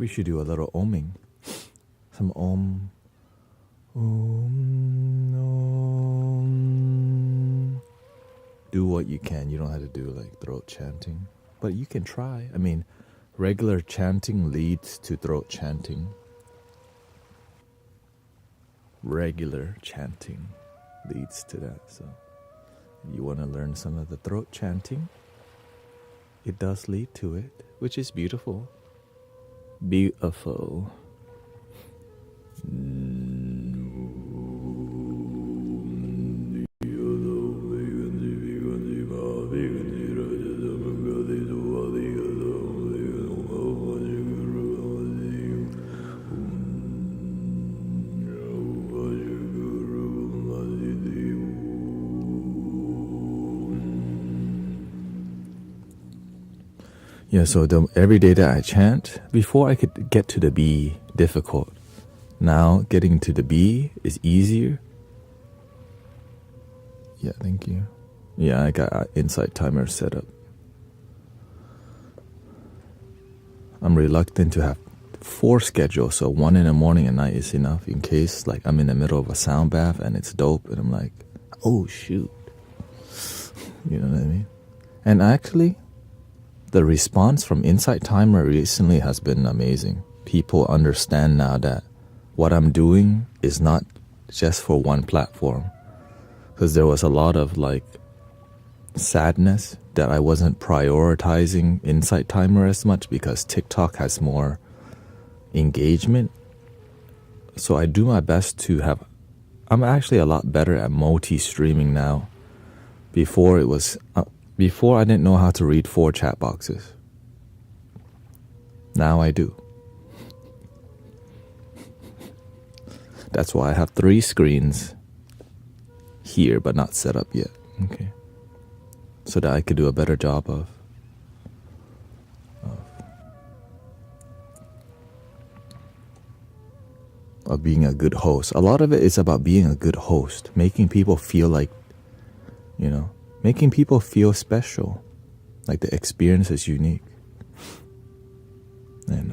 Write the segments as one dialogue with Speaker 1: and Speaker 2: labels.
Speaker 1: we should do a little oming. Some om. Om. Om. Do what you can. You don't have to do like throat chanting. But you can try. I mean, regular chanting leads to throat chanting. Regular chanting leads to that. So you want to learn some of the throat chanting, it does lead to it, which is beautiful. Beautiful. Yeah, so every day that I chant, before I could get to the B, difficult. Now getting to the B is easier. Yeah, thank you. Yeah, I got Insight Timer set up. I'm reluctant to have 4 schedules, so 1 in the morning and night is enough in case like I'm in the middle of a sound bath and it's dope and I'm like, oh shoot. You know what I mean? And actually, the response from Insight Timer recently has been amazing. People understand now that what I'm doing is not just for one platform. Because there was a lot of like sadness that I wasn't prioritizing Insight Timer as much because TikTok has more engagement. So I do my best to have... I'm actually a lot better at multi-streaming now. Before it was... Before I didn't know how to read 4 chat boxes. Now I do. That's why I have 3 screens here but not set up yet. Okay. So that I could do a better job of being a good host. A lot of it is about being a good host, making people feel like, you know, making people feel special, like the experience is unique. And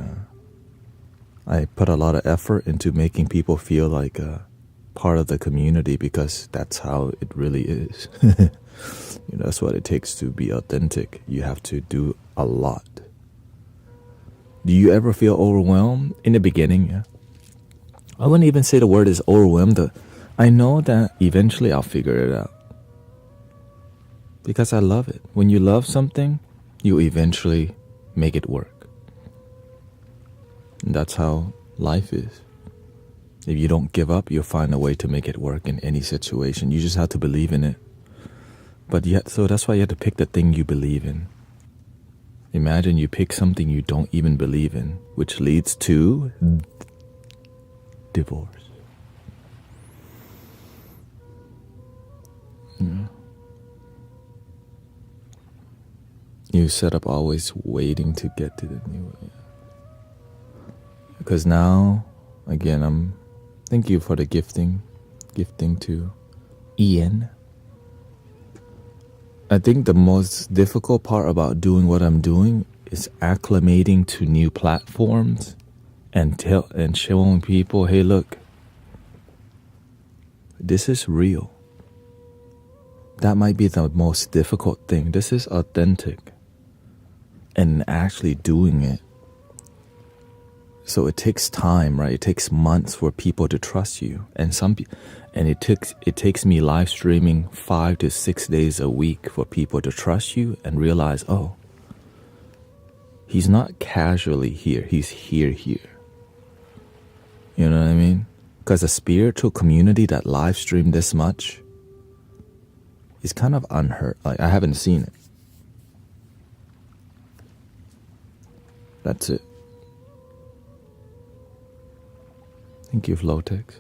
Speaker 1: I put a lot of effort into making people feel like a part of the community because that's how it really is. You know, that's what it takes to be authentic. You have to do a lot. Do you ever feel overwhelmed? In the beginning, yeah. I wouldn't even say the word is overwhelmed. I know that eventually I'll figure it out. Because I love it. When you love something, you eventually make it work. And that's how life is. If you don't give up, you'll find a way to make it work in any situation. You just have to believe in it. But yet, so that's why you have to pick the thing you believe in. Imagine you pick something you don't even believe in, which leads to divorce. Yeah. New setup, always waiting to get to the new. Because now, again, thank you for the gifting to Ian. I think the most difficult part about doing what I'm doing is acclimating to new platforms and showing people, hey, look, this is real. That might be the most difficult thing. This is authentic. And actually doing it. So it takes time, right? It takes months for people to trust you. And it takes me live streaming 5 to 6 days a week for people to trust you and realize, oh, he's not casually here. He's here. You know what I mean? Because a spiritual community that live stream this much is kind of unheard. Like, I haven't seen it. That's it. Thank you, Flotex.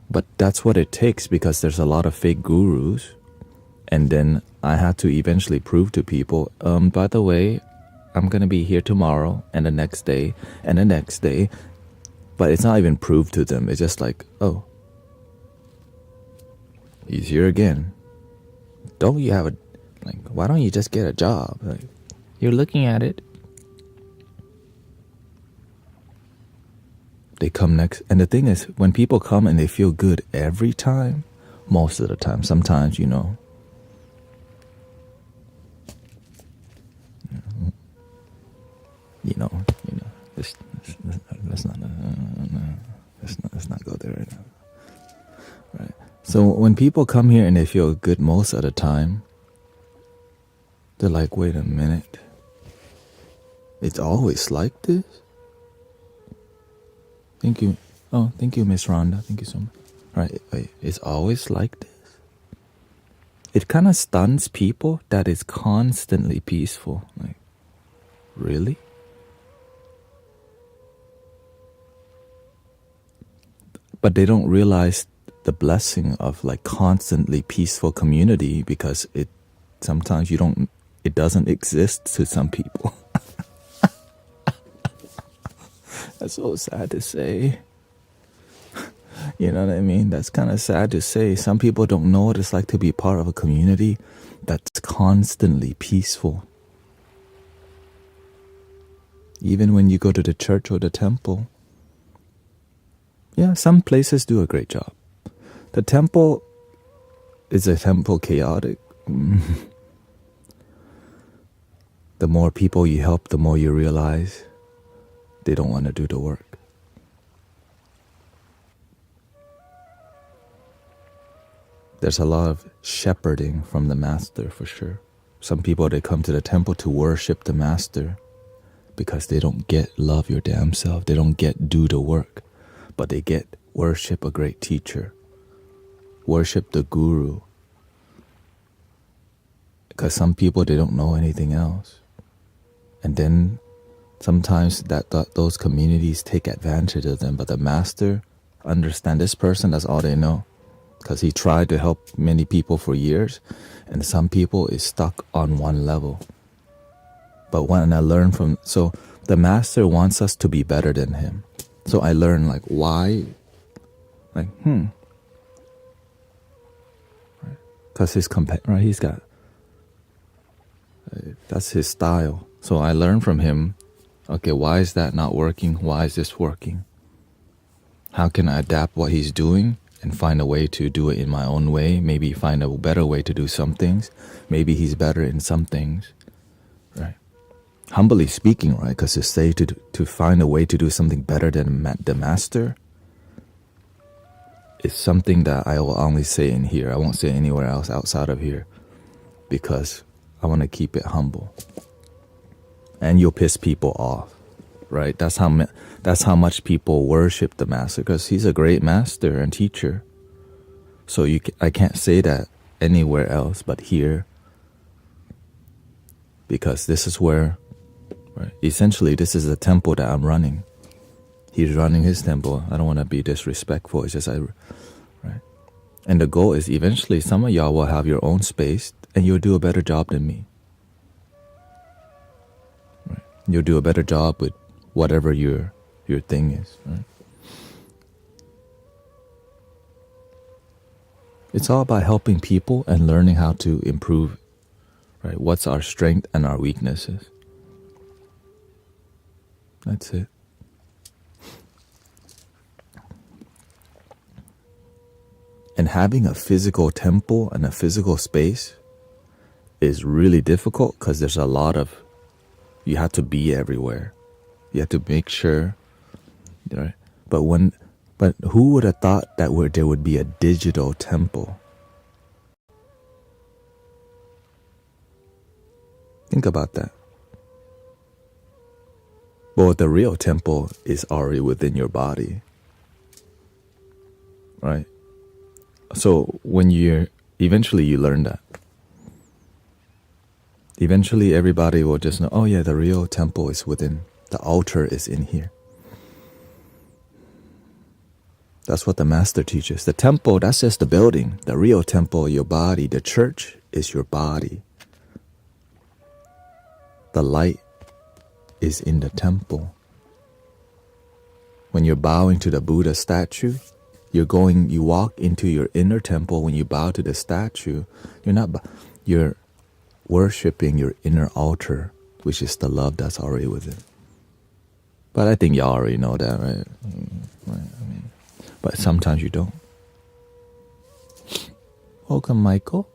Speaker 1: But that's what it takes because there's a lot of fake gurus. And then I had to eventually prove to people, by the way, I'm going to be here tomorrow and the next day and the next day. But it's not even proved to them. It's just like, oh, he's here again. Why don't you just get a job? Like, you're looking at it. They come next. And the thing is, when people come and they feel good every time, most of the time, sometimes, let's not go there right now. Right. So when people come here and they feel good most of the time, they're like, wait a minute. It's always like this? Thank you. Oh, thank you, Miss Rhonda. Thank you so much. Right, wait, it's always like this? It kind of stuns people that it's constantly peaceful. Like, really? But they don't realize the blessing of like constantly peaceful community, because it doesn't exist to some people. That's so sad to say. You know what I mean? That's kind of sad to say. Some people don't know what it's like to be part of a community that's constantly peaceful. Even when you go to the church or the temple. Yeah, some places do a great job. The temple, is a temple chaotic? The more people you help, the more you realize they don't want to do the work. There's a lot of shepherding from the master, for sure. Some people, they come to the temple to worship the master because they don't get love your damn self. They don't get do the work, but they get worship a great teacher, worship the guru. Because some people, they don't know anything else. And then sometimes those communities take advantage of them, but the master understand this person, that's all they know. Because he tried to help many people for years, and some people is stuck on one level. But when I learn so the master wants us to be better than him. So I learn like why, like because he's got, that's his style. So I learn from him. Okay, why is that not working? Why is this working? How can I adapt what he's doing and find a way to do it in my own way? Maybe find a better way to do some things. Maybe he's better in some things, right? Humbly speaking, right? Because to say to find a way to do something better than the master is something that I will only say in here. I won't say anywhere else outside of here, because I want to keep it humble. And you'll piss people off, right? That's how much people worship the master, because he's a great master and teacher. So I can't say that anywhere else but here, because this is where, right? Essentially, this is the temple that I'm running. He's running his temple. I don't want to be disrespectful. It's just right? And the goal is eventually some of y'all will have your own space and you'll do a better job than me. Right? You'll do a better job with whatever your thing is, right? It's all about helping people and learning how to improve, right? What's our strength and our weaknesses. That's it. And having a physical temple and a physical space is really difficult, because there's a lot of, you have to be everywhere. You have to make sure, right? But who would have thought that there would be a digital temple? Think about that. Well, the real temple is already within your body, right? So when eventually you learn that. Eventually everybody will just know, oh yeah, the real temple is within, the altar is in here. That's what the master teaches. The temple, that's just the building. The real temple, your body. The church is your body. The light is in the temple. When you're bowing to the Buddha statue, you walk into your inner temple. When you bow to the statue, you're worshiping your inner altar, which is the love that's already within. But I think y'all already know that, right? But sometimes you don't. Welcome, Michael.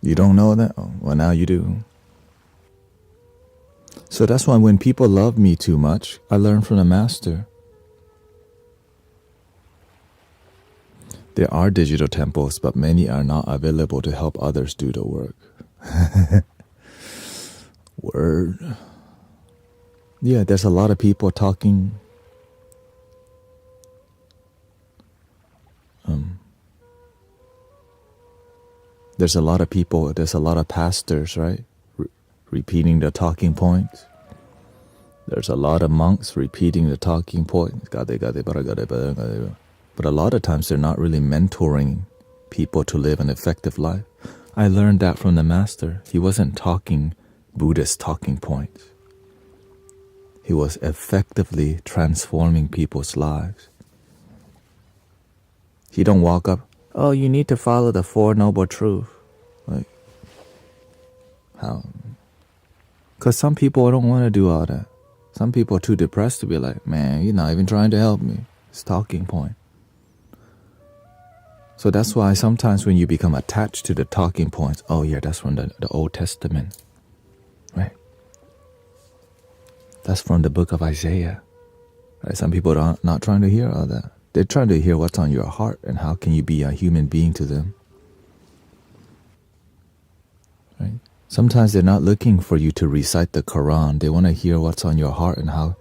Speaker 1: You don't know that? Oh, well, now you do. So that's why when people love me too much, I learn from the master. There are digital temples, but many are not available to help others do the work. Word. Yeah, there's a lot of people talking. There's a lot of people, there's a lot of pastors, right? Repeating the talking points. There's a lot of monks repeating the talking points. But a lot of times they're not really mentoring people to live an effective life. I learned that from the master. He wasn't talking Buddhist talking points. He was effectively transforming people's lives. He don't walk up, oh, you need to follow the Four Noble Truths. Like, how? Because some people don't want to do all that. Some people are too depressed to be like, man, you're not even trying to help me. It's talking point. So that's why sometimes when you become attached to the talking points, oh yeah, that's from the Old Testament, right? That's from the book of Isaiah. Right? Some people are not trying to hear all that. They're trying to hear what's on your heart and how can you be a human being to them. Right? Sometimes they're not looking for you to recite the Quran. They want to hear what's on your heart and how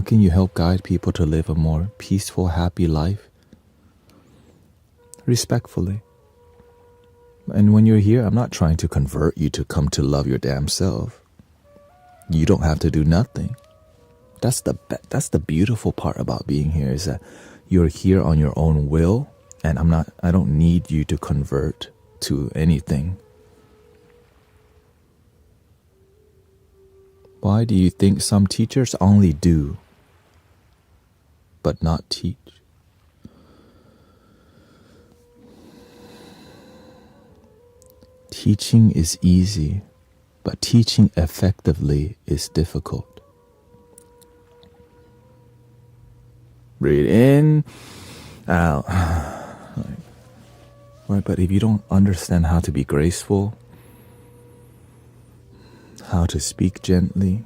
Speaker 1: can you help guide people to live a more peaceful, happy life. Respectfully. And when you're here, I'm not trying to convert you to come to love your damn self. You don't have to do nothing. That's the beautiful part about being here is that you're here on your own will, and I don't need you to convert to anything. Why do you think some teachers only do but not teach? Teaching is easy, but teaching effectively is difficult. Breathe in, out. Right, but if you don't understand how to be graceful, how to speak gently,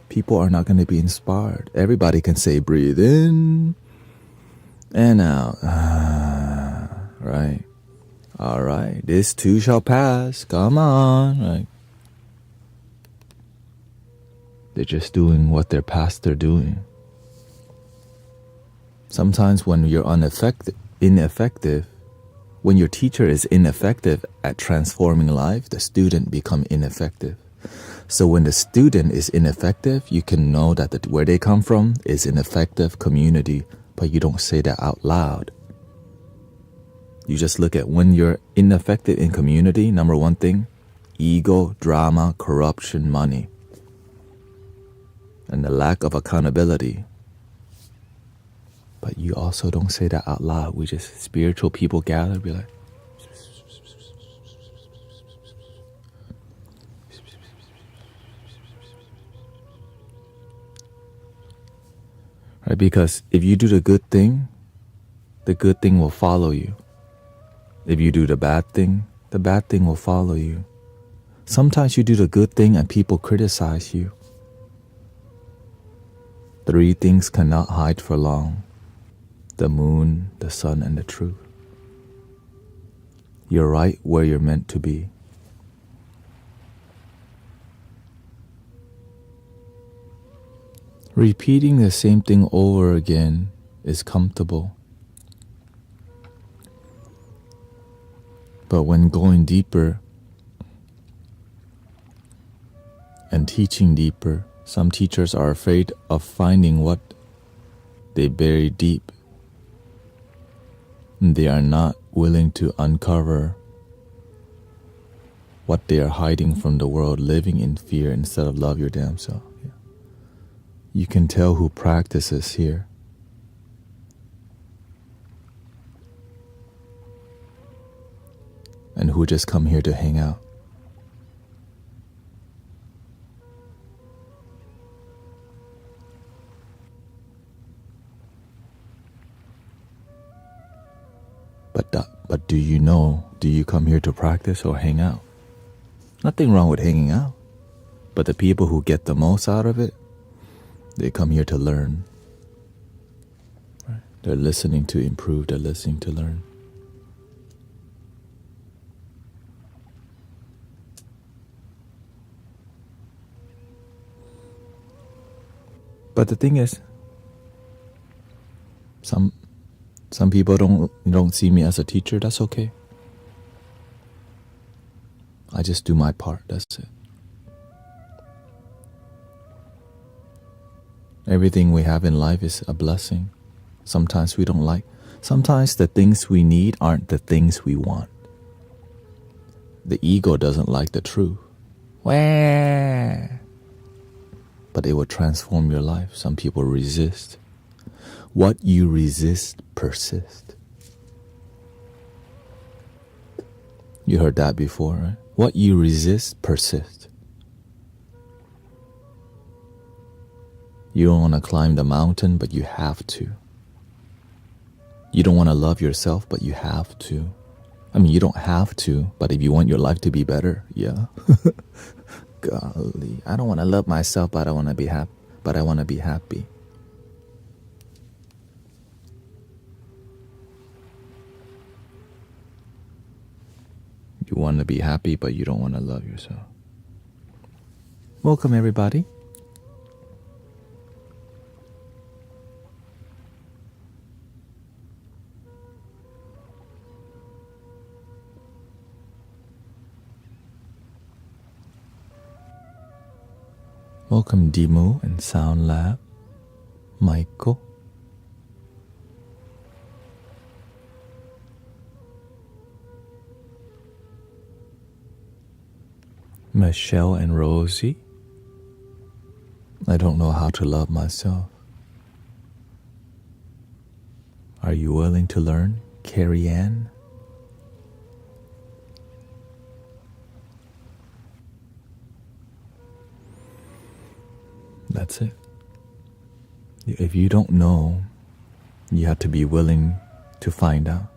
Speaker 1: people are not going to be inspired. Everybody can say breathe in and out. Right. All right. This too shall pass. Come on. Right. They're just doing what their pastor doing. Sometimes when you're ineffective, when your teacher is ineffective at transforming life, the student become ineffective. So when the student is ineffective, you can know that where they come from is an effective community, but you don't say that out loud. You just look at when you're ineffective in community, number one thing, ego, drama, corruption, money, and the lack of accountability. But you also don't say that out loud. We just spiritual people gather, be like, right? Because if you do the good thing will follow you. If you do the bad thing will follow you. Sometimes you do the good thing and people criticize you. 3 things cannot hide for long: the moon, the sun, and the truth. You're right where you're meant to be. Repeating the same thing over again is comfortable. But when going deeper and teaching deeper, some teachers are afraid of finding what they bury deep. They are not willing to uncover what they are hiding from the world, living in fear instead of love your damn self. Yeah. You can tell who practices here. and who just come here to hang out. But do you know, do you come here to practice or hang out? Nothing wrong with hanging out. But the people who get the most out of it, they come here to learn. Right? They're listening to improve, they're listening to learn. But the thing is, some people don't see me as a teacher. That's okay. I just do my part. That's it. Everything we have in life is a blessing. Sometimes we don't like. Sometimes the things we need aren't the things we want. The ego doesn't like the truth. Where? But it will transform your life. Some people resist. What you resist persists. You heard that before, right? What you resist persists. You don't want to climb the mountain, but you have to. You don't want to love yourself, but you have to. I mean, you don't have to, but if you want your life to be better, yeah. Golly, I don't want to love myself, but I want to be happy. But I want to be happy. You want to be happy, but you don't want to love yourself. Welcome, everybody. Welcome, Dimu and Sound Lab, Michael. Michelle and Rosie. I don't know how to love myself. Are you willing to learn? Carrie Ann. That's it. If you don't know, you have to be willing to find out.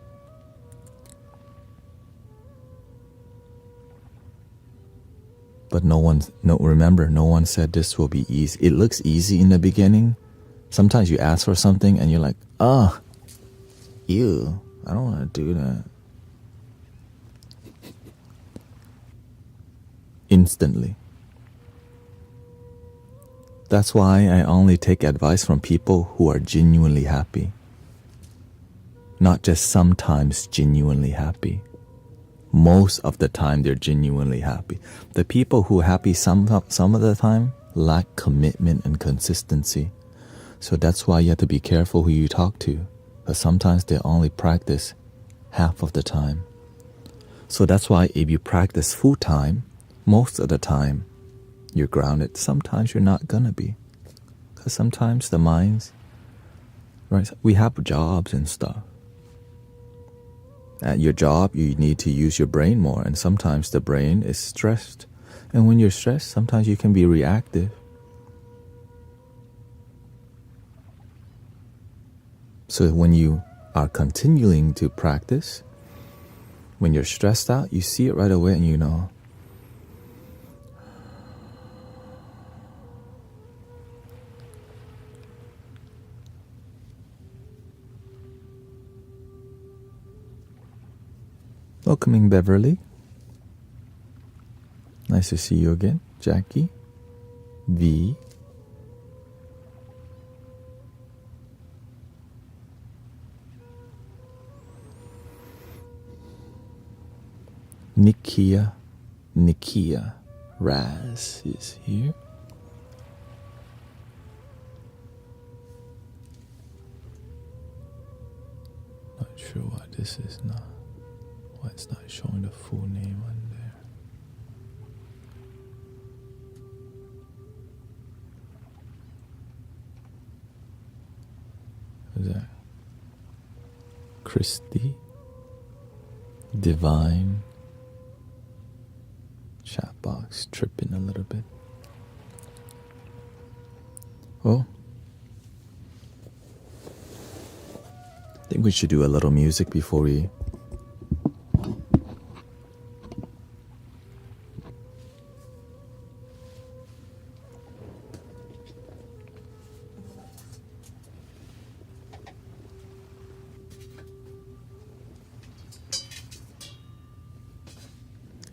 Speaker 1: But remember, no one said this will be easy. It looks easy in the beginning. Sometimes you ask for something and you're like, ew, I don't want to do that. Instantly. That's why I only take advice from people who are genuinely happy. Not just sometimes genuinely happy. Most of the time they're genuinely happy. The people who are happy some of the time lack commitment and consistency. So that's why you have to be careful who you talk to. Because sometimes they only practice half of the time. So that's why if you practice full time, most of the time you're grounded. Sometimes you're not gonna be. Because sometimes the minds, right? We have jobs and stuff. At your job, you need to use your brain more, and sometimes the brain is stressed. And when you're stressed, sometimes you can be reactive. So when you are continuing to practice, when you're stressed out, you see it right away and you know. Welcoming Beverly. Nice to see you again. Jackie. V. Nikia Raz is here. Not sure why this is not. Why it's not showing the full name on there. Who's that? Christy. Divine. Chat box tripping a little bit. Well, I think we should do a little music before we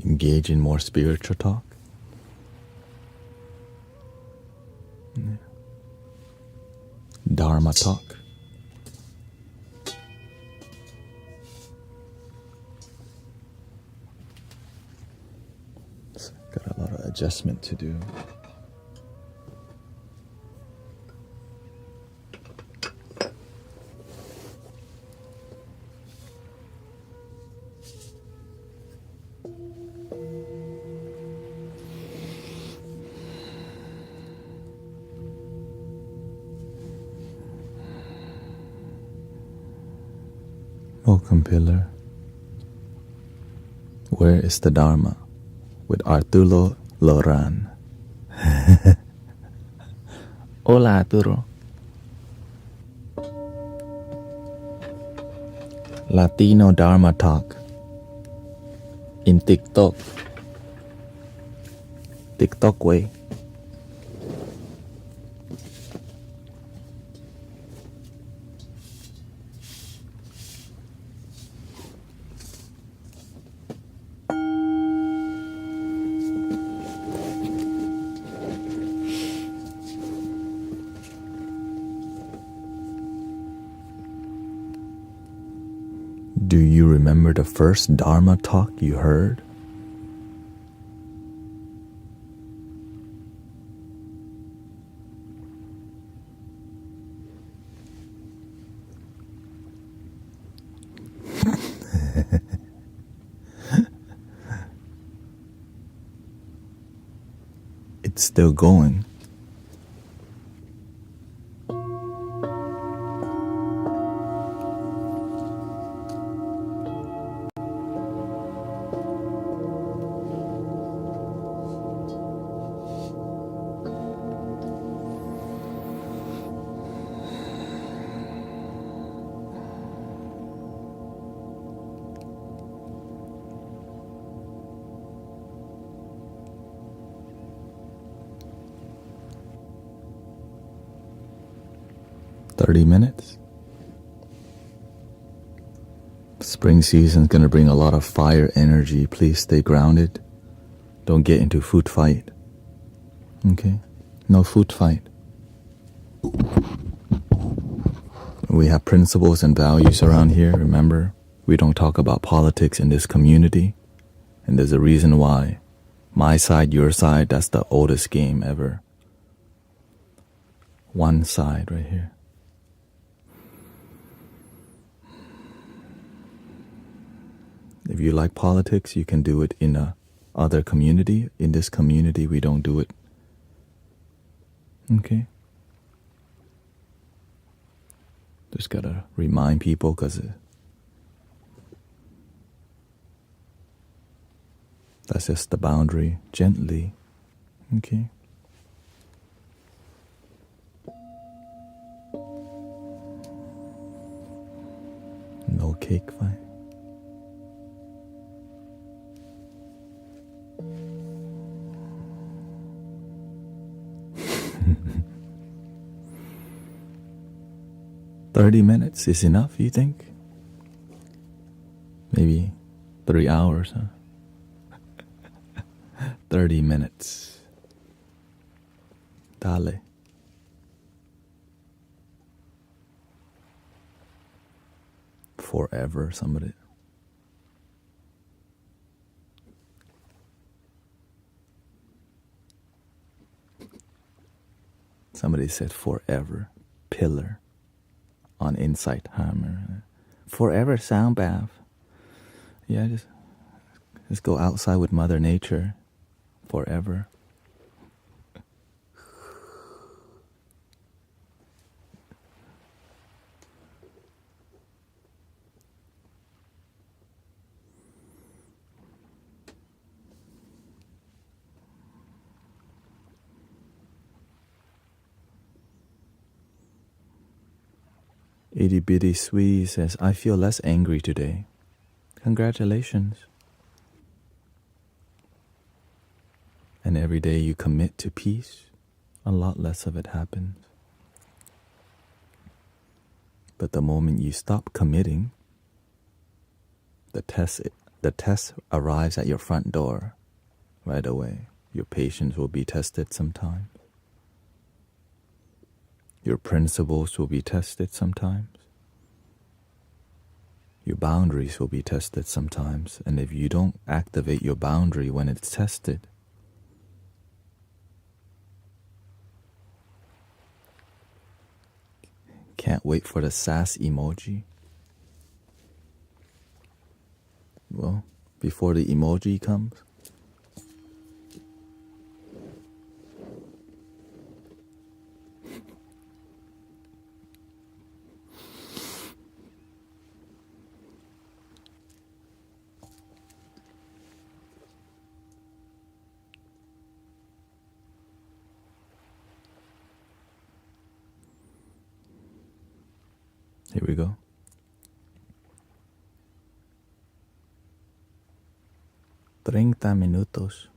Speaker 1: engage in more spiritual talk. Yeah. Dharma talk. So got a lot of adjustment to do. Welcome, Pillar. Where is the Dharma? With Arturo Loran. Hola, Arturo. Latino Dharma Talk in TikTok. TikTok way. Do you remember the first Dharma talk you heard? It's still going. Minutes. Spring season's gonna bring a lot of fire energy. Please stay grounded. Don't get into food fight. Okay? No food fight. We have principles and values around here. Remember, we don't talk about politics in this community. And there's a reason why. My side, your side, that's the oldest game ever. One side right here. If you like politics, you can do it in a other community. In this community, we don't do it. Okay? Just gotta remind people because that's just the boundary. Gently. Okay? No cake fight. $30 is enough, you think? Maybe 3 hours, huh? 30 minutes. Dale. Forever, somebody. Somebody said forever. Pillar. On Insight Hammer. Forever sound bath. Yeah, just go outside with Mother Nature. Forever. Itty Bitty Sweet says, I feel less angry today. Congratulations. And every day you commit to peace, a lot less of it happens. But the moment you stop committing, the test arrives at your front door right away. Your patience will be tested sometimes. Your principles will be tested sometimes. Your boundaries will be tested sometimes. And if you don't activate your boundary when it's tested, can't wait for the sass emoji. Well, before the emoji comes, here we go. Treinta minutos.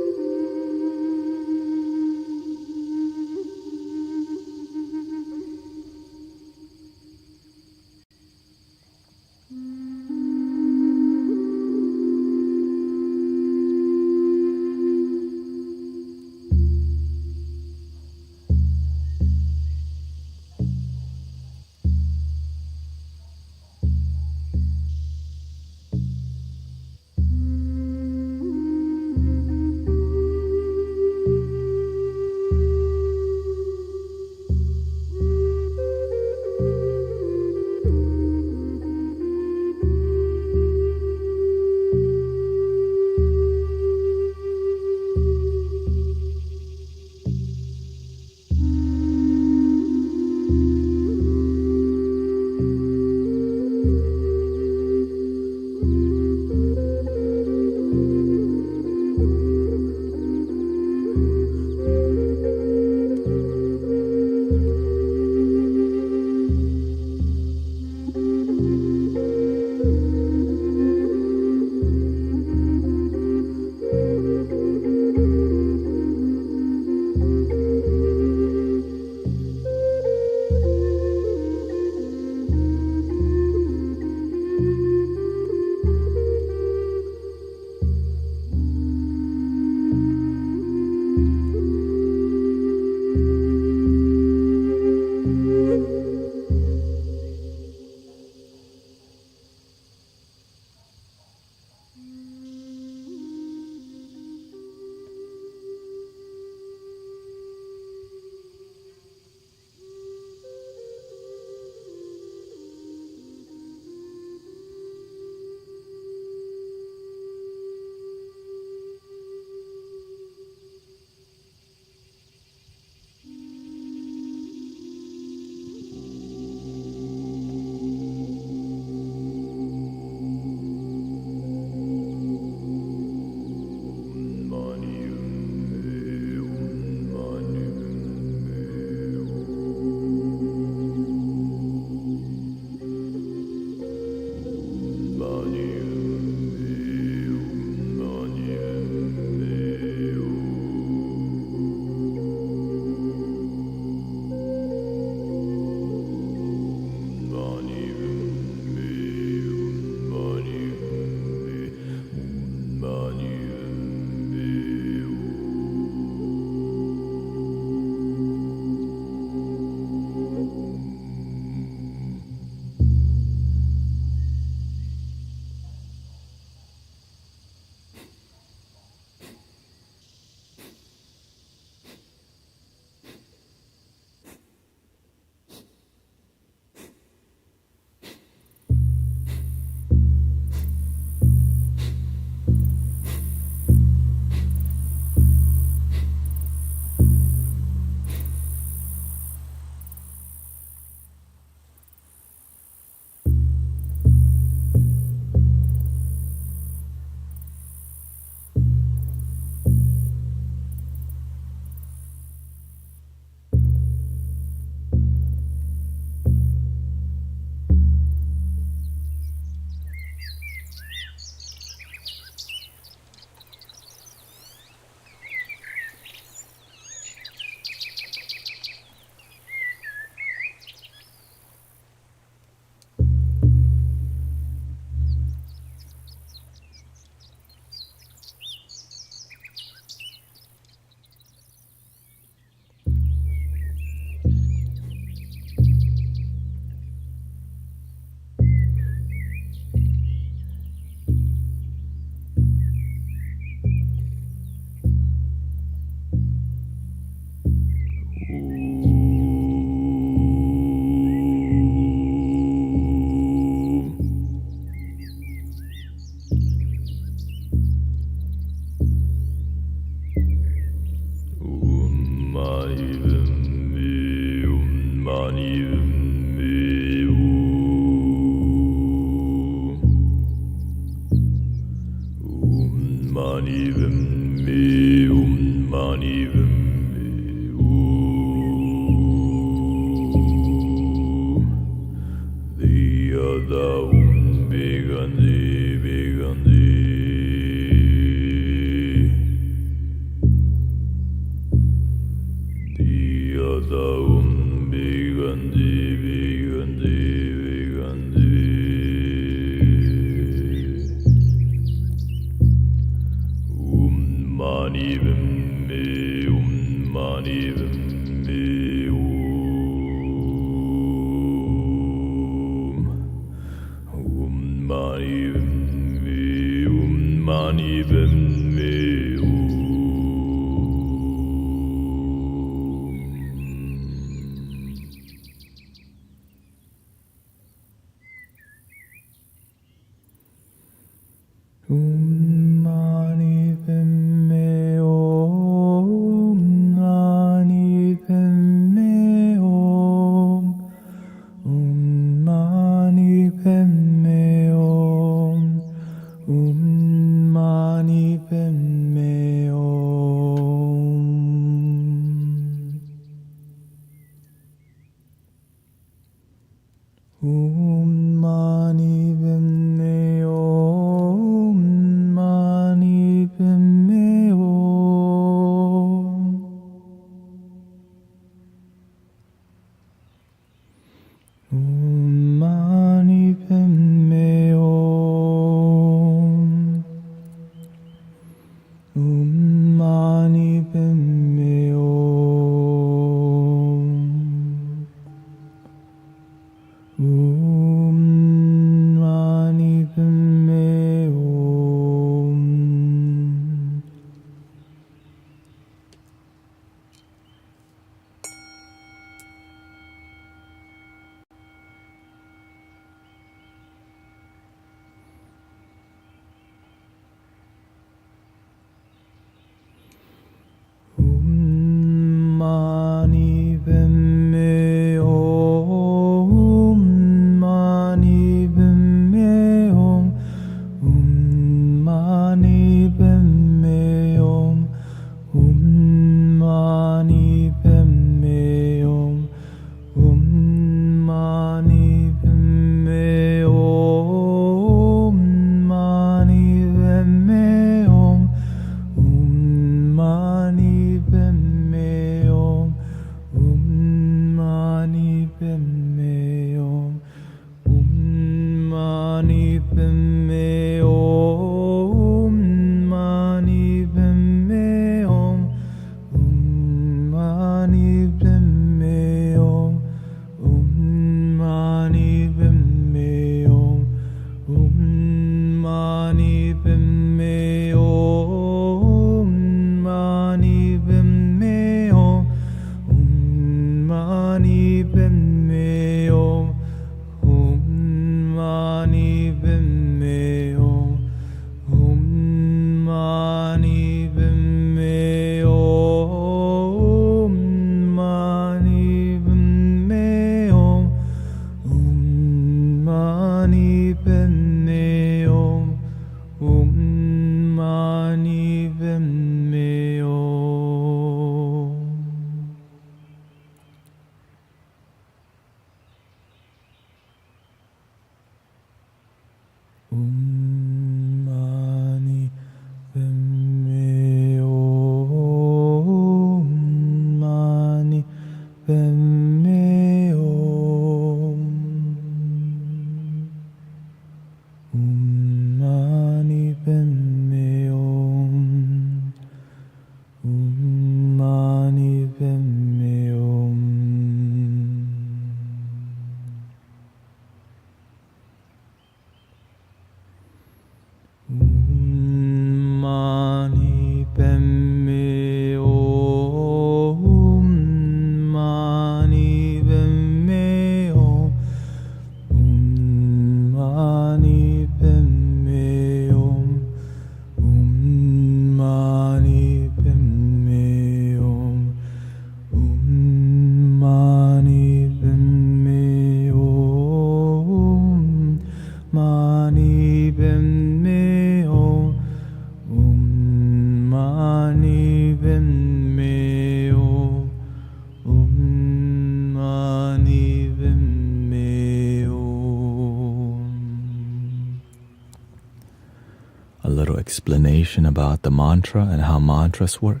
Speaker 1: explanation about the mantra and how mantras work.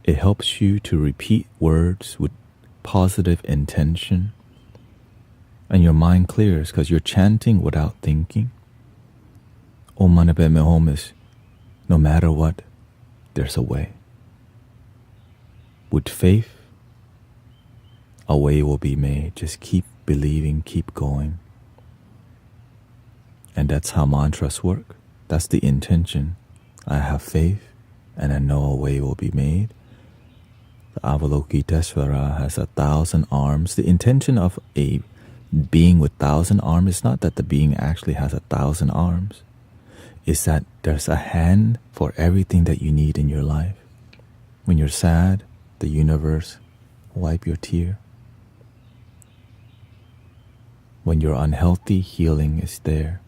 Speaker 1: It helps you to repeat words with positive intention, and your mind clears because you're chanting without thinking. Om Mani Padme Hum is, no matter what, there's a way. With faith, a way will be made. Just keep believing, keep going. And that's how mantras work. That's the intention. I have faith, and I know a way will be made. The Avalokitesvara has 1,000 arms. The intention of a being with 1,000 arms is not that the being actually has 1,000 arms. It's that there's a hand for everything that you need in your life. When you're sad, the universe wipe your tear. When you're unhealthy, healing is there.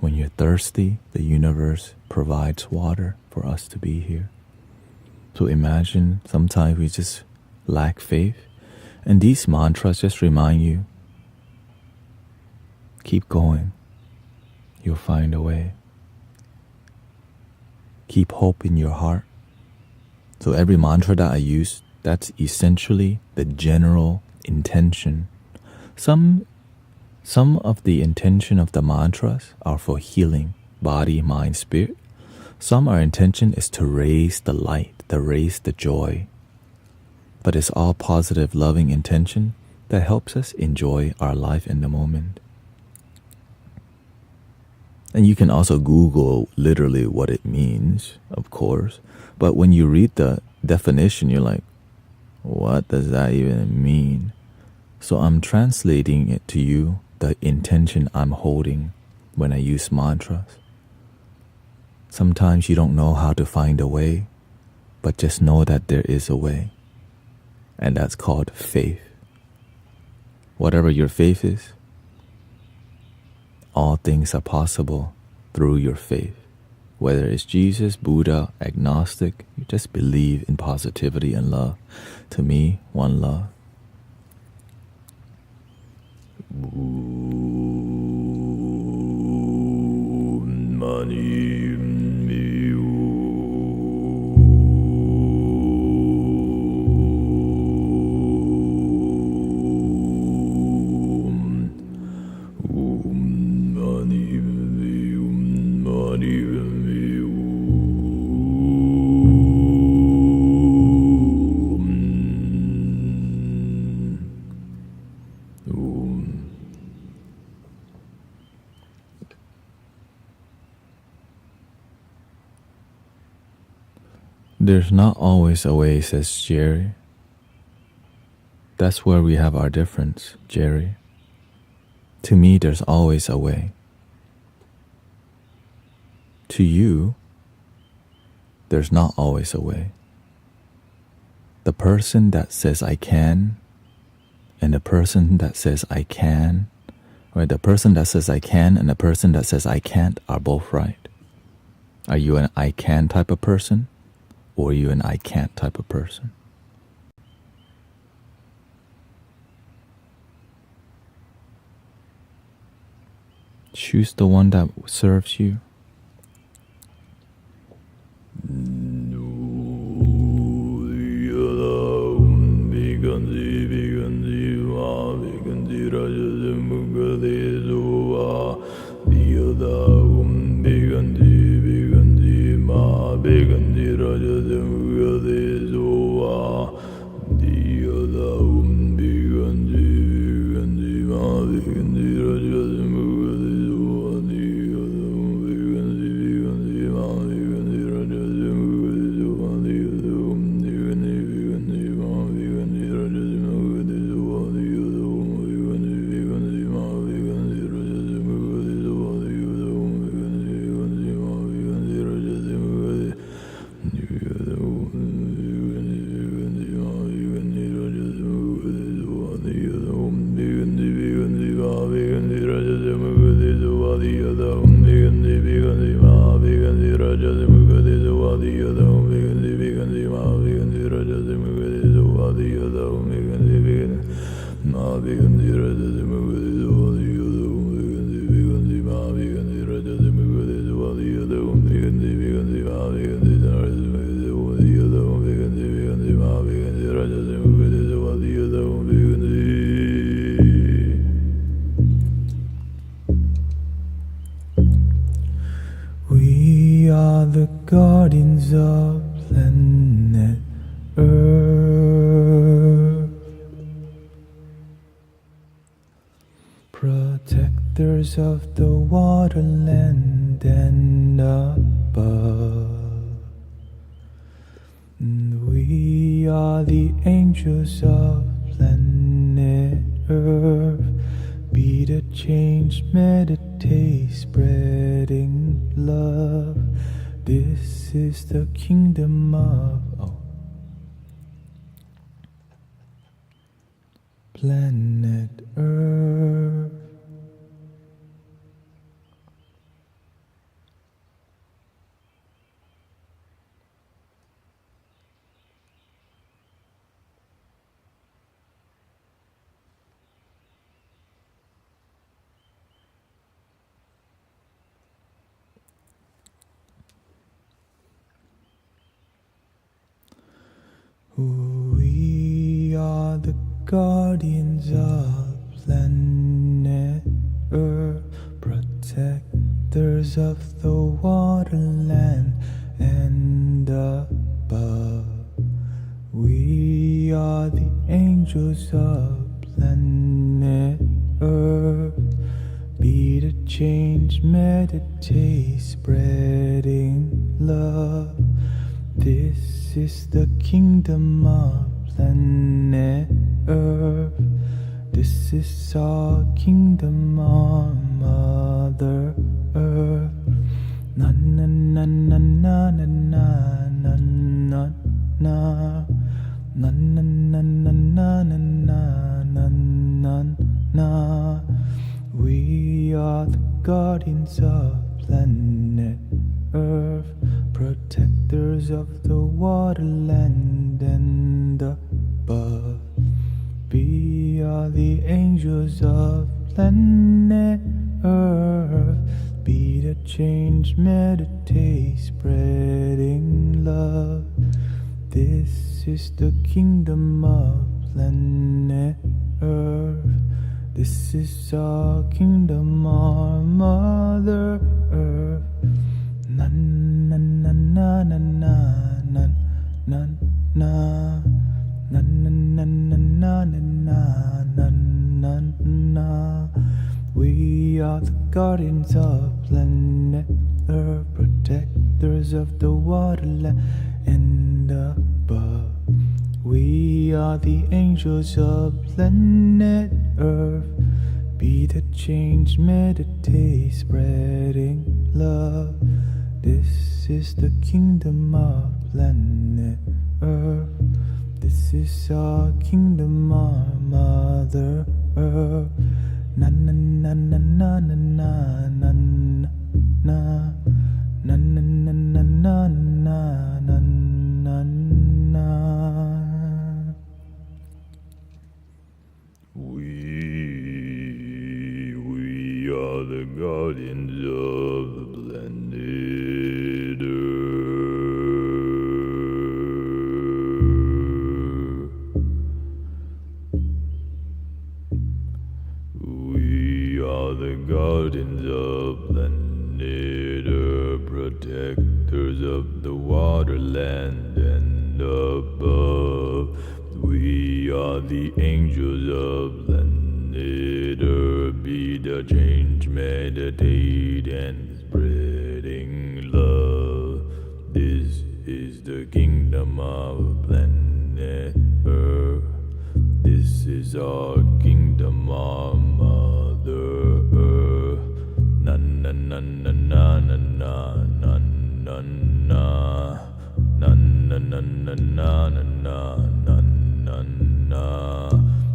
Speaker 1: When you're thirsty, the universe provides water for us to be here. So imagine sometimes we just lack faith, and these mantras just remind you, keep going, you'll find a way. Keep hope in your heart. So every mantra that I use, that's essentially the general intention. Some of the intention of the mantras are for healing, body, mind, spirit. Some our intention is to raise the light, to raise the joy. But it's all positive, loving intention that helps us enjoy our life in the moment. And you can also Google literally what it means, of course. But when you read the definition, you're like, what does that even mean? So I'm translating it to you, the intention I'm holding when I use mantras. Sometimes you don't know how to find a way, but just know that there is a way. And that's called faith. Whatever your faith is, all things are possible through your faith. Whether it's Jesus, Buddha, agnostic, you just believe in positivity and love. To me, one love. There's not always a way, says Jerry. That's where we have our difference, Jerry. To me, there's always a way. To you, there's not always a way. The person that says I can, and the person that says I can, right? The person that says I can and the person that says I can't are both right. Are you an I can type of person? Or are you an I can't type of person? Choose the one that serves you.
Speaker 2: Ma
Speaker 1: the guardians of planet Earth, protectors of the waterland and above. And we are the angels of planet Earth. Be the change, meditate, spreading love. This is the kingdom of planet Earth. We are the guardians of planet Earth, protectors of the waterland and above. We are the angels of planet Earth. Be the change, meditate, spreading love. This is the kingdom of planet Earth. This is our kingdom, our Mother Earth. Na na na na na na na na na na na na na na na na na na. We are the guardians of planet Earth, protectors of the waterland and above. We are the angels of planet Earth. Be the change, meditate, spreading love. This is the kingdom of planet Earth. This is our kingdom, our Mother Earth. Na na na na na na na na na na na na na na na na na. We are the guardians of planet Earth, protectors of the waterland and above. We are the angels of planet Earth. Be the change, meditate, spreading love. This is the kingdom of planet Earth. This is our kingdom, our Mother Earth. Na na na na na na na na na na na na na na na na na. We are the guardians of the planet Earth. We are the guardians of planet Earth, protectors of the waterland and above. We are the angels of planet Earth. Be the change, meditate, and spreading love. This is the kingdom of planet Earth. This is our kingdom, our Mother Earth. Na na na na na na na na na na na na na na na na.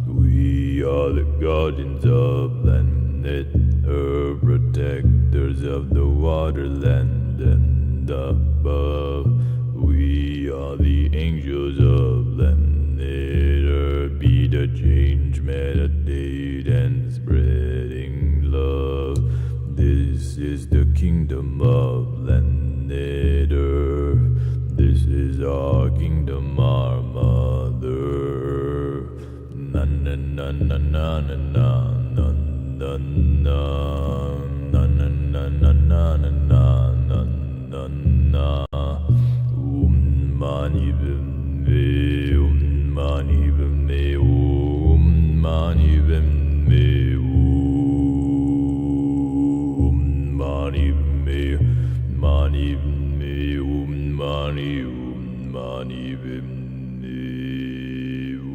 Speaker 1: We are the guardians of planet Earth, protectors of the waterland and above. We are the angels of planet Earth. Be the change, meditate, and spreading love. This is the kingdom of planet Earth. This is our kingdom, our Mother Earth. Na na na na na na na na na na na na na na na na na. mani padme hum, mani padme hum, mani padme hum, mani padme, mani padme hum, mani padme hum.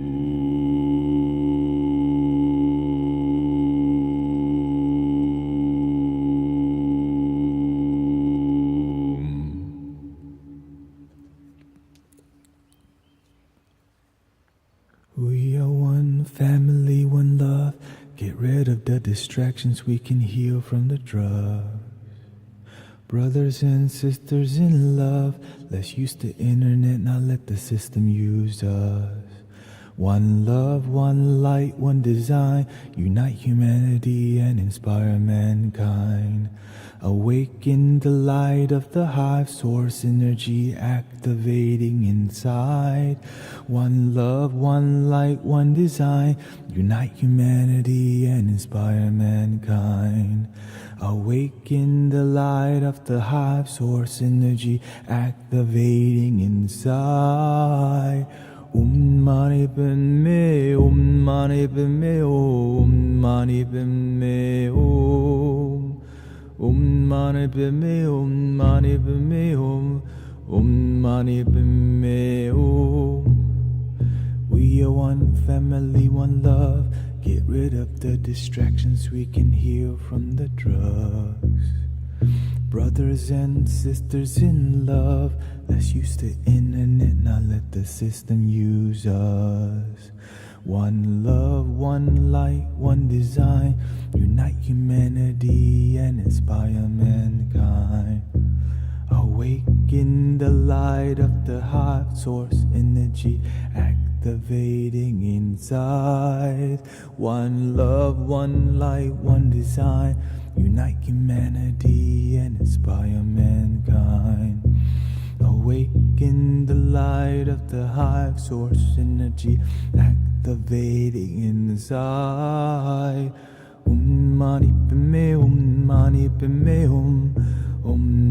Speaker 1: We are one family, one love. Get rid of the distractions, we can heal from the drugs. Brothers and sisters in love, let's use the internet, not let the system use us. One love, one light, one design, unite humanity and inspire mankind. Awaken the light of the hive source energy activating inside. One love, one light, one design, unite humanity and inspire mankind. Awaken the light of the hive source energy activating inside. Mani padme hum, mani padme hum, mani padme hum. Mani padme hum, mani padme hum, mani padme hum. We are one family, one love. Get rid of the distractions, we can heal from the drugs. Brothers and sisters in love, let's use the internet, not let the system use us. One love, one light, one design, unite humanity and inspire mankind. Awaken the light of the hive source energy activating inside. One love, one light, one design, unite humanity and inspire mankind. Awaken the light of the hive source energy activating inside. Mani padme hum, mani padme hum,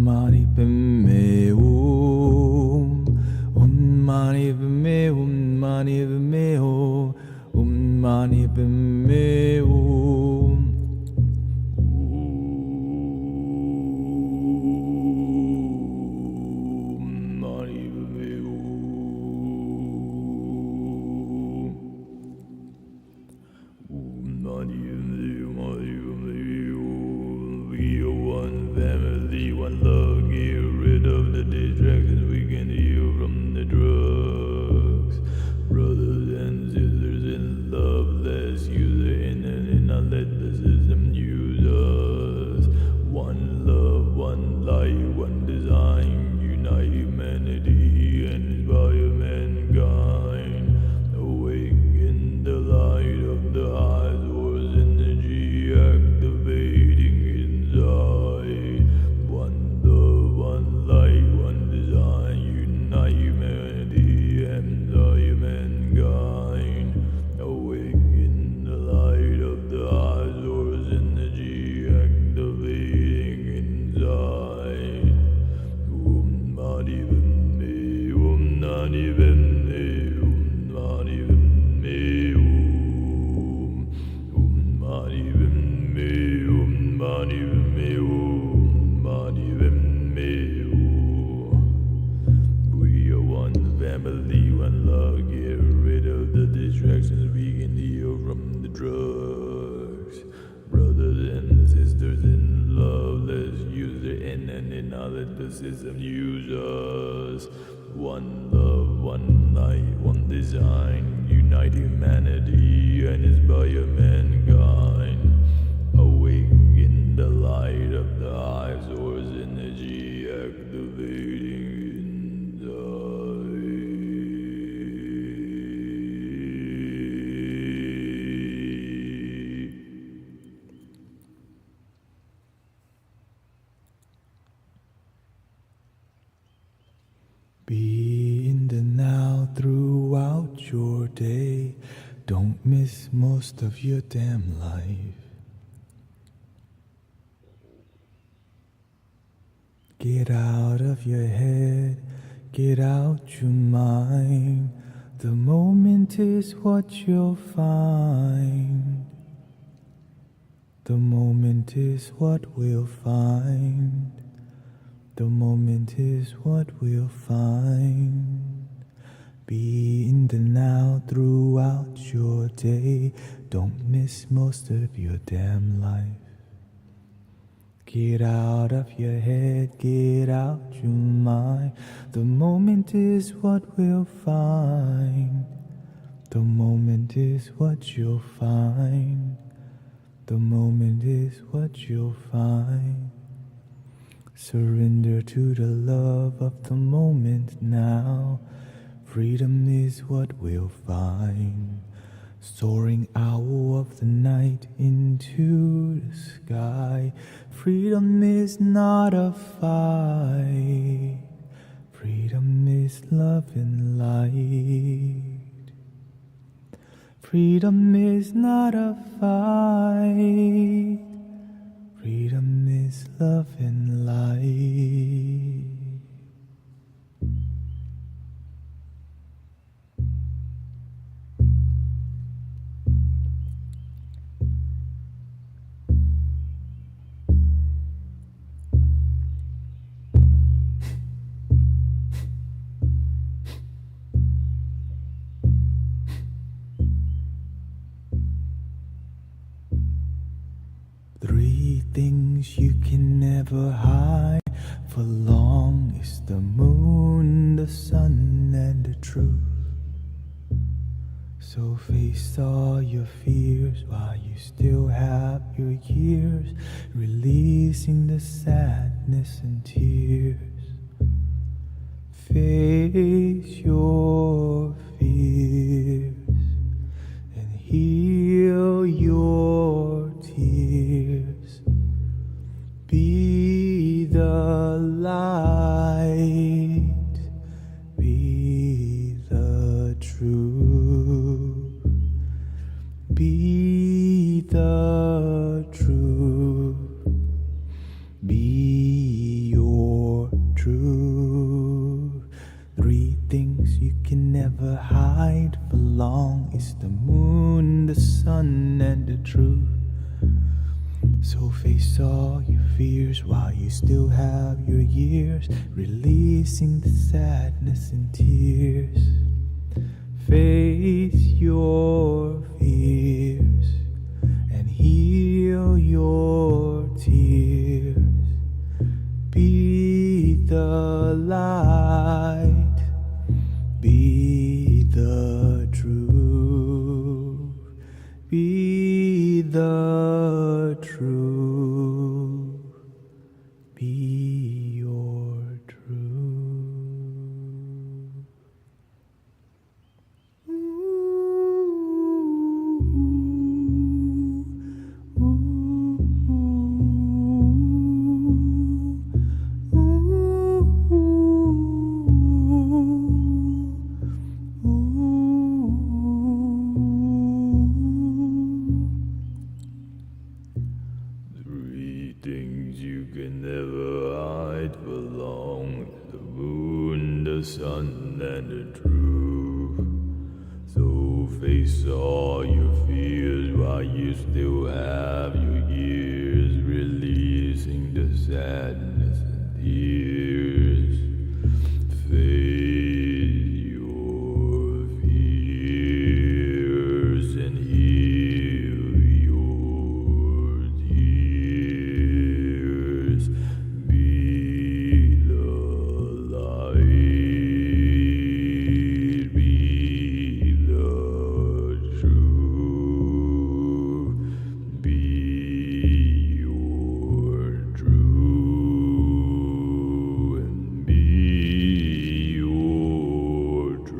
Speaker 1: mani padme hum, mani padme hum, mani padme hum, mani padme hum. We are one family, one love. Get rid of the distractions, we can heal from the drugs. Brothers and sisters in love, let's use the internet, not let the system use us. One love, one light, one design, unite humanity and inspire mankind. Awaken the light of the high source energy activating inside. One love, one light, one design, unite humanity and inspire mankind. Awaken the light of the high source energy activating inside. Mani padme hum, mani padme hum, mani padme hum, mani padme hum, mani padme hum, mani padme hum. We are one family, one love. Get rid of the distractions, we can heal from the drugs. Brothers and sisters in love, let's use the internet, not let the system use us. One love, one light, one design, unite humanity and inspire mankind. Awaken the light of the hive source energy activating inside. Be in the now throughout your day. Don't miss most of your damn life. Get out of your head. Get out your mind. The moment is what you'll find. The moment is what we'll find. The moment is what we'll find. Be in the now throughout your day. Don't miss most of your damn life. Get out of your head, get out your mind. The moment is what we'll find. The moment is what you'll find. The moment is what you'll find. Surrender to the love of the moment now. Freedom is what we'll find. Soaring owl of the night into the sky. Freedom is not a fight. Freedom is love and light. Freedom is not a fight. Freedom is love and light. Three things you can never hide for long is the moon, the sun, and the truth. So face all your fears while you still have your years, releasing the sadness and tears. Face your fears and heal your tears. Be the light, be the truth, be the truth, be your truth. Three things you can never hide for long is the moon, the sun, and the truth. So face all your fears while you still have your years, releasing the sadness and tears. Face your fears and heal your tears. Be the light, be the truth, be the truth, be your truth. Three things you can never hide for long: the moon, the sun, and the truth. So face all your fears while you still have your years, releasing the sadness and tears. Face your fears and heal your tears. Be the light, be the truth, be your truth, and be your truth.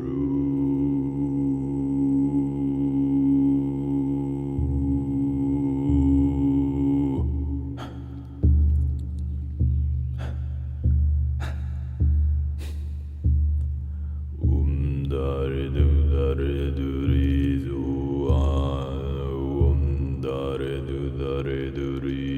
Speaker 1: Dare du dare du ri zu an, dare du dare du ri.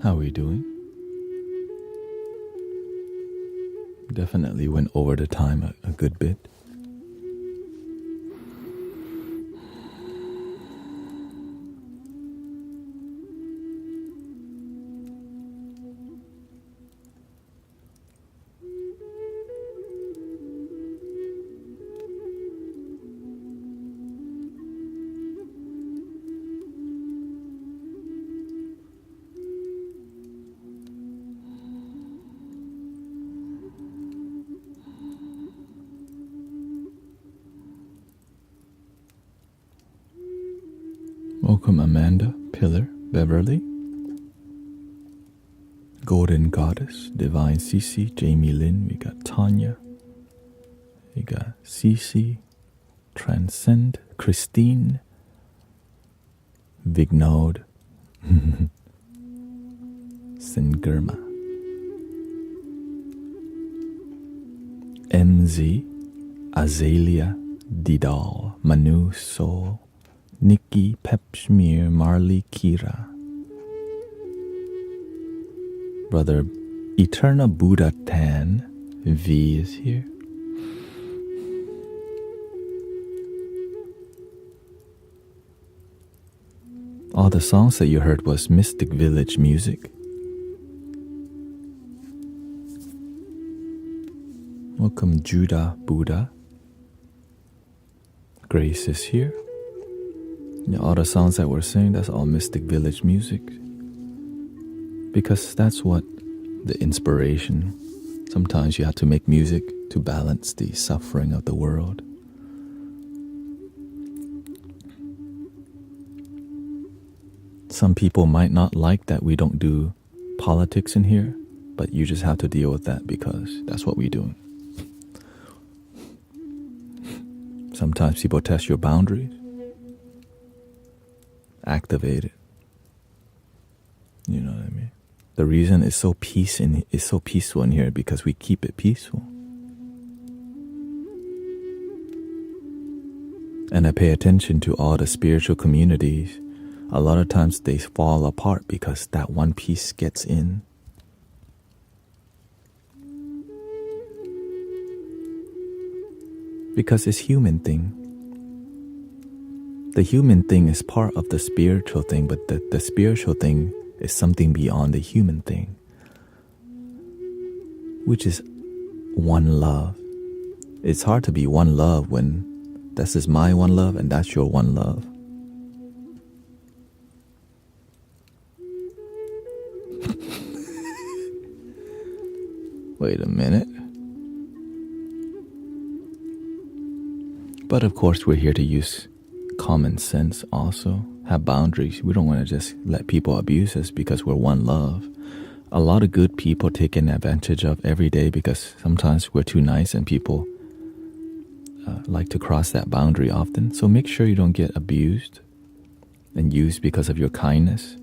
Speaker 1: How are we doing? Definitely went over the time a good bit. Welcome Amanda, Pillar, Beverly, Golden Goddess, Divine Cece, Jamie Lynn, we got Tanya, we got Cece, Transcend, Christine, Vignode, Singirma, MZ, Azalea, Didal, Manu, Soul, Nikki, Pepschmear, Marley, Kira, Brother Eterna Buddha Tan, V is here. All the songs that you heard was Mystic Village music. Welcome Judah Buddha. Grace is here. Yeah, all the songs that we're singing, that's all Mystic Village music. Because that's what the inspiration. Sometimes you have to make music to balance the suffering of the world. Some people might not like that we don't do politics in here, but you just have to deal with that because that's what we do. Sometimes people test your boundaries. Activate it. You know what I mean? The reason it's so peaceful in here because we keep it peaceful. And I pay attention to all the spiritual communities. A lot of times they fall apart because that one piece gets in. Because it's human thing. The human thing is part of the spiritual thing, but the spiritual thing is something beyond the human thing, which is one love. It's hard to be one love when this is my one love and that's your one love. Wait a minute. But of course we're here to use common sense also, have boundaries. We don't want to just let people abuse us because we're one love. A lot of good people taken advantage of every day because sometimes we're too nice and people like to cross that boundary often. So make sure you don't get abused and used because of your kindness.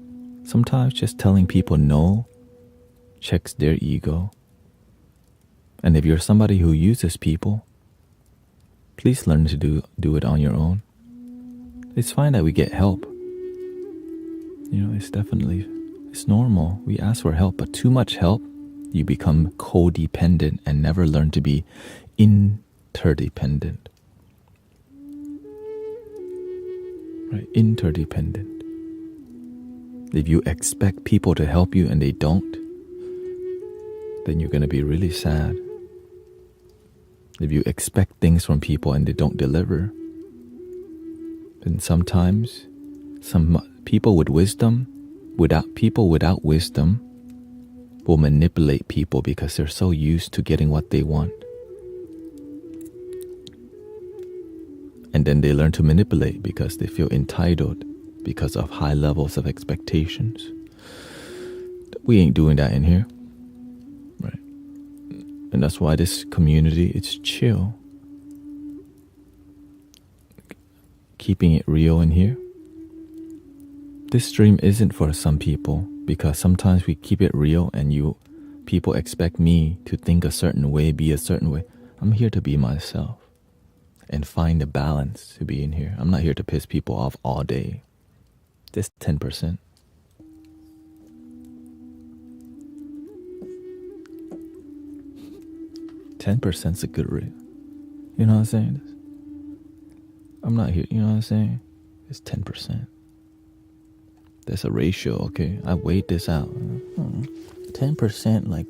Speaker 1: Sometimes just telling people no checks their ego. And if you're somebody who uses people, please learn to do it on your own. It's fine that we get help. You know, it's normal. We ask for help, but too much help, you become codependent and never learn to be interdependent. Right? Interdependent. If you expect people to help you and they don't, then you're going to be really sad. If you expect things from people and they don't deliver, then sometimes some people with wisdom, people without wisdom will manipulate people because they're so used to getting what they want. And then they learn to manipulate because they feel entitled because of high levels of expectations. We ain't doing that in here. Right? And that's why this community, it's chill. Keeping it real in here. This stream isn't for some people because sometimes we keep it real and people expect me to think a certain way, be a certain way. I'm here to be myself and find a balance to be in here. I'm not here to piss people off all day. Just 10%. 10%'s a good rate. You know what I'm saying? I'm not here, you know what I'm saying? It's 10%. There's a ratio, okay? I weighed this out. 10%, like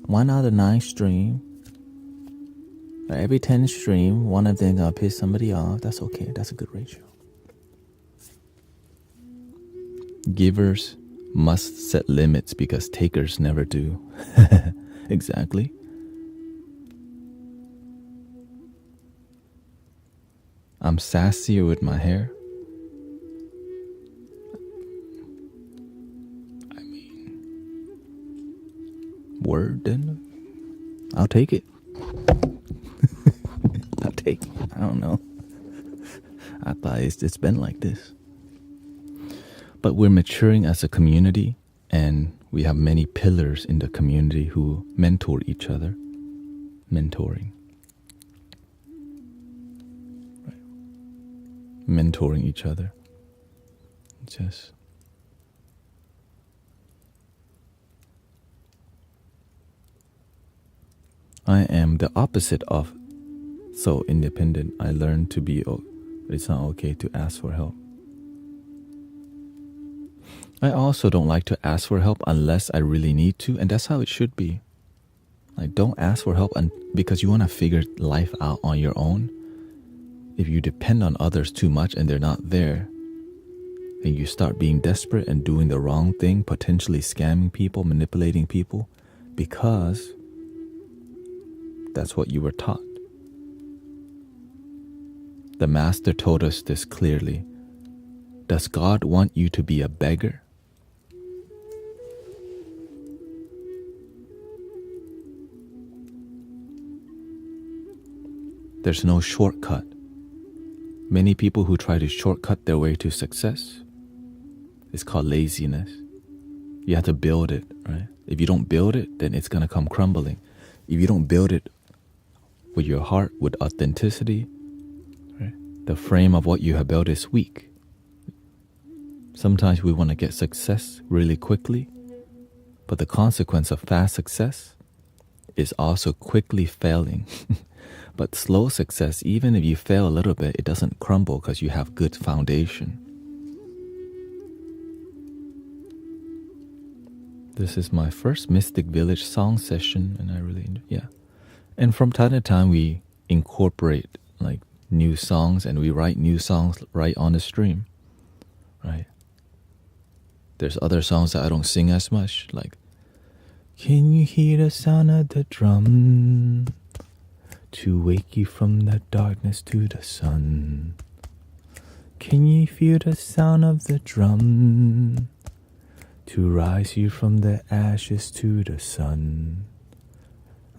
Speaker 1: 1 out of 9 stream. Every 10 stream, one of them gonna piss somebody off. That's okay. That's a good ratio. Givers must set limits because takers never do. Exactly. I'm sassier with my hair. I mean, word then. I'll take it. I'll take it. I don't know. I thought it's been like this. But we're maturing as a community, and we have many pillars in the community who mentor each other. Mentoring. Right. Mentoring each other. Just I am the opposite of so independent. I learned to be, it's not okay to ask for help. I also don't like to ask for help unless I really need to, and that's how it should be. Like, don't ask for help because you want to figure life out on your own. If you depend on others too much and they're not there, and you start being desperate and doing the wrong thing, potentially scamming people, manipulating people, because that's what you were taught. The Master told us this clearly. Does God want you to be a beggar? There's no shortcut. Many people who try to shortcut their way to success, it's called laziness. You have to build it, right? If you don't build it, then it's going to come crumbling. If you don't build it with your heart, with authenticity, right, the frame of what you have built is weak. Sometimes we want to get success really quickly, but the consequence of fast success is also quickly failing. But slow success, even if you fail a little bit, it doesn't crumble because you have good foundation. This is my first Mystic Village song session, and I really enjoy, yeah. And from time to time, we incorporate like new songs, and we write new songs right on the stream, right? There's other songs that I don't sing as much, like, can you hear the sound of the drum to wake you from the darkness to the sun? Can you feel the sound of the drum to rise you from the ashes to the sun?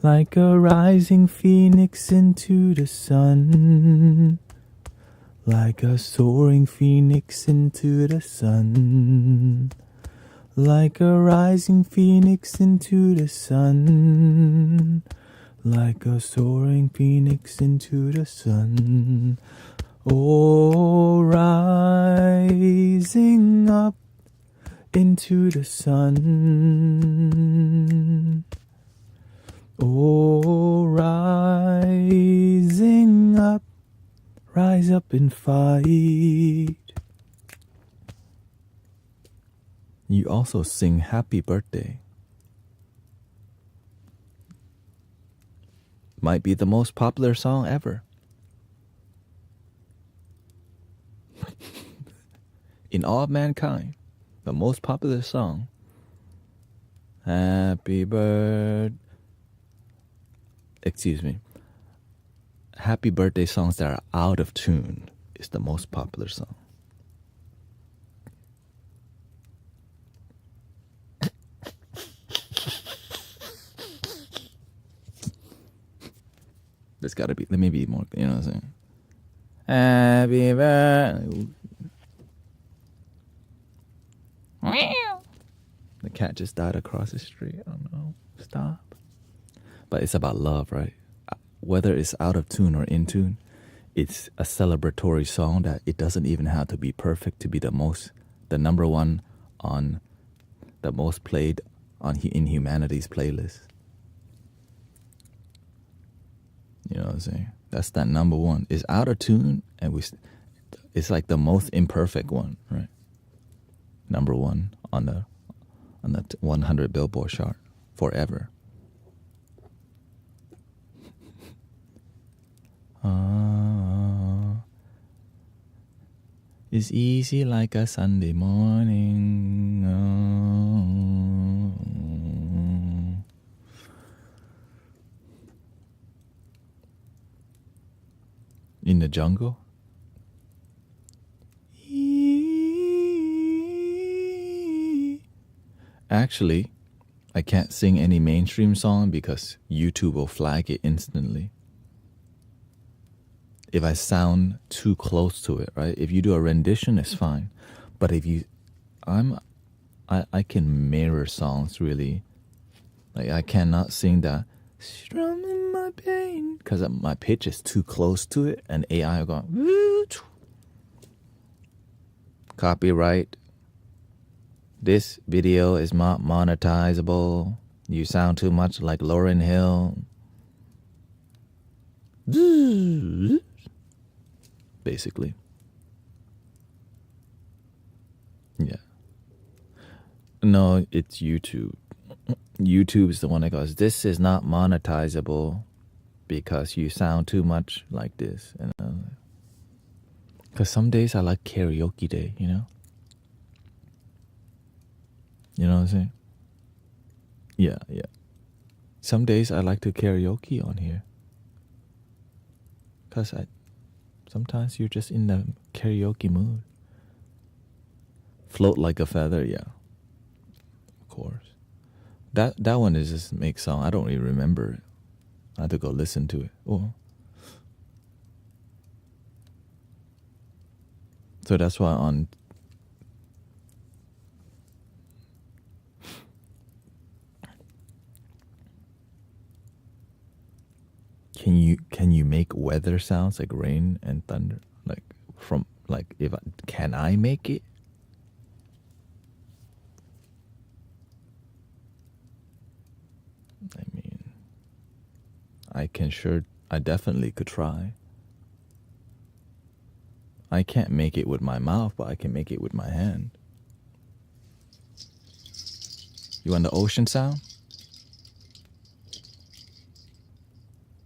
Speaker 1: Like a rising phoenix into the sun, like a soaring phoenix into the sun, like a rising phoenix into the sun, like a soaring phoenix into the sun. Oh, rising up into the sun. Oh, rising up, rise up and fight. You also sing happy birthday. Might be the most popular song ever. In all of mankind, the most popular song. Happy birthday. Happy birthday songs that are out of tune is the most popular song. There's gotta be, let me be more, you know what I'm saying? Happy birthday. The cat just died across the street. I don't know. Stop. But it's about love, right? Whether it's out of tune or in tune, it's a celebratory song that it doesn't even have to be perfect to be the number one on the most played on in humanity's playlist. I'm saying? That's that number one. It's out of tune, and it's like the most imperfect one, right? Number one on the 100 Billboard chart forever. It's easy like a Sunday morning. In the jungle. Actually, I can't sing any mainstream song because YouTube will flag it instantly. If I sound too close to it, right? If you do a rendition, it's fine. But if you, I can mirror songs really. Like I cannot sing that strumming my pain because my pitch is too close to it, and AI will go copyright. This video is not monetizable. You sound too much like Lauryn Hill. Basically. Yeah. No, it's YouTube. YouTube is the one that goes, this is not monetizable because you sound too much like this. And because some days I like karaoke day, you know? You know what I'm saying? Yeah. Some days I like to karaoke on here. Because sometimes you're just in the karaoke mood. Float like a feather, yeah. Of course. That one is just make song. I don't really remember it. I have to go listen to it. Oh. So that's why on Can you make weather sounds like rain and thunder? Can I make it? I mean, I definitely could try. I can't make it with my mouth, but I can make it with my hand. You want the ocean sound?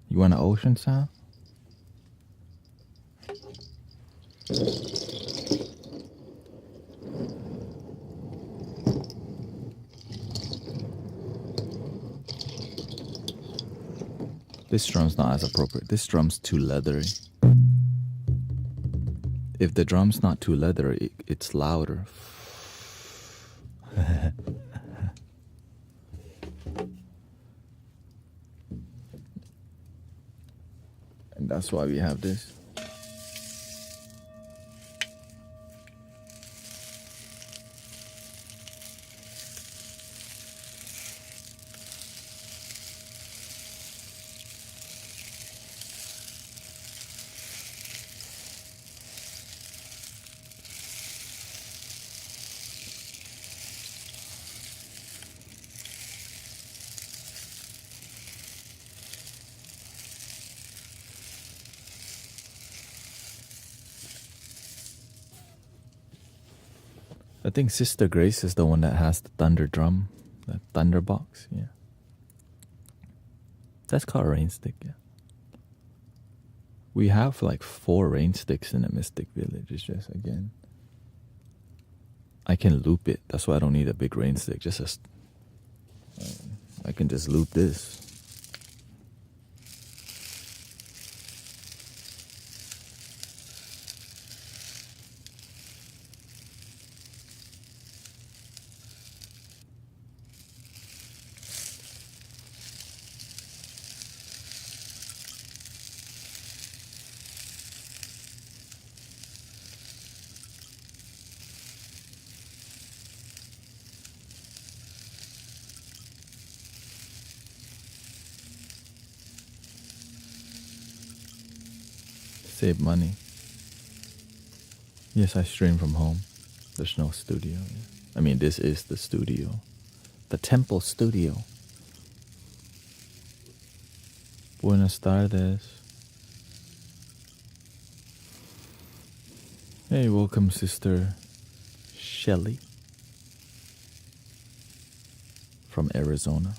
Speaker 1: You want an ocean sound? This drum's not as appropriate. This drum's too leathery. If the drum's not too leathery, it's louder. And that's why we have this. I think Sister Grace is the one that has the thunder drum, the thunder box, yeah. That's called a rain stick, yeah. We have like 4 rain sticks in the Mystic Village. It's just, again, I can loop it. That's why I don't need a big rain stick. I can just loop this. Save money. Yes, I stream from home. There's no studio. Yeah. I mean, this is the studio. The temple studio. Buenas tardes. Hey, welcome, Sister Shelly from Arizona.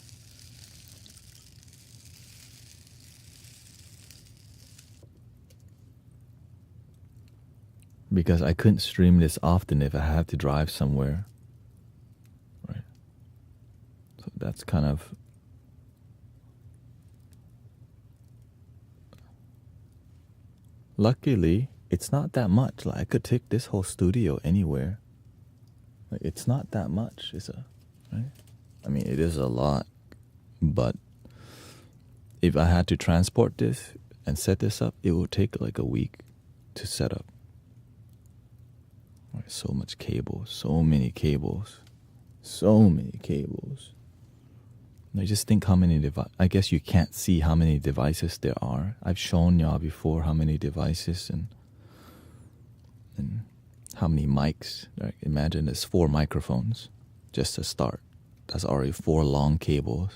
Speaker 1: Because I couldn't stream this often if I had to drive somewhere. Right. So that's kind of... Luckily, it's not that much. Like, I could take this whole studio anywhere. Like, it's not that much. Right? I mean, it is a lot, but if I had to transport this and set this up, it would take like a week to set up. Right, so much cables, so many cables. I just think how many I guess you can't see how many devices there are. I've shown y'all before how many devices and how many mics. Right? Imagine there's 4 microphones just to start. That's already 4 long cables.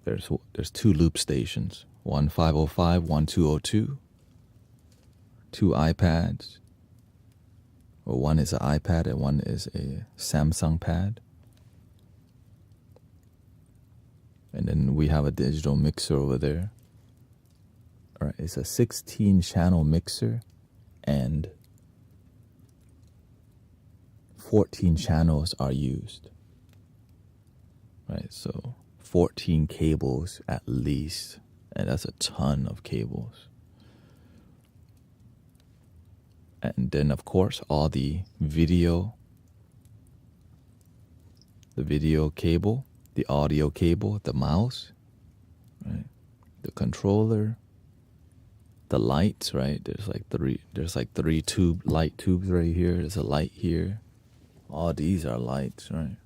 Speaker 1: There's 2 loop stations. One 505, one 202. 2 iPads. Well, one is an iPad and one is a Samsung pad. And then we have a digital mixer over there. All right, it's a 16-channel mixer and 14 channels are used. Right, so 14 cables at least, and that's a ton of cables. And then, of course, all the video cable, the audio cable, the mouse, right? The controller, the lights, right? There's like 3 light tubes right here. There's a light here. All these are lights, right?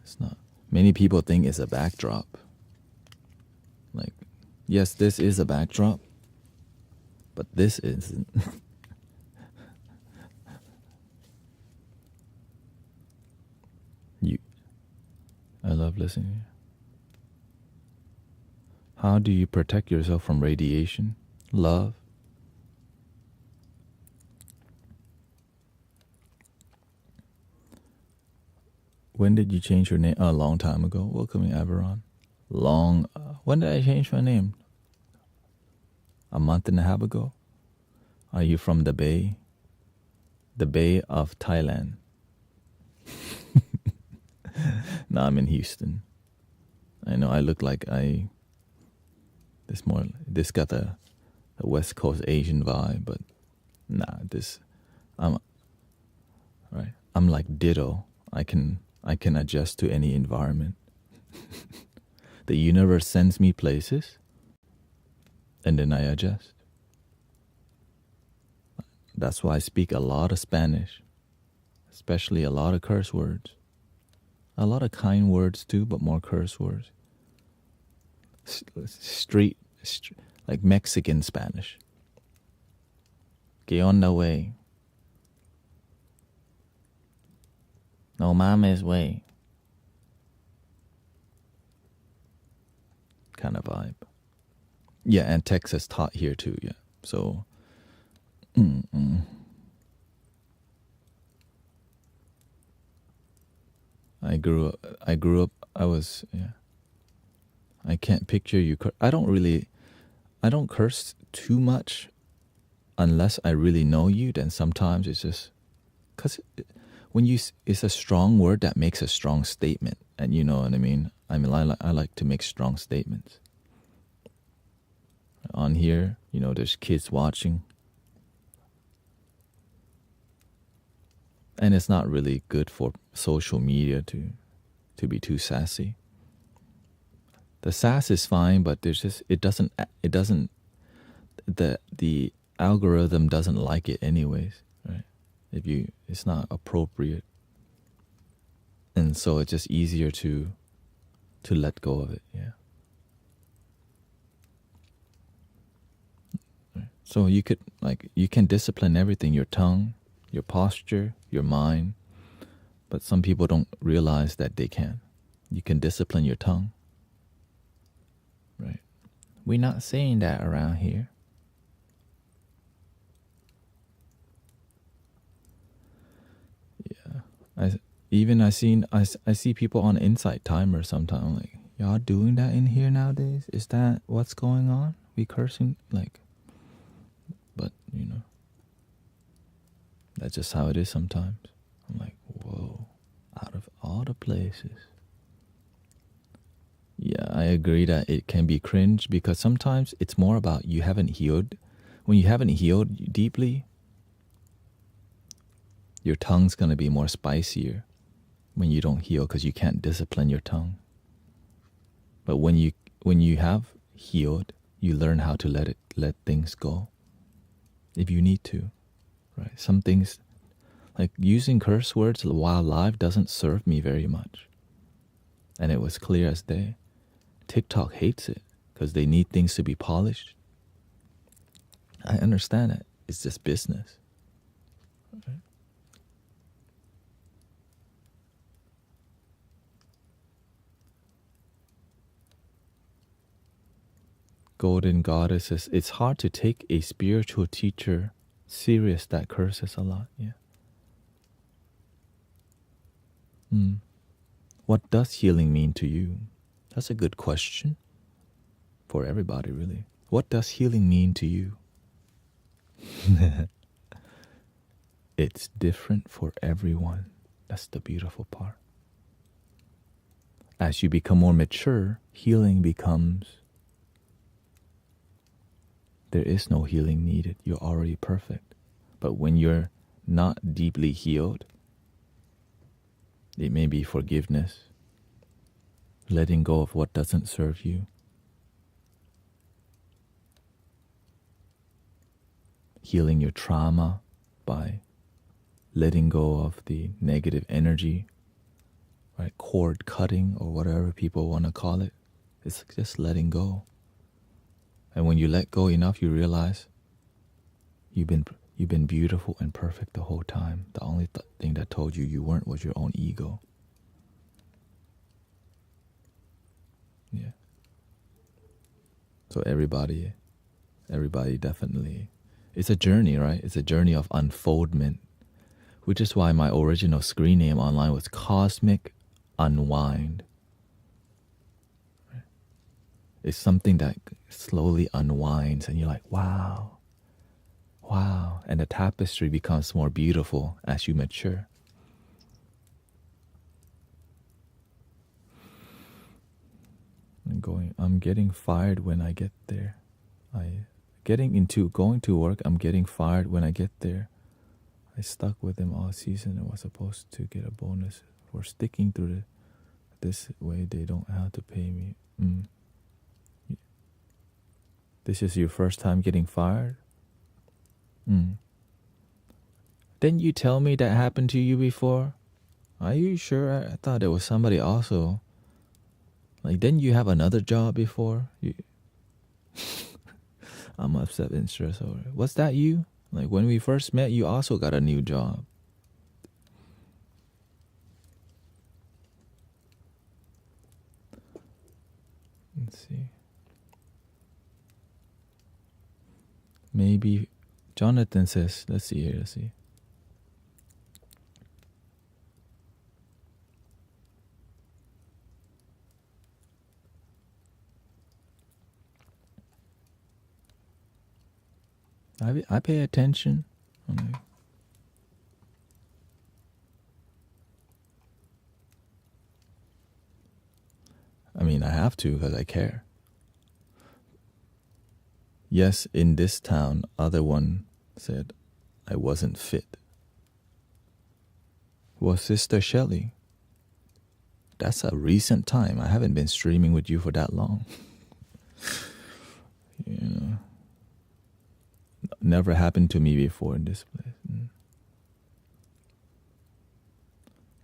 Speaker 1: It's not. Many people think it's a backdrop. Like, yes, this is a backdrop, but this isn't. I love listening. How do you protect yourself from radiation? Love. When did you change your name? A long time ago. Welcoming Averon. When did I change my name? A month and a half ago. Are you from the Bay? The Bay of Thailand. No, I'm in Houston. I know I look like this got the West Coast Asian vibe, but nah, I'm like ditto. I can adjust to any environment. The universe sends me places, and then I adjust. That's why I speak a lot of Spanish, especially a lot of curse words. A lot of kind words too, but more curse words. Street like Mexican Spanish. Que onda, way? No mames, way. Kind of vibe. Yeah, and Texas taught here too, yeah. So, I grew up, I can't picture you. I don't curse too much unless I really know you. Then sometimes it's just, because it's a strong word that makes a strong statement. And you know what I mean? I like to make strong statements. On here, there's kids watching. And it's not really good for social media to be too sassy. The sass is fine, but the algorithm doesn't like it anyways, right? It's not appropriate. And so it's just easier to let go of it, yeah. Right. So you can discipline everything, your tongue, your posture, your mind, but some people don't realize that they can. You can discipline your tongue, right? We're not saying that around here. Yeah. I see people on Insight Timer sometimes, like, y'all doing that in here nowadays? Is that what's going on? We cursing? Like, but, that's just how it is sometimes. I'm like, whoa, out of all the places. Yeah, I agree that it can be cringe because sometimes it's more about you haven't healed. When you haven't healed deeply, your tongue's going to be more spicier when you don't heal because you can't discipline your tongue. But when you have healed, you learn how to let things go if you need to, right? Some things, like using curse words while live, doesn't serve me very much. And it was clear as day. TikTok hates it because they need things to be polished. I understand it. It's just business. Okay. Golden Goddesses, it's hard to take a spiritual teacher serious that curses a lot. Yeah. What does healing mean to you? That's a good question for everybody, really. What does healing mean to you? It's different for everyone. That's the beautiful part. As you become more mature, healing becomes, there is no healing needed. You're already perfect. But when you're not deeply healed, it may be forgiveness, letting go of what doesn't serve you, healing your trauma by letting go of the negative energy, right? Cord cutting or whatever people want to call it. It's just letting go. And when you let go enough, you realize you've been beautiful and perfect the whole time. The only thing that told you weren't was your own ego. Yeah. So everybody definitely, it's a journey, right? It's a journey of unfoldment, which is why my original screen name online was Cosmic Unwind. It's something that slowly unwinds and you're like, wow. And the tapestry becomes more beautiful as you mature. I'm getting fired when I get there. Going to work, I'm getting fired when I get there. I stuck with them all season and was supposed to get a bonus for sticking through this way. They don't have to pay me. This is your first time getting fired? Didn't you tell me that happened to you before? Are you sure? I thought there was somebody also. Like, didn't you have another job before? I'm upset and stressed over it. Was that you? Like, when we first met, you also got a new job. Let's see. Maybe Jonathan says, let's see. I pay attention. I mean, I have to because I care. Yes, in this town, other one said I wasn't fit. Well, Sister Shelley, that's a recent time. I haven't been streaming with you for that long. Never happened to me before in this place.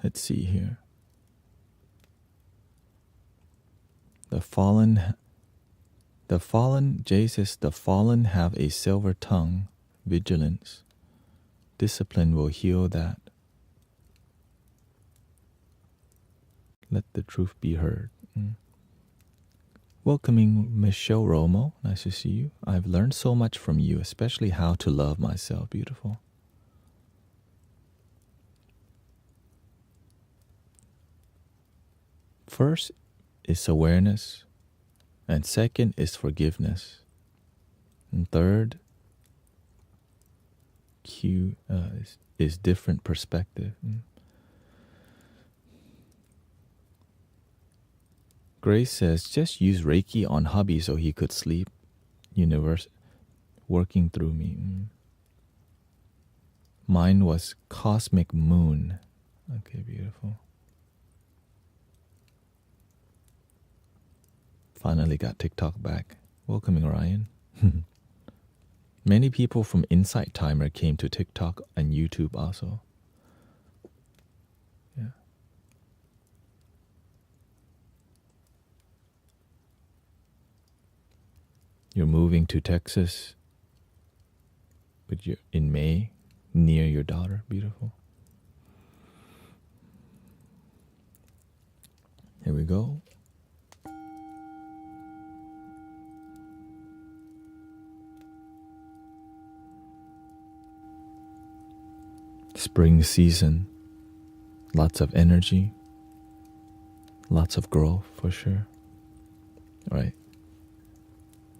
Speaker 1: Let's see here. Jay says, the fallen have a silver tongue, vigilance. Discipline will heal that. Let the truth be heard. Welcoming Michelle Romo. Nice to see you. I've learned so much from you, especially how to love myself. Beautiful. First is awareness, and second is forgiveness, and third is different perspective. Grace says, just use Reiki on hubby so he could sleep. Universe working through me. Mine was cosmic moon. Okay, beautiful. Finally got TikTok back. Welcoming Ryan. Many people from Insight Timer came to TikTok and YouTube also. Yeah. You're moving to Texas in May near your daughter. Beautiful. Here we go. Spring season. Lots of energy. Lots of growth for sure. Right.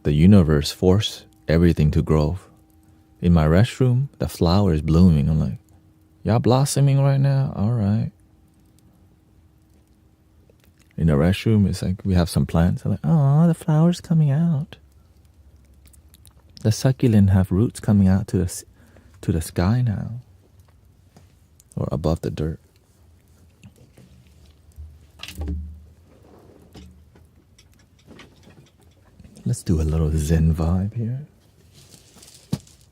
Speaker 1: The universe forced everything to grow. In my restroom, the flower is blooming. I'm like, y'all blossoming right now? All right. In the restroom, it's like we have some plants. I'm like, oh, the flower's coming out. The succulent have roots coming out to the sky now, or above the dirt. Let's do a little Zen vibe here.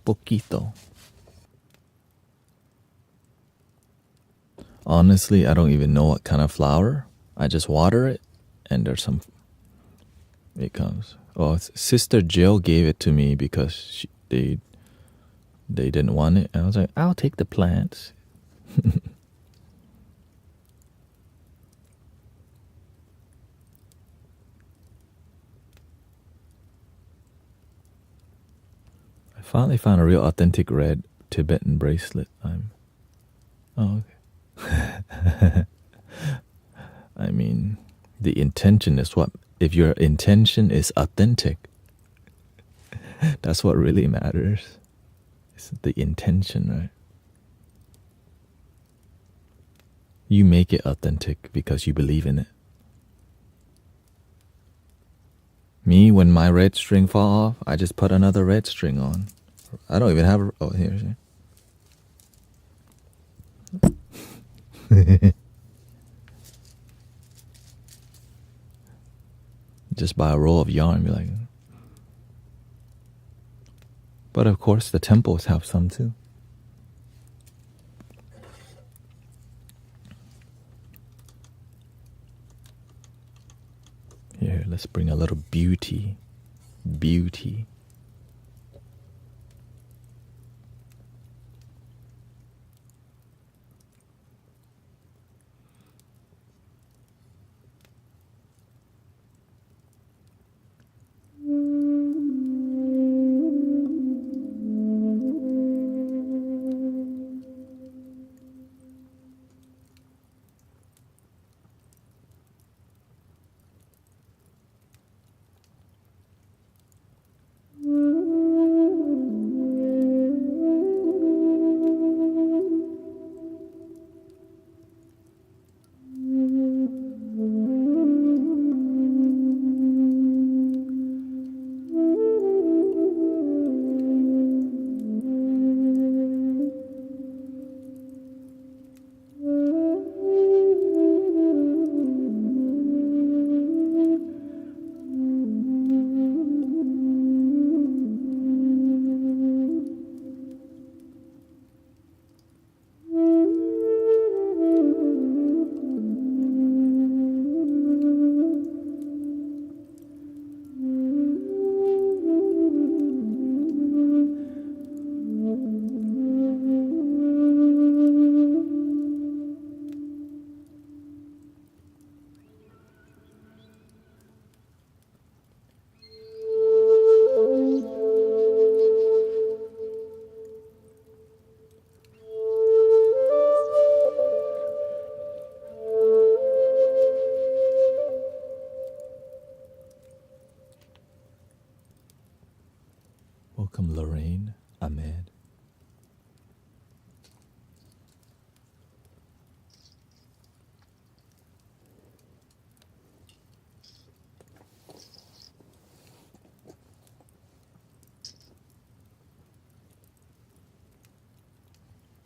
Speaker 1: Poquito. Honestly, I don't even know what kind of flower. I just water it, and it comes. Oh, Sister Jill gave it to me because they didn't want it. And I was like, I'll take the plants. I finally found a real authentic red Tibetan bracelet. Oh, okay. I mean, the intention is what. If your intention is authentic, that's what really matters. It's the intention, right? You make it authentic because you believe in it. Me, when my red string fall off, I just put another red string on. I don't even have. Oh, here. Just buy a roll of yarn, be like. But of course, the temples have some too. Here, let's bring a little beauty. Beauty. Welcome, Lorraine, Ahmed.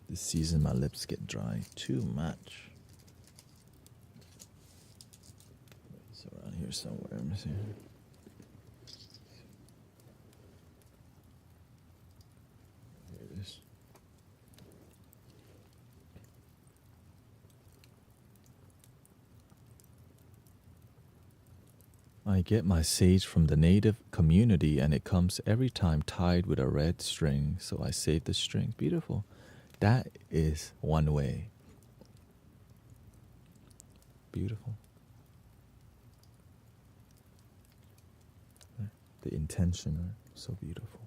Speaker 1: This season my lips get dry too much. It's around here somewhere. Let me see. Here it is. I get my sage from the native community and it comes every time tied with a red string, so I save the string. Beautiful. That is one way. Beautiful. The intention, right? So beautiful.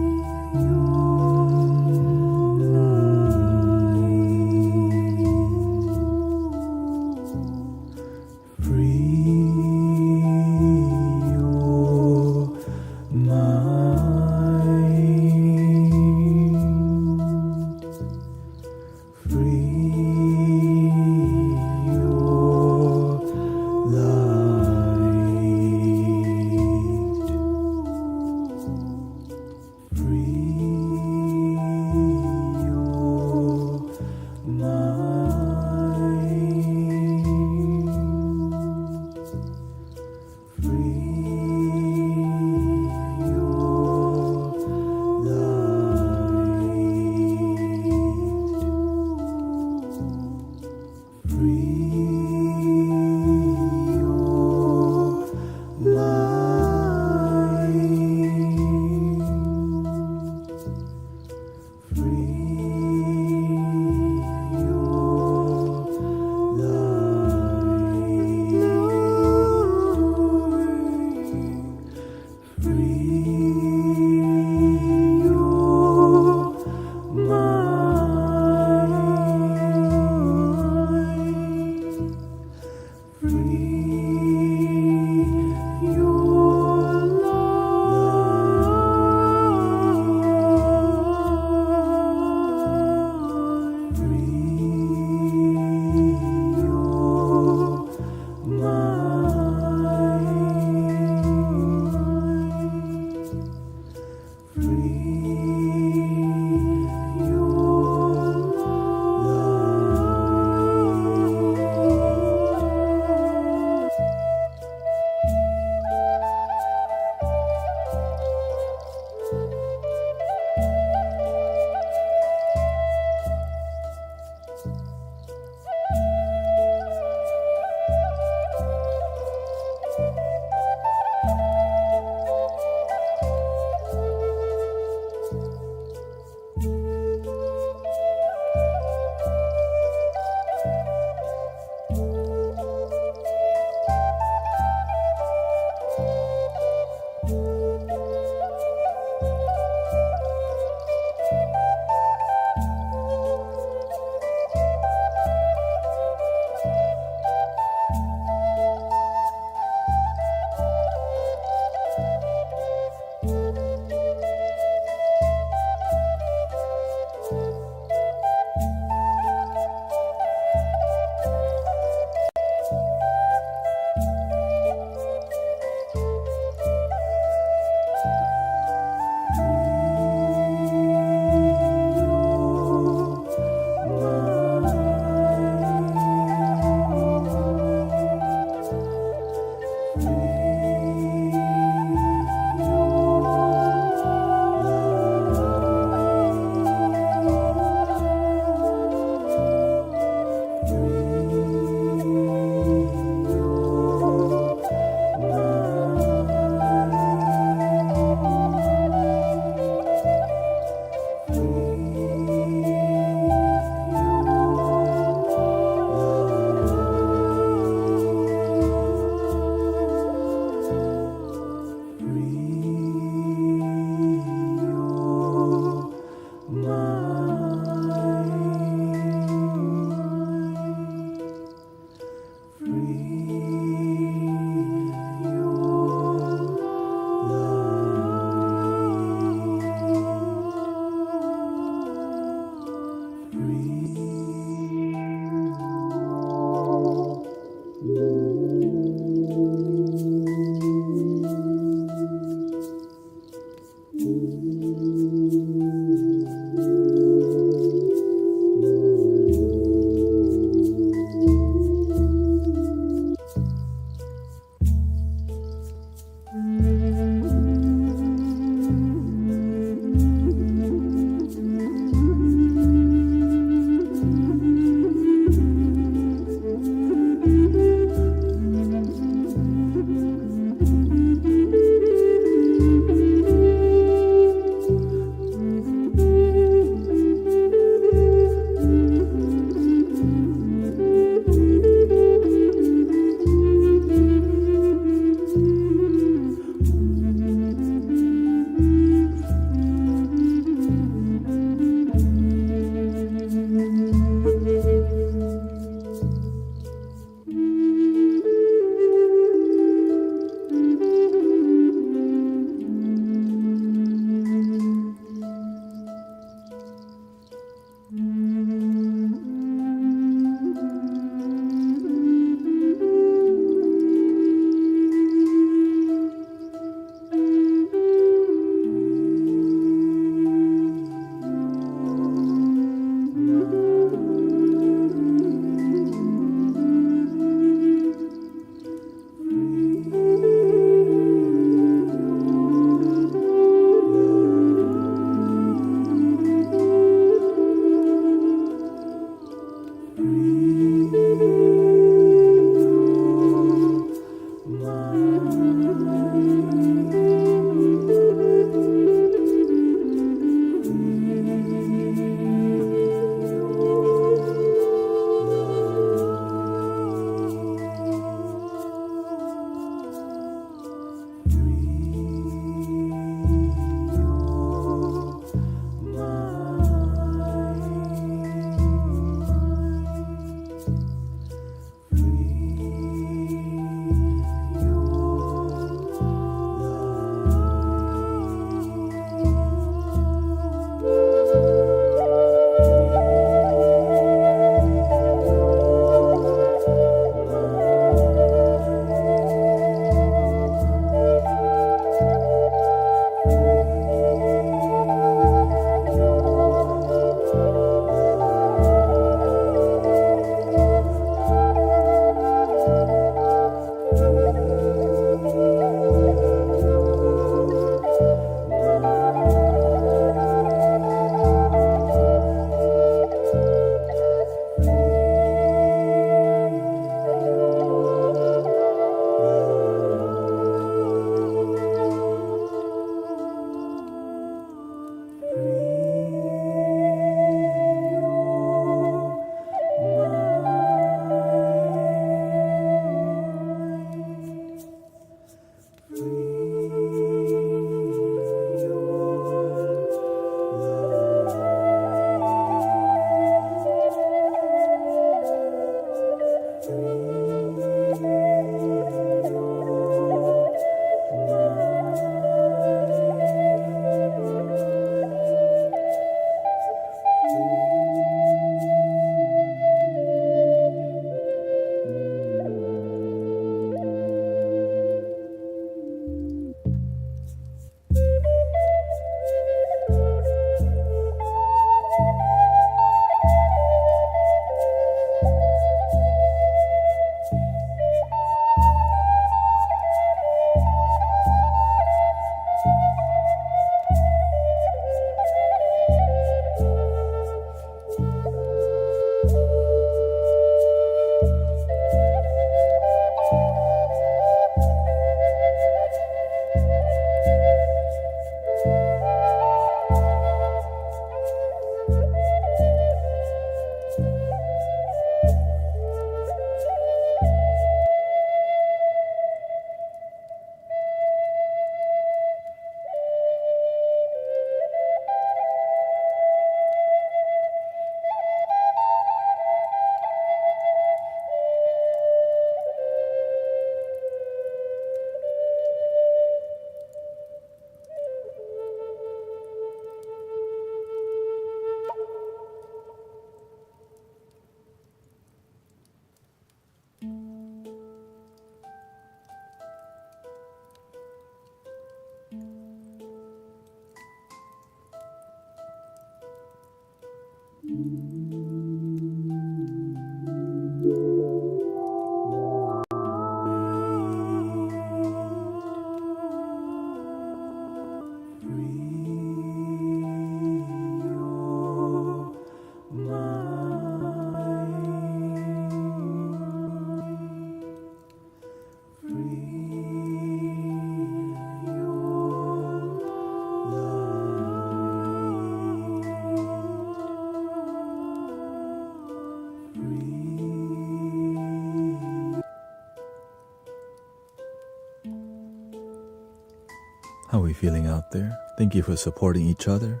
Speaker 1: How are we feeling out there? Thank you for supporting each other.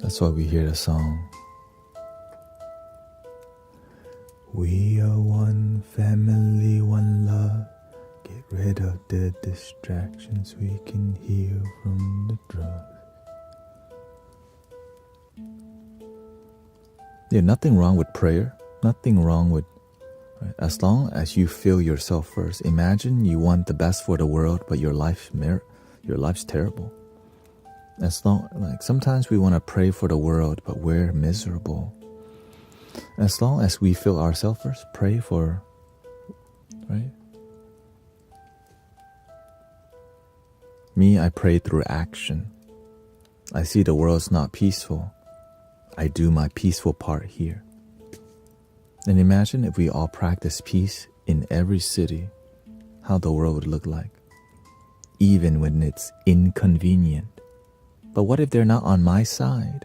Speaker 1: That's why we hear the song. We are one family, one love. Get rid of the distractions. We can heal from the drugs. Yeah, nothing wrong with prayer. Nothing wrong with, right? As long as you feel yourself first. Imagine you want the best for the world, but your life's terrible. As long, like sometimes we want to pray for the world, but we're miserable. As long as we feel ourselves first, pray for, right? Me, I pray through action. I see the world's not peaceful. I do my peaceful part here. And imagine if we all practice peace in every city, how the world would look like, even when it's inconvenient. But what if they're not on my side?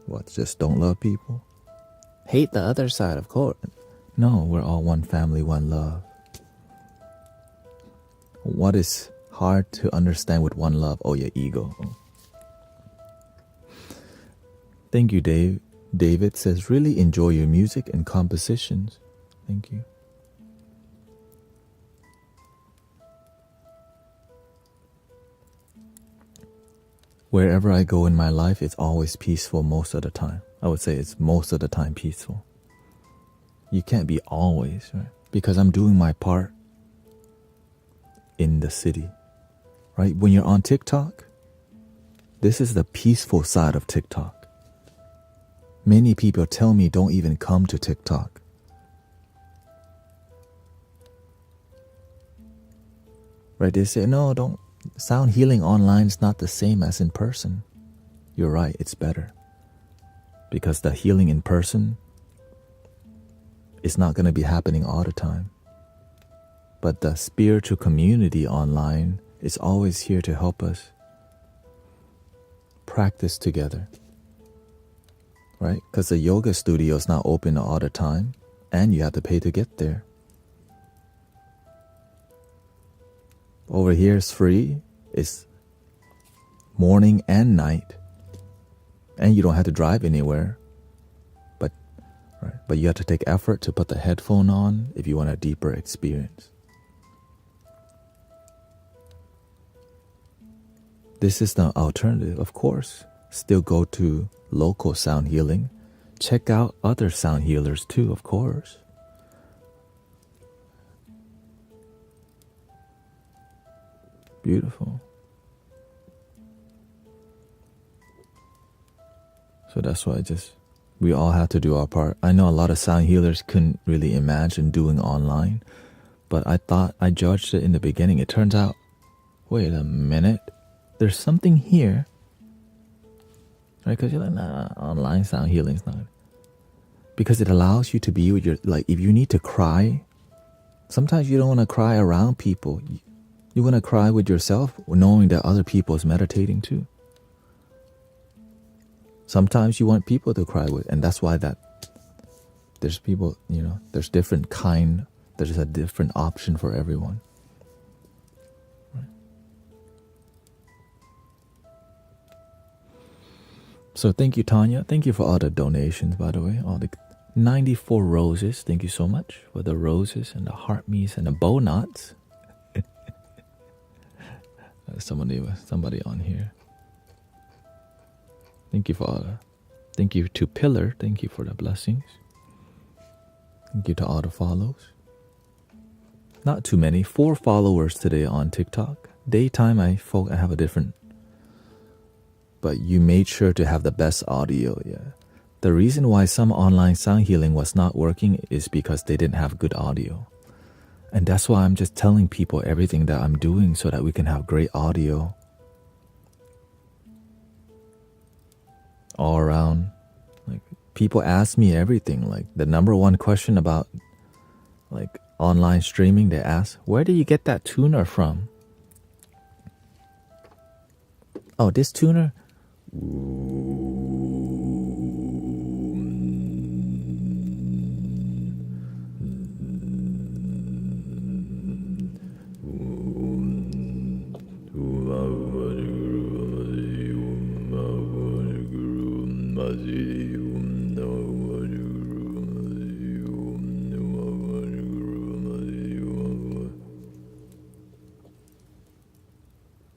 Speaker 1: What, just don't love people? Hate the other side, of course. No, we're all one family, one love. What is hard to understand with one love? Oh yeah, ego. Thank you, Dave. David says, really enjoy your music and compositions. Thank you. Wherever I go in my life, it's always peaceful most of the time. I would say it's most of the time peaceful. You can't be always, right? Because I'm doing my part in the city, right? When you're on TikTok, this is the peaceful side of TikTok. Many people tell me don't even come to TikTok. Right? They say, no, don't. Sound healing online is not the same as in person. You're right, it's better. Because the healing in person is not going to be happening all the time. But the spiritual community online is always here to help us practice together. Right? Because the yoga studio is not open all the time, and you have to pay to get there. Over here is free. It's morning and night. And you don't have to drive anywhere. But you have to take effort to put the headphone on if you want a deeper experience. This is the alternative, of course. Still go to local sound healing. Check out other sound healers too, of course. Beautiful. So that's why we all have to do our part. I know a lot of sound healers couldn't really imagine doing online, but I thought I judged it in the beginning. It turns out, wait a minute, there's something here. Right? Because you're like, nah, online sound healing's not. Because it allows you to be with like, if you need to cry, sometimes you don't want to cry around people. You want to cry with yourself, knowing that other people is meditating too. Sometimes you want people to cry with, and that's why there's people, there's different kind, there's a different option for everyone. Right? So thank you, Tanya. Thank you for all the donations, by the way. All the 94 roses. Thank you so much for the roses and the heart me's and the bow knots. Somebody on here. Thank you thank you to Pillar. Thank you for the blessings. Thank you to all the follows. Not too many. 4 followers today on TikTok. Daytime, I have a different. But you made sure to have the best audio. Yeah. The reason why some online sound healing was not working is because they didn't have good audio. And that's why I'm just telling people everything that I'm doing so that we can have great audio all around. Like, people ask me everything. Like, the number one question about like online streaming, they ask, where do you get that tuner from? Oh, this tuner?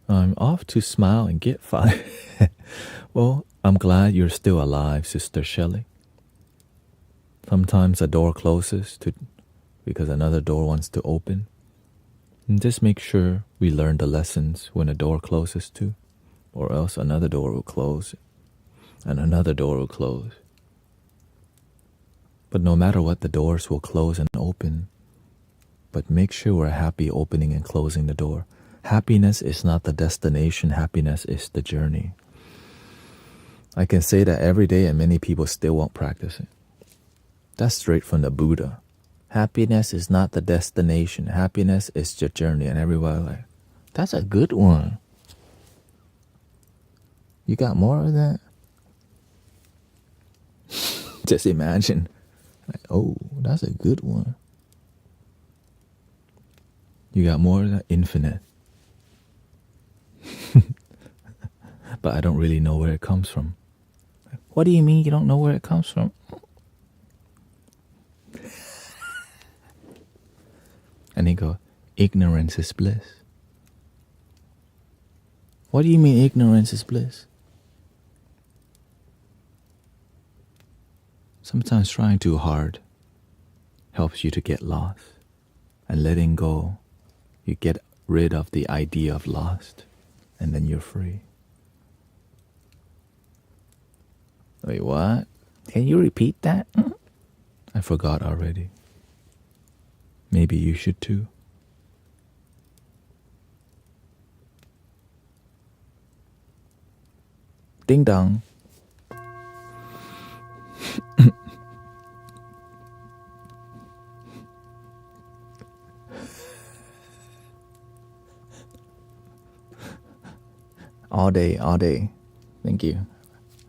Speaker 1: I'm off to smile and get fired. Well, I'm glad you're still alive, Sister Shelley. Sometimes a door closes because another door wants to open. And just make sure we learn the lessons when a door closes too, or else another door will close and another door will close. But no matter what, the doors will close and open. But make sure we're happy opening and closing the door. Happiness is not the destination, happiness is the journey. I can say that every day and many people still won't practice it. That's straight from the Buddha. Happiness is not the destination, happiness is the journey. And everybody like, that's a good one. You got more of that? Just imagine. Like, oh, that's a good one. You got more of that? Infinite. But I don't really know where it comes from. What do you mean you don't know where it comes from? And he go, ignorance is bliss. What do you mean ignorance is bliss? Sometimes trying too hard helps you to get lost. And letting go, you get rid of the idea of lost. And then you're free. Wait, what? Can you repeat that? I forgot already. Maybe you should too. Ding dong. All day, all day. Thank you.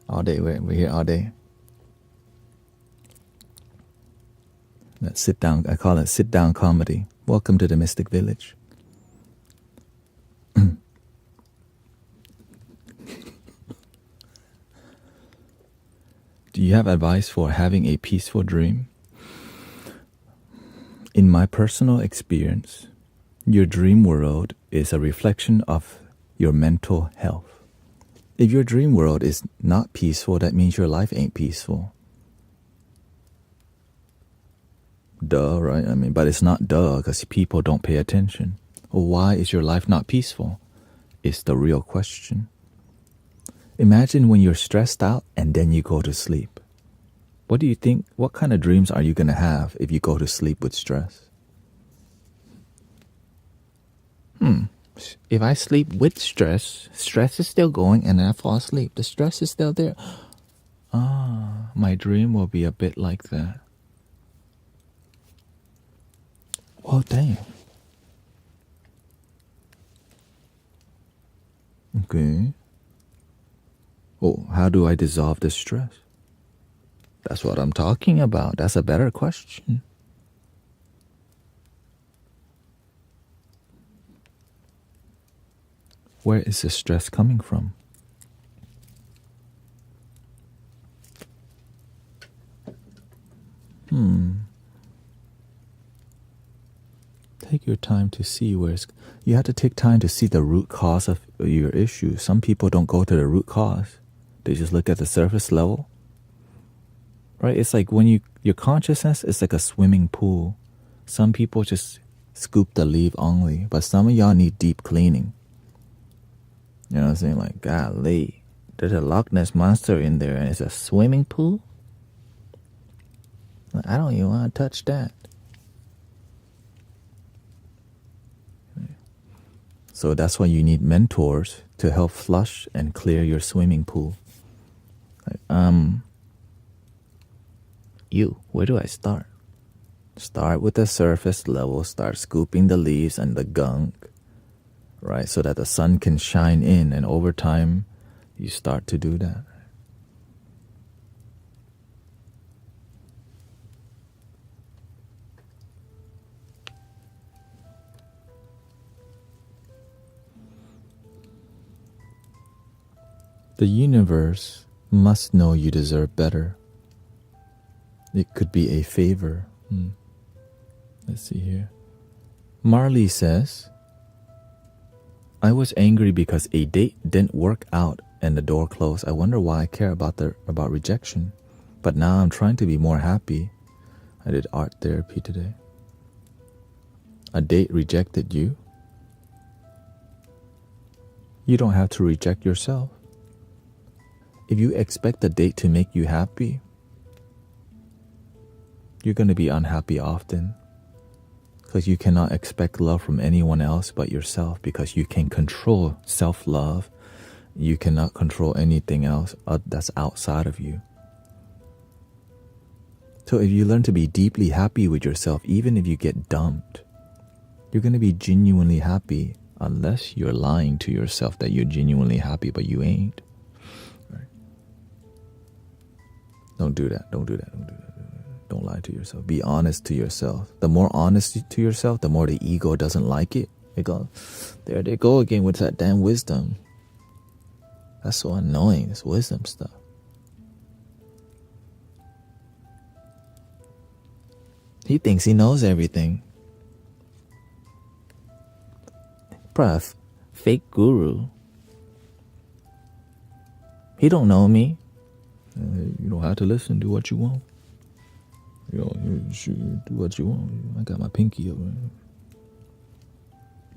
Speaker 1: All day, we're here all day. That sit down, I call it sit down comedy. Welcome to the Mystic Village. Do you have advice for having a peaceful dream? In my personal experience, your dream world is a reflection of your mental health. If your dream world is not peaceful, that means your life ain't peaceful. Duh, right? I mean, but it's not duh because people don't pay attention. Well, why is your life not peaceful? It's the real question. Imagine when you're stressed out and then you go to sleep. What do you think? What kind of dreams are you going to have if you go to sleep with stress? If I sleep with stress, stress is still going and I fall asleep. The stress is still there. My dream will be a bit like that. Oh, damn. Okay. Oh, how do I dissolve this stress? That's what I'm talking about. That's a better question. Where is the stress coming from? Take your time to see where it's... You have to take time to see the root cause of your issue. Some people don't go to the root cause. They just look at the surface level. Right? It's like when your consciousness is like a swimming pool. Some people just scoop the leaf only. But some of y'all need deep cleaning. You know what I'm saying? Like, golly, there's a Loch Ness monster in there and it's a swimming pool? I don't even want to touch that. So that's why you need mentors to help flush and clear your swimming pool. Where do I start? Start with the surface level, start scooping the leaves and the gunk, right? So that the sun can shine in, and over time, you start to do that. The universe must know you deserve better. It could be a favor. Let's see here. Marley says, I was angry because a date didn't work out and the door closed. I wonder why I care about rejection. But now I'm trying to be more happy. I did art therapy today. A date rejected you. You don't have to reject yourself. If you expect a date to make you happy, you're going to be unhappy often, because you cannot expect love from anyone else but yourself, because you can control self-love. You cannot control anything else that's outside of you. So if you learn to be deeply happy with yourself, even if you get dumped, you're going to be genuinely happy, unless you're lying to yourself that you're genuinely happy, but you ain't. Right? Don't do that. Don't do that. Don't do that. Don't lie to yourself. Be honest to yourself. The more honest to yourself, the more the ego doesn't like it. There they go again with that damn wisdom. That's so annoying, this wisdom stuff. He thinks he knows everything. Bruh, fake guru. He don't know me. You don't have to listen. Do what you want. You do what you want. I got my pinky over.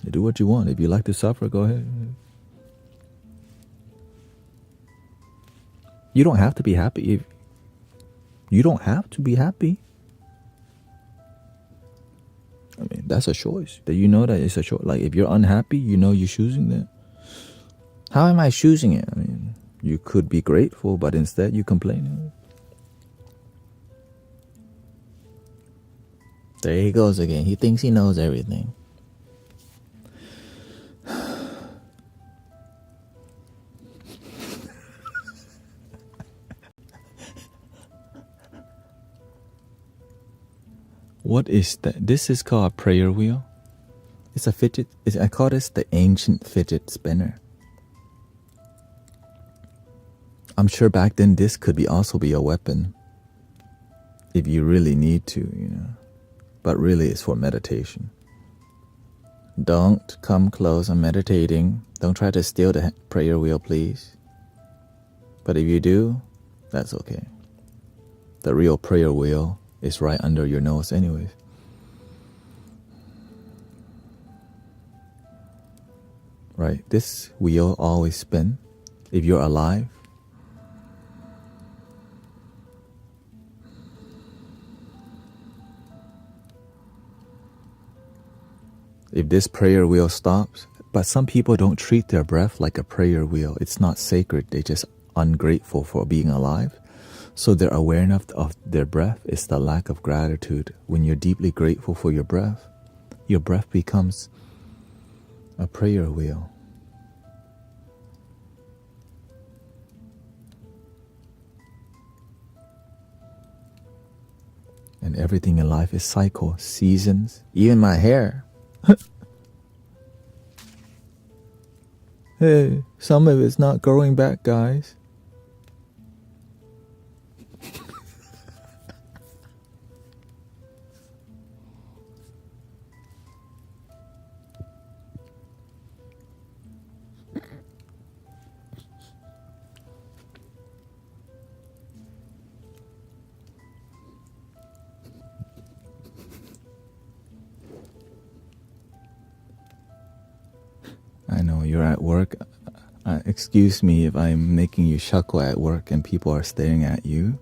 Speaker 1: You do what you want. If you like to suffer, go ahead. You don't have to be happy. You don't have to be happy. I mean, that's a choice. That you know that it's a choice. Like, if you're unhappy, you know you're choosing that. How am I choosing it? I mean, you could be grateful, but instead you complain. There he goes again. He thinks he knows everything. What is that? This is called a prayer wheel. It's a fidget. I call this the ancient fidget spinner. I'm sure back then this could also be a weapon. If you really need to, But really it's for meditation. Don't come close. I'm meditating. Don't try to steal the prayer wheel, please. But if you do, that's okay. The real prayer wheel is right under your nose anyways. Right? This wheel always spins. If you're alive, if this prayer wheel stops, but some people don't treat their breath like a prayer wheel. It's not sacred. They're just ungrateful for being alive. So their awareness of their breath is the lack of gratitude. When you're deeply grateful for your breath becomes a prayer wheel. And everything in life is cycle, seasons, even my hair. Hey, some of it's not growing back, guys. I know you're at work. Excuse me if I'm making you chuckle at work and people are staring at you.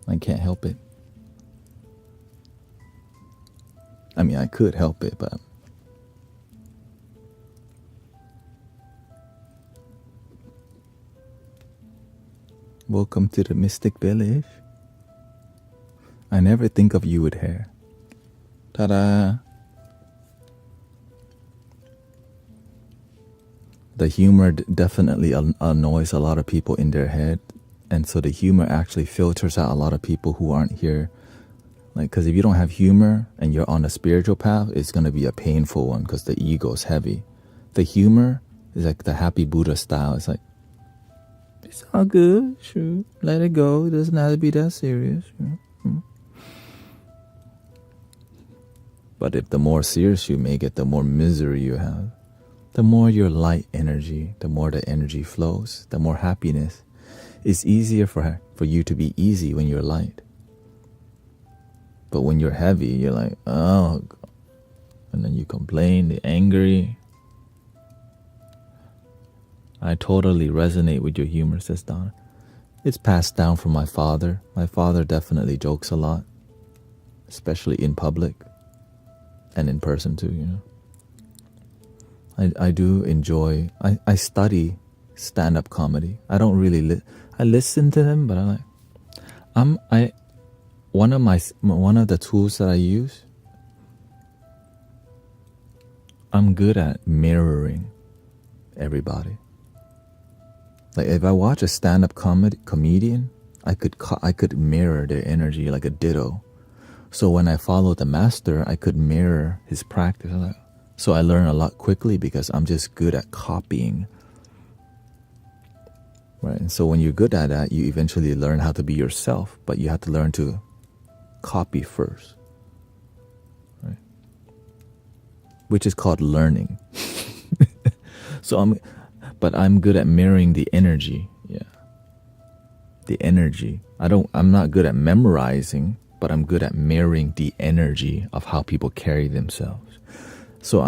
Speaker 1: I can't help it. I could help it, but welcome to the Mystic Village. I never think of you with hair. Ta-da! The humor definitely annoys a lot of people in their head. And so the humor actually filters out a lot of people who aren't here. Like, because if you don't have humor and you're on a spiritual path, it's going to be a painful one because the ego is heavy. The humor is like the happy Buddha style. It's like, it's all good, sure. Let it go. It doesn't have to be that serious. But if the more serious you make it, the more misery you have. The more you're light energy, the more the energy flows, the more happiness. It's easier for you to be easy when you're light. But when you're heavy, you're like, oh, and then you complain, you're angry. I totally resonate with your humor, says Donna. It's passed down from my father. My father definitely jokes a lot, especially in public and in person too, you know. I do enjoy, I study stand-up comedy. I don't really, I listen to them, but one of the tools that I use, I'm good at mirroring everybody. Like if I watch a stand-up comedian, I could mirror their energy like a ditto. So when I follow the master, I could mirror his practice. So I learn a lot quickly because I'm just good at copying. Right? And so when you're good at that, you eventually learn how to be yourself, but you have to learn to copy first. Right? Which is called learning. But I'm good at mirroring the energy. Yeah. The energy. I'm not good at memorizing, but I'm good at mirroring the energy of how people carry themselves. So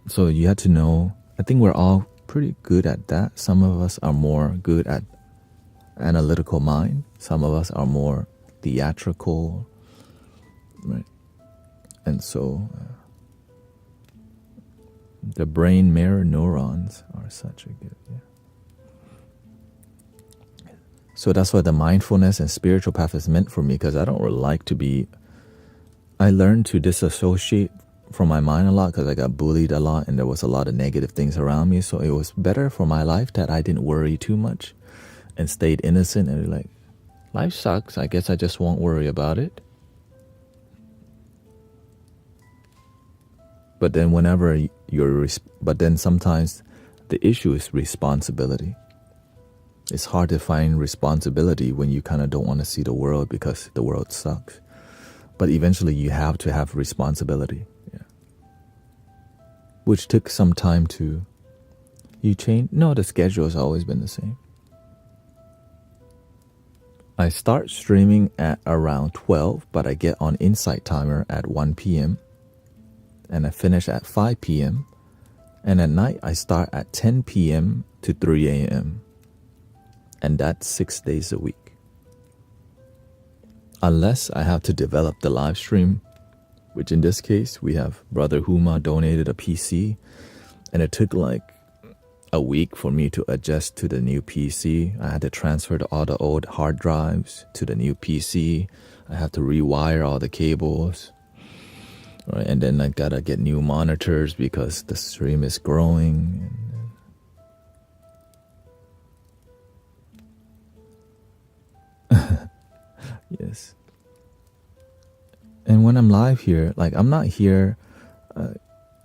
Speaker 1: so you have to know, I think we're all pretty good at that. Some of us are more good at analytical mind. Some of us are more theatrical, right? And so the brain mirror neurons are such a good, yeah. So that's why the mindfulness and spiritual path is meant for me, because I don't really like to be, I learned to disassociate from my mind a lot because I got bullied a lot and there was a lot of negative things around me. So it was better for my life that I didn't worry too much and stayed innocent and like, life sucks. I guess I just won't worry about it. But then but then sometimes the issue is responsibility. It's hard to find responsibility when you kind of don't want to see the world because the world sucks. But eventually you have to have responsibility. Yeah. Which took some time to... You change? No, the schedule has always been the same. I start streaming at around 12, but I get on Insight Timer at 1 p.m. and I finish at 5 p.m. And at night, I start at 10 p.m. to 3 a.m. And that's 6 days a week. Unless I have to develop the live stream, which in this case, we have Brother Huma donated a PC, and it took like a week for me to adjust to the new PC. I had to transfer all the old hard drives to the new PC. I had to rewire all the cables. Right? And then I gotta get new monitors because the stream is growing. Yes. And when I'm live here, like I'm not here.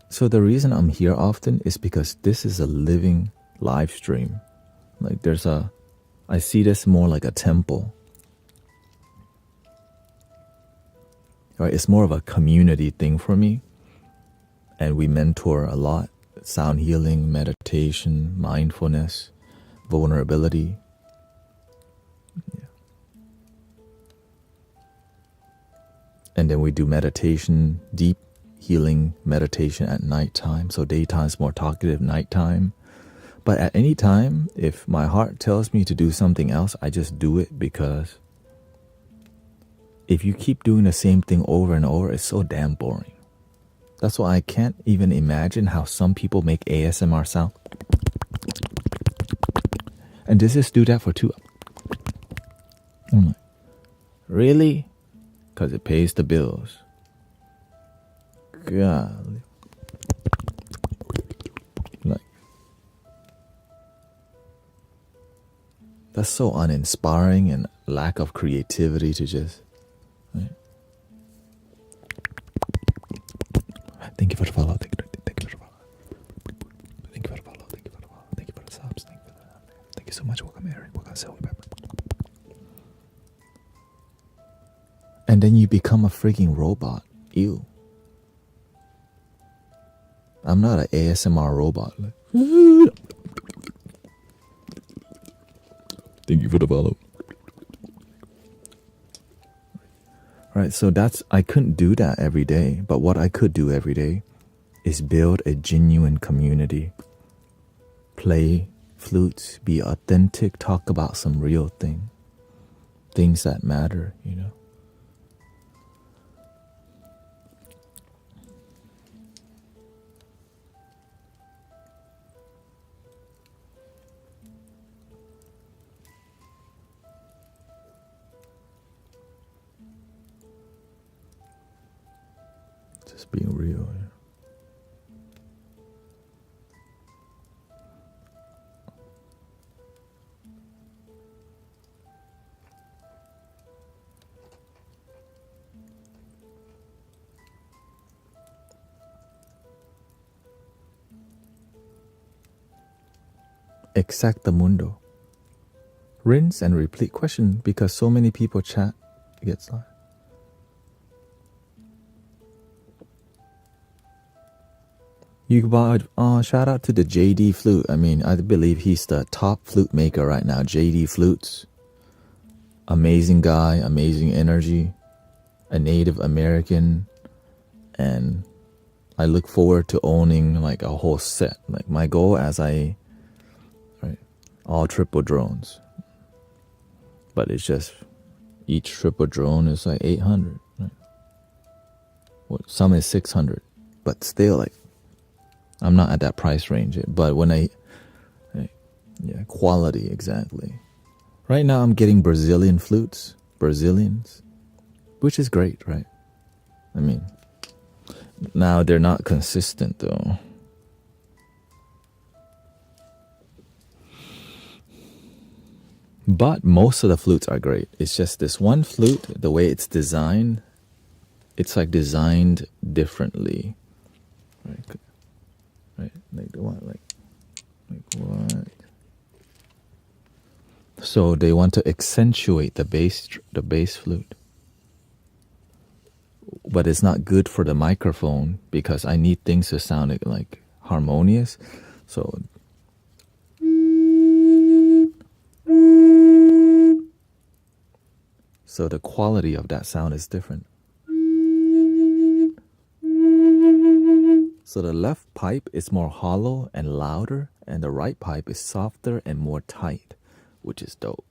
Speaker 1: So the reason I'm here often is because this is a living live stream. Like I see this more like a temple. Right? It's more of a community thing for me. And we mentor a lot. Sound healing, meditation, mindfulness, vulnerability. Yeah. And then we do meditation, deep healing meditation at nighttime. So daytime is more talkative, nighttime. But at any time, if my heart tells me to do something else, I just do it, because if you keep doing the same thing over and over, it's so damn boring. That's why I can't even imagine how some people make ASMR sound. And this is do that for 2 hours. I'm like, really? Because it pays the bills. God. Like, that's so uninspiring and lack of creativity to just... Right? Thank you for the follow. Thank you for the follow. Thank you for the follow. Thank you for the follow. Thank you for the subs. Thank you so much. Welcome, Aaron. Welcome, Sylvie Pepper. And then you become a freaking robot. Ew. I'm not an ASMR robot. Like, thank you for the follow. Right, so I couldn't do that every day. But what I could do every day is build a genuine community. Play flutes, be authentic, talk about some real things that matter, you know. Just being real. Yeah. Exactamundo. Rinse and repeat question because so many people chat. It gets live. You bought, shout out to the JD Flute. I mean, I believe he's the top flute maker right now. JD Flutes. Amazing guy, amazing energy. A Native American. And I look forward to owning like a whole set. Like my goal right, all triple drones. But it's just, each triple drone is like 800. Right? Well, some is 600. But still like, I'm not at that price range yet, but when yeah, quality, exactly. Right now I'm getting Brazilian flutes, Brazilians, which is great, right? I mean, now they're not consistent though. But most of the flutes are great. It's just this one flute, the way it's designed, it's like designed differently. Right? Right, like the one, like what? So they want to accentuate the bass flute, but it's not good for the microphone because I need things to sound like harmonious. So the quality of that sound is different. So the left pipe is more hollow and louder, and the right pipe is softer and more tight, which is dope.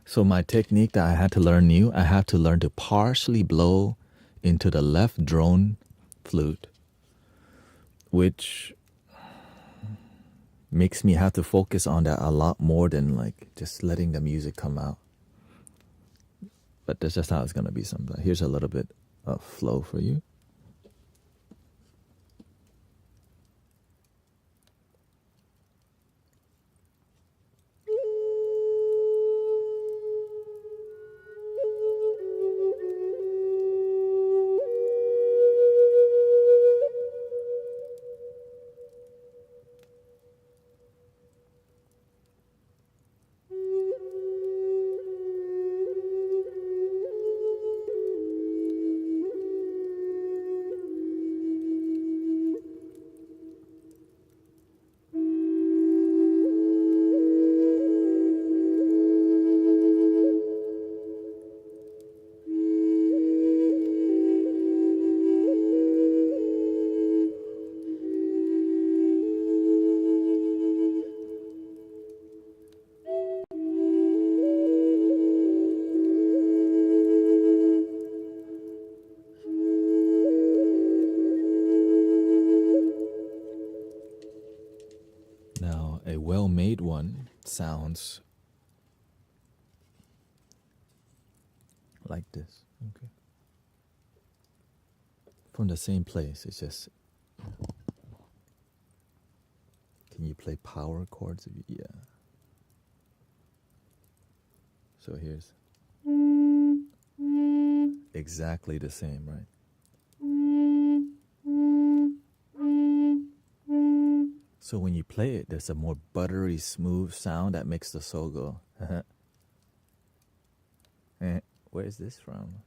Speaker 1: So my technique that I had to learn I had to learn to partially blow into the left drone flute, which makes me have to focus on that a lot more than like just letting the music come out. But that's just how it's going to be sometimes. Here's a little bit of flow for you. sounds like this. Okay. From the same place, it's just. Can you play power chords? Yeah. So here's exactly the same, right? So when you play it, there's a more buttery, smooth sound that makes the soul go. Where is this from?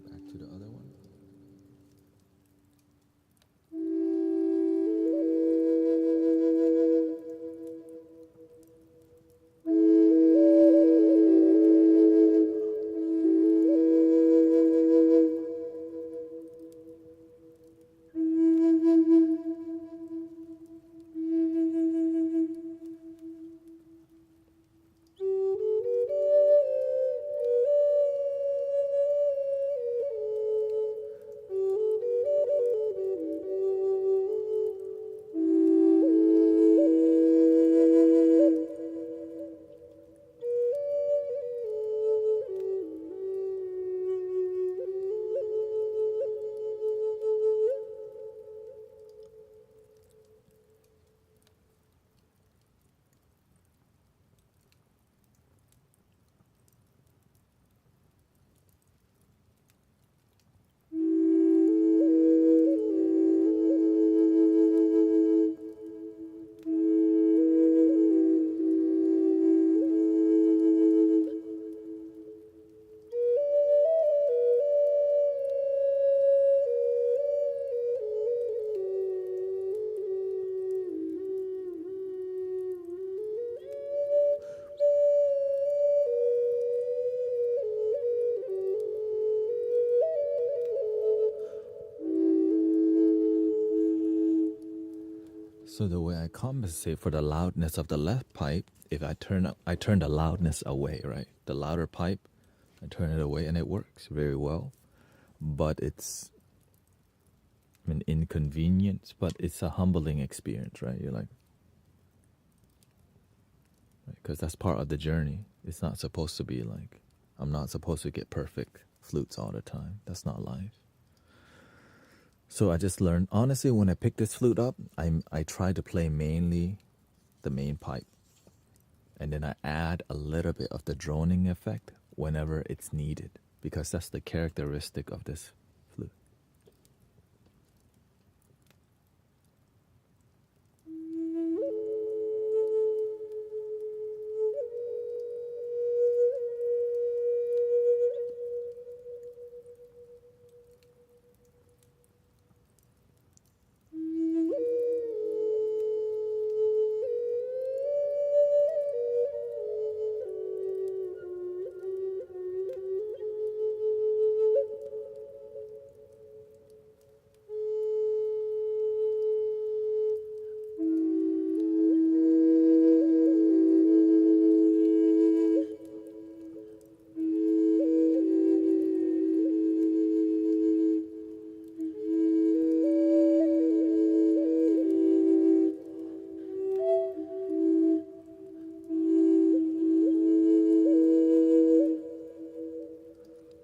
Speaker 1: Back to the other one. So the way I compensate for the loudness of the left pipe, if I turn the loudness away, right? The louder pipe, I turn it away and it works very well. But it's an inconvenience, but it's a humbling experience, right? You're like, because that's part of the journey. It's not supposed to be like, I'm not supposed to get perfect flutes all the time. That's not life. So I just learned, honestly, when I picked this flute up, I try to play mainly the main pipe. And then I add a little bit of the droning effect whenever it's needed, because that's the characteristic of this flute.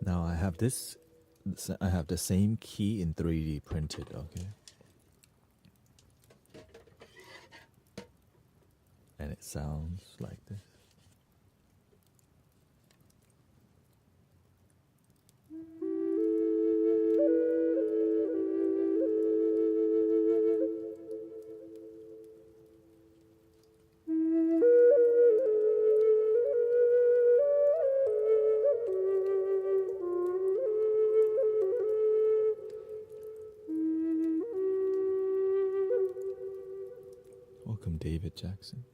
Speaker 1: Now I have this, I have the same key in 3D printed, okay? And it sounds like this. David Jackson.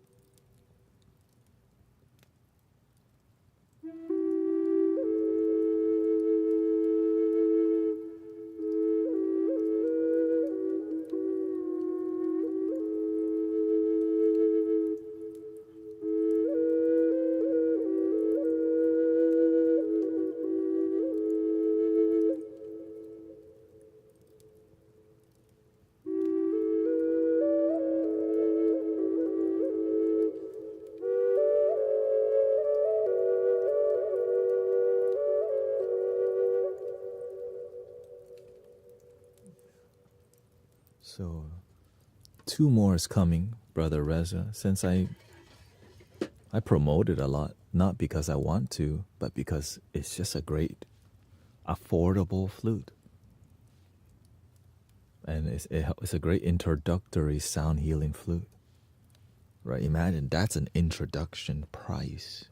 Speaker 1: So 2 more is coming, Brother Reza, since I promote it a lot, not because I want to, but because it's just a great, affordable flute. And it's a great introductory sound healing flute. Right? Imagine that's an introduction price.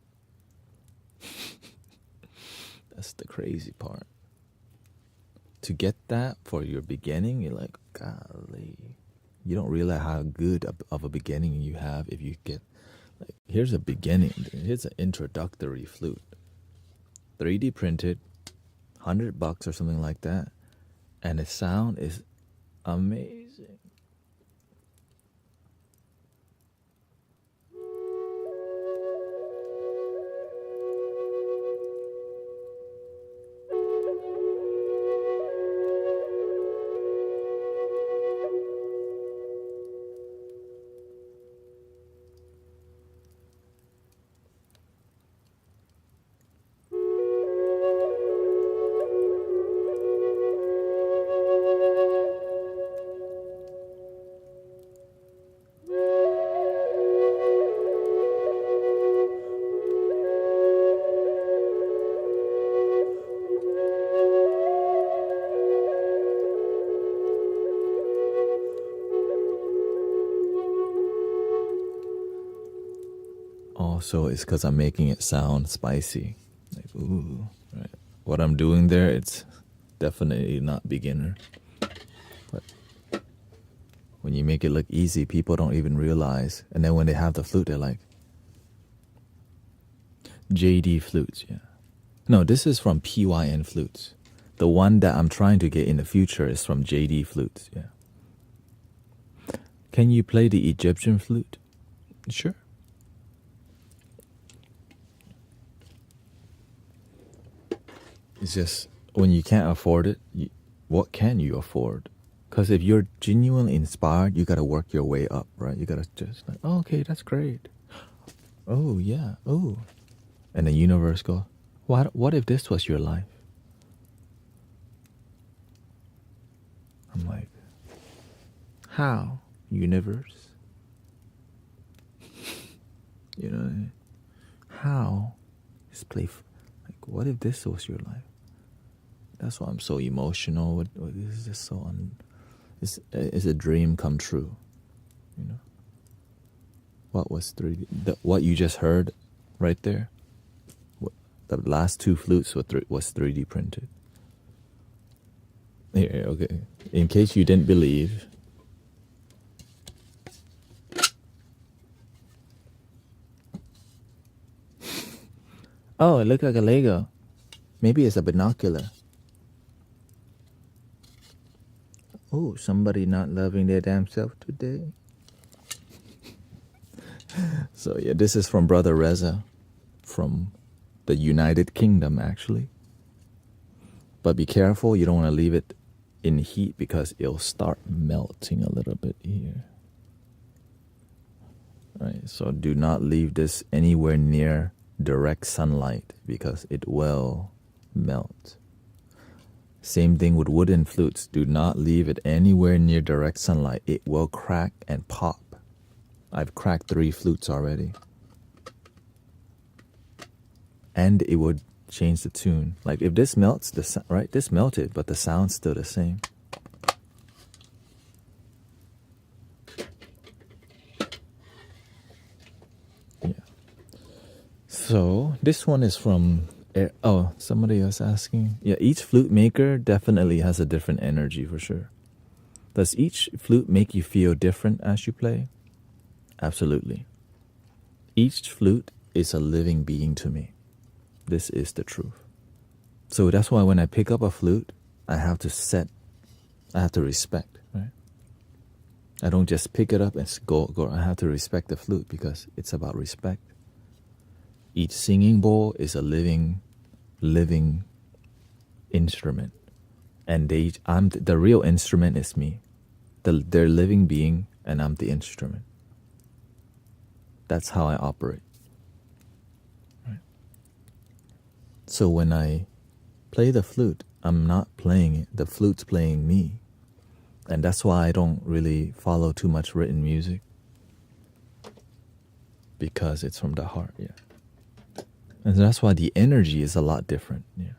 Speaker 1: That's the crazy part. To get that for your beginning, you're like, golly. You don't realize how good of a beginning you have if you get, like, here's a beginning. Here's an introductory flute. 3D printed, $100 or something like that. And the sound is amazing. Also, it's because I'm making it sound spicy. Like, ooh, right. What I'm doing there, it's definitely not beginner. But when you make it look easy, people don't even realize. And then when they have the flute, they're like, JD Flutes, yeah. No, this is from PYN Flutes. The one that I'm trying to get in the future is from JD Flutes, yeah. Can you play the Egyptian flute? Sure. It's just, when you can't afford it, what can you afford? Because if you're genuinely inspired, you got to work your way up, right? You got to just like, oh, okay, that's great. Oh, yeah, oh. And the universe goes, what if this was your life? I'm like, how, universe? You know what I mean? How is playful? Like, what if this was your life? That's why I'm so emotional. This is just so it's a dream come true, you know. What was 3D? What you just heard, right there. The last 2 flutes was 3D printed. Here, okay. In case you didn't believe. Oh, it looked like a Lego. Maybe it's a binocular. Oh, somebody not loving their damn self today. So yeah, this is from Brother Reza, from the United Kingdom, actually. But be careful, you don't want to leave it in heat because it'll start melting a little bit here. Right, so do not leave this anywhere near direct sunlight because it will melt. Same thing with wooden flutes. Do not leave it anywhere near direct sunlight. It will crack and pop. I've cracked 3 flutes already. And it would change the tune. Like if this melts, right? This melted, but the sound's still the same. Yeah. So this one is from... Oh, somebody else asking. Yeah, each flute maker definitely has a different energy for sure. Does each flute make you feel different as you play? Absolutely. Each flute is a living being to me. This is the truth. So that's why when I pick up a flute, I have to respect, right? I don't just pick it up and go. I have to respect the flute because it's about respect. Each singing bowl is a living instrument. And the real instrument is me. They're living being and I'm the instrument. That's how I operate. Right? So when I play the flute, I'm not playing it. The flute's playing me. And that's why I don't really follow too much written music. Because it's from the heart, yeah. And that's why the energy is a lot different, yeah.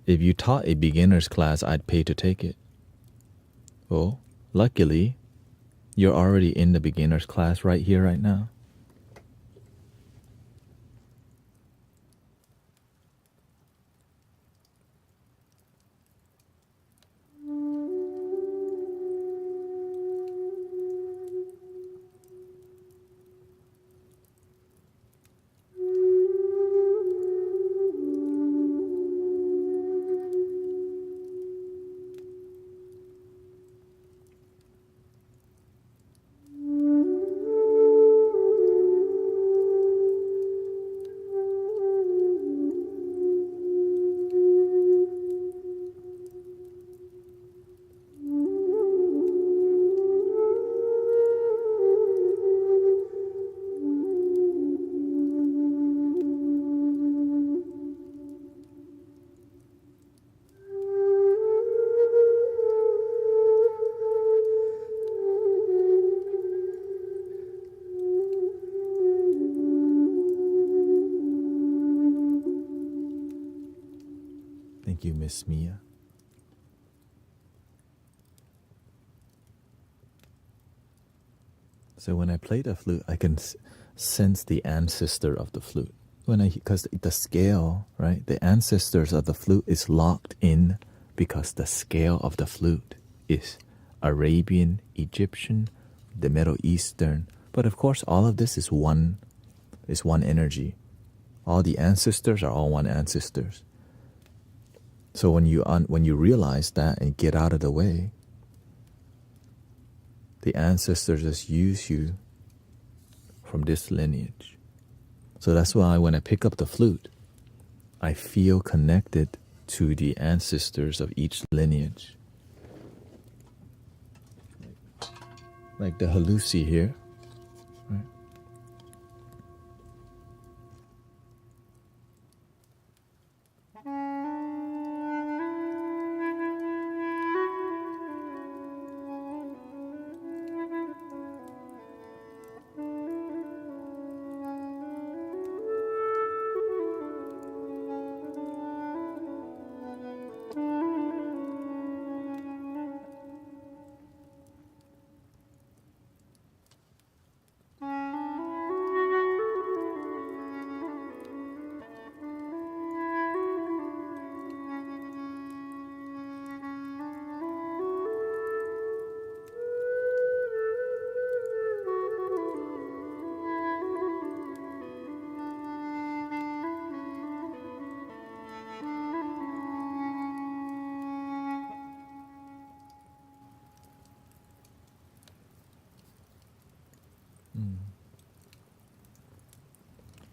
Speaker 1: If you taught a beginner's class, I'd pay to take it. Well, luckily, you're already in the beginner's class right here, right now. Thank you, Miss Mia. So when I play the flute, I can sense the ancestor of the flute. Because the scale, right? The ancestors of the flute is locked in because the scale of the flute is Arabian, Egyptian, the Middle Eastern. But of course, all of this is one energy. All the ancestors are all one ancestors. So when you realize that and get out of the way, the ancestors just use you from this lineage. So that's why when I pick up the flute, I feel connected to the ancestors of each lineage. Like the Halusi here. Right?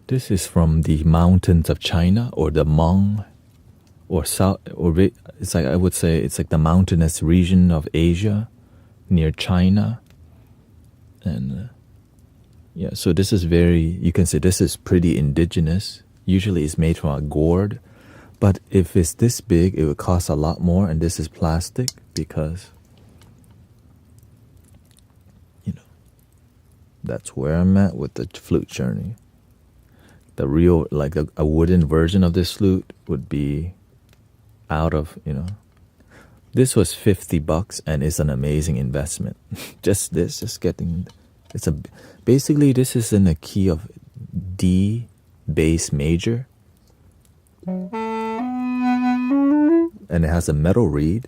Speaker 1: This is from the mountains of China, or the Hmong, or south, or it's like, I would say it's like the mountainous region of Asia, near China, and yeah. So this is you can say this is pretty indigenous. Usually, it's made from a gourd, but if it's this big, it would cost a lot more. And this is plastic because, that's where I'm at with the flute journey. The real, like a wooden version of this flute would be out of, This was $50 and it's an amazing investment. Just getting, basically this is in the key of D bass major. And it has a metal reed.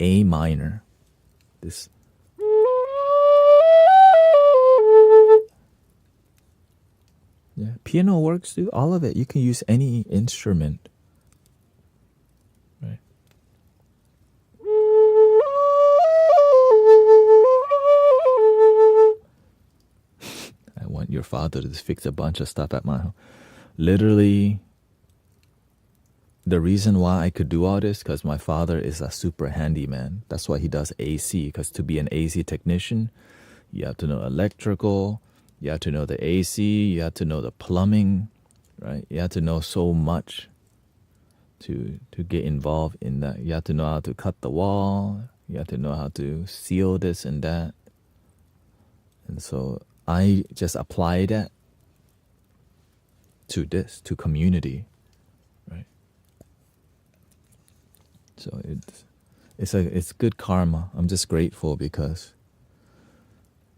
Speaker 1: A minor. This. Yeah, piano works too. All of it. You can use any instrument. Right. I want your father to fix a bunch of stuff at my home. Literally, the reason why I could do all this because my father is a super handyman. That's why he does AC. Because to be an AC technician, you have to know electrical. You have to know the AC. You have to know the plumbing, right? You have to know so much to get involved in that. You have to know how to cut the wall. You have to know how to seal this and that. And so I just apply that to this, to community, right? So it's good karma. I'm just grateful because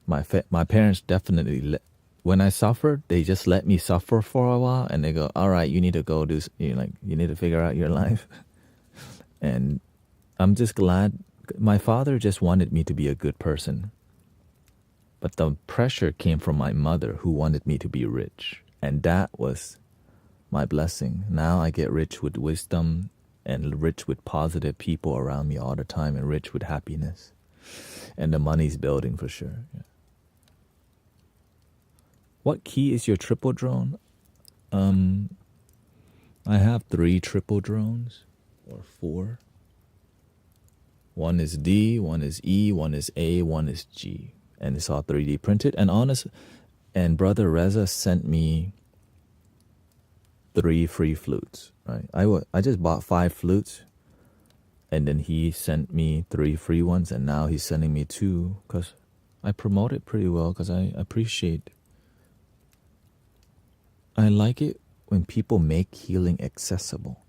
Speaker 1: my parents definitely when I suffered, they just let me suffer for a while, and they go, "All right, you need to go do, you need to figure out your life." And I'm just glad. My father just wanted me to be a good person, but the pressure came from my mother, who wanted me to be rich, and that was my blessing. Now I get rich with wisdom, and rich with positive people around me all the time, and rich with happiness, and the money's building for sure. Yeah. What key is your triple drone? I have 3 triple drones, or 4. One is D, one is E, one is A, one is G, and it's all 3D printed. And Brother Reza sent me 3 free flutes. Right, I just bought 5 flutes, and then he sent me 3 free ones, and now he's sending me 2 because I promote it pretty well because I appreciate. I like it when people make healing accessible.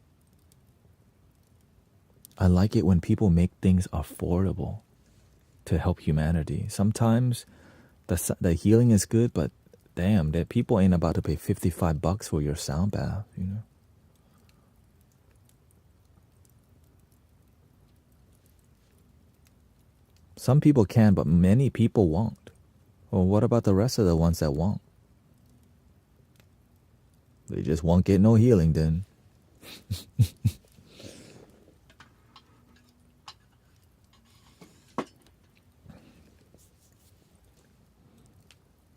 Speaker 1: I like it when people make things affordable to help humanity. Sometimes the healing is good, but damn, that people ain't about to pay $55 for your sound bath, you know. Some people can, but many people won't. Well, what about the rest of the ones that won't? They just won't get no healing then.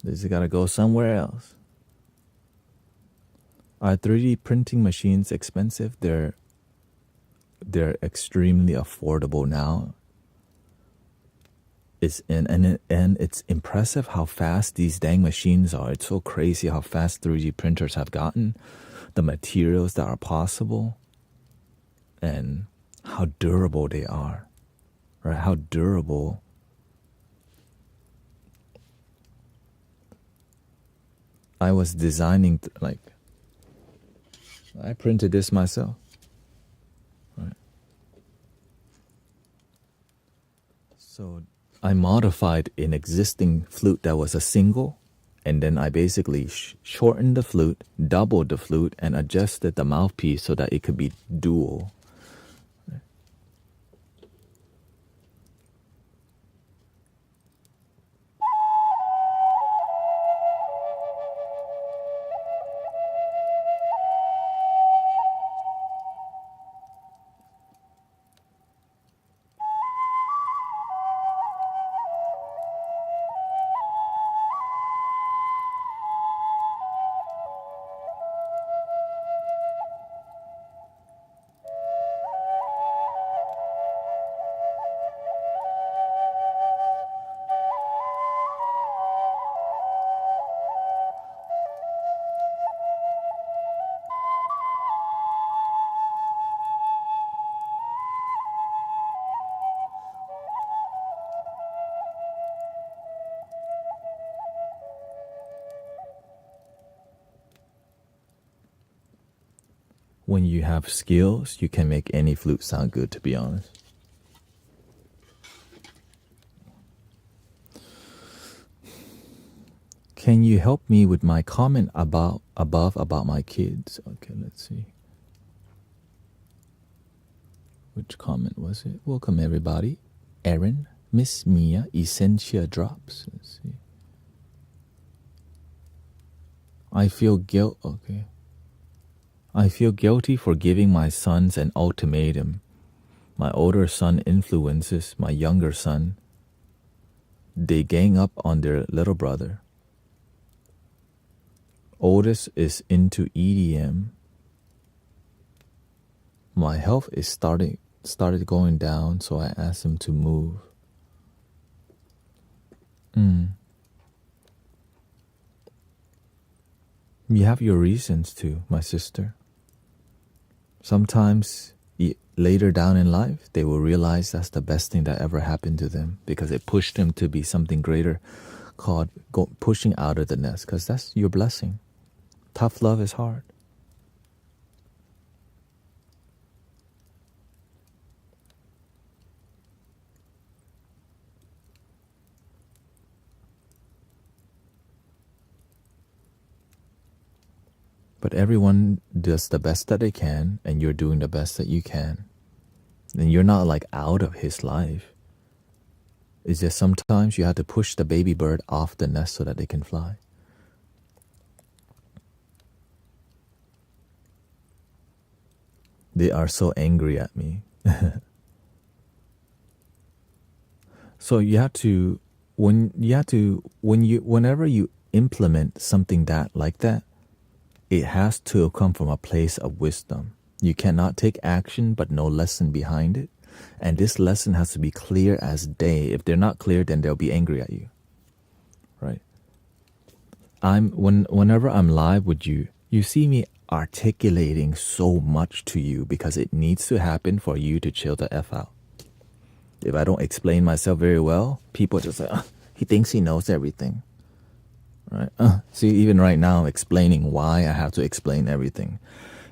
Speaker 1: They just gotta go somewhere else. Are 3D printing machines expensive? They're extremely affordable now. And it's impressive how fast these dang machines are. It's so crazy how fast 3D printers have gotten, the materials that are possible, and how durable they are, right? How durable. I was designing, I printed this myself, right? So I modified an existing flute that was a single, and then I basically shortened the flute, doubled the flute, and adjusted the mouthpiece so that it could be dual. When you have skills, you can make any flute sound good, to be honest. Can you help me with my comment above about my kids? Okay, let's see. Which comment was it? Welcome everybody. Erin, Miss Mia, Essentia Drops. Let's see. I feel okay. I feel guilty for giving my sons an ultimatum. My older son influences my younger son. They gang up on their little brother. Oldest is into EDM. My health is started going down, so I asked him to move. You have your reasons too, my sister. Sometimes later down in life, they will realize that's the best thing that ever happened to them because it pushed them to be something greater, called pushing out of the nest, because that's your blessing. Tough love is hard. But everyone does the best that they can, and you're doing the best that you can. And you're not like out of his life. It's just sometimes you have to push the baby bird off the nest so that they can fly. They are so angry at me. So whenever you implement something like that, it has to come from a place of wisdom. You cannot take action but no lesson behind it. And this lesson has to be clear as day. If they're not clear, then they'll be angry at you. Right? Whenever I'm live with you, you see me articulating so much to you because it needs to happen for you to chill the F out. If I don't explain myself very well, people just say, he thinks he knows everything. Right? See, even right now, explaining why I have to explain everything.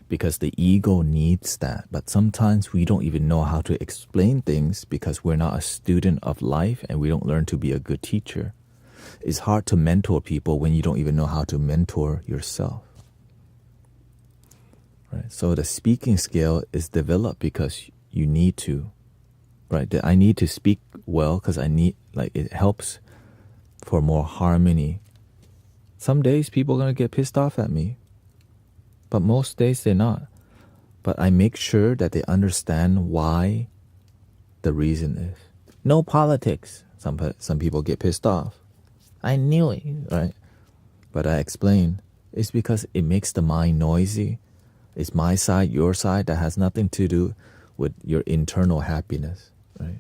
Speaker 1: Because the ego needs that. But sometimes we don't even know how to explain things because we're not a student of life and we don't learn to be a good teacher. It's hard to mentor people when you don't even know how to mentor yourself. Right? So the speaking skill is developed because you need to. Right? I need to speak well because it helps for more harmony. Some days people are going to get pissed off at me. But most days they're not. But I make sure that they understand why the reason is. No politics. Some people get pissed off. I knew it, right? But I explain. It's because it makes the mind noisy. It's my side, your side. That has nothing to do with your internal happiness, right?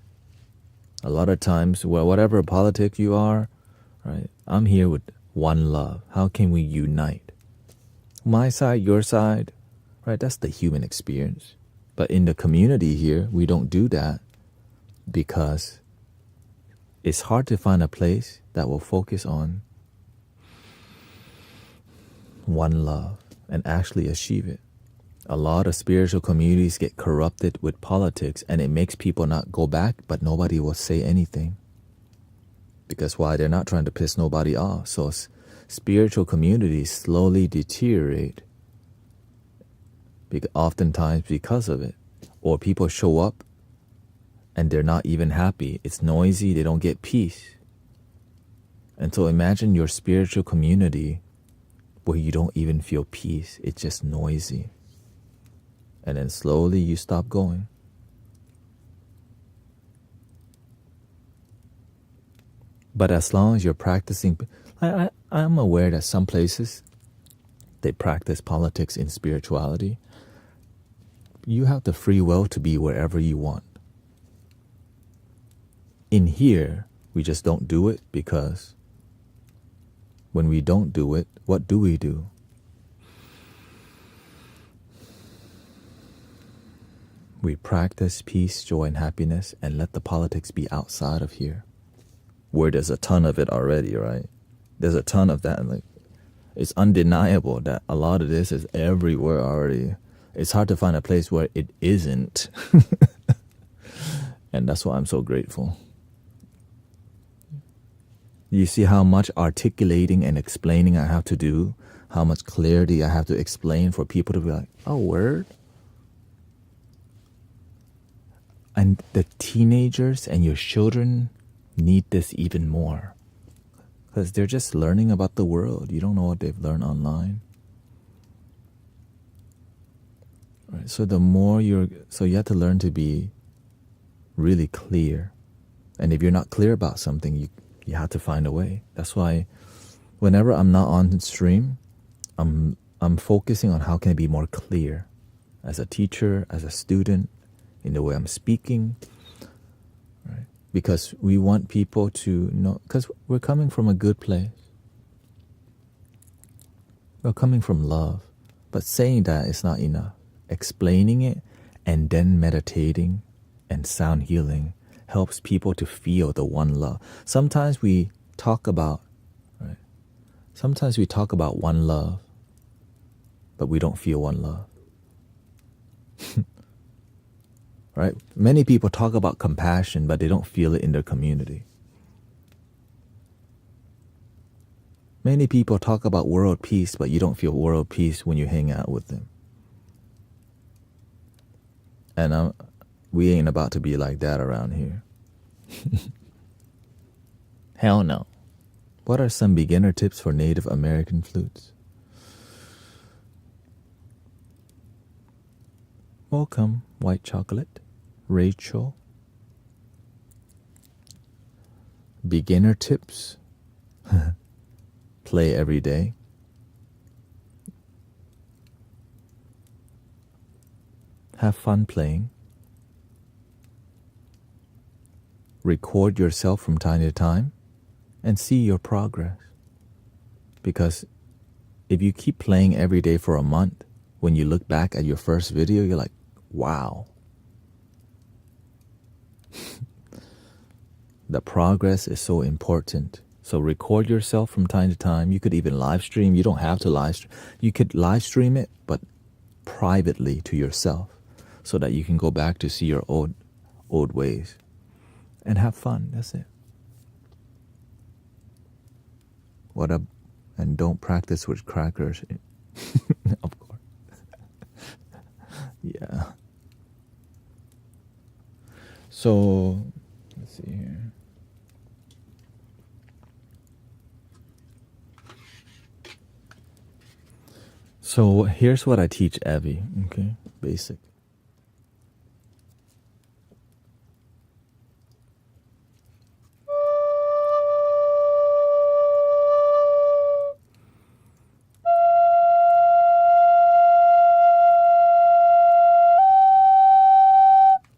Speaker 1: A lot of times, whatever politics you are, right? I'm here with one love. How can we unite? My side, your side, right? That's the human experience. But in the community here, we don't do that because it's hard to find a place that will focus on one love and actually achieve it. A lot of spiritual communities get corrupted with politics and it makes people not go back, but nobody will say anything. Because why? They're not trying to piss nobody off. So spiritual communities slowly deteriorate oftentimes because of it. Or people show up and they're not even happy. It's noisy. They don't get peace. And so imagine your spiritual community where you don't even feel peace. It's just noisy. And then slowly you stop going. But as long as you're practicing, I'm aware that some places they practice politics in spirituality. You have the free will to be wherever you want. In here, we just don't do it because when we don't do it, what do we do? We practice peace, joy, and happiness and let the politics be outside of here. Where there's a ton of it already, right? There's a ton of that. Like, it's undeniable that a lot of this is everywhere already. It's hard to find a place where it isn't. And that's why I'm so grateful. You see how much articulating and explaining I have to do? How much clarity I have to explain for people to be like, oh, word? And the teenagers and your children need this even more. Because they're just learning about the world. You don't know what they've learned online. Right? So you have to learn to be really clear. And if you're not clear about something, you have to find a way. That's why whenever I'm not on stream, I'm focusing on how can I be more clear as a teacher, as a student, in the way I'm speaking, right? Because we want people to know, because we're coming from a good place. We're coming from love. But saying that is not enough. Explaining it and then meditating and sound healing helps people to feel the one love. Sometimes we talk about one love, but we don't feel one love. Right? Many people talk about compassion, but they don't feel it in their community. Many people talk about world peace, but you don't feel world peace when you hang out with them. And we ain't about to be like that around here. Hell no. What are some beginner tips for Native American flutes? Welcome, white chocolate. Rachel. Beginner tips. Play every day. Have fun playing. Record yourself from time to time and see your progress. Because if you keep playing every day for a month, when you look back at your first video, you're like, wow. The progress is so important. So record yourself from time to time. You could even live stream. You don't have to live stream. You could live stream it, but privately to yourself, so that you can go back to see your old ways and have fun. That's it. And don't practice with crackers. Of course. Yeah. So let's see here. So here's what I teach Evie, okay? Basic.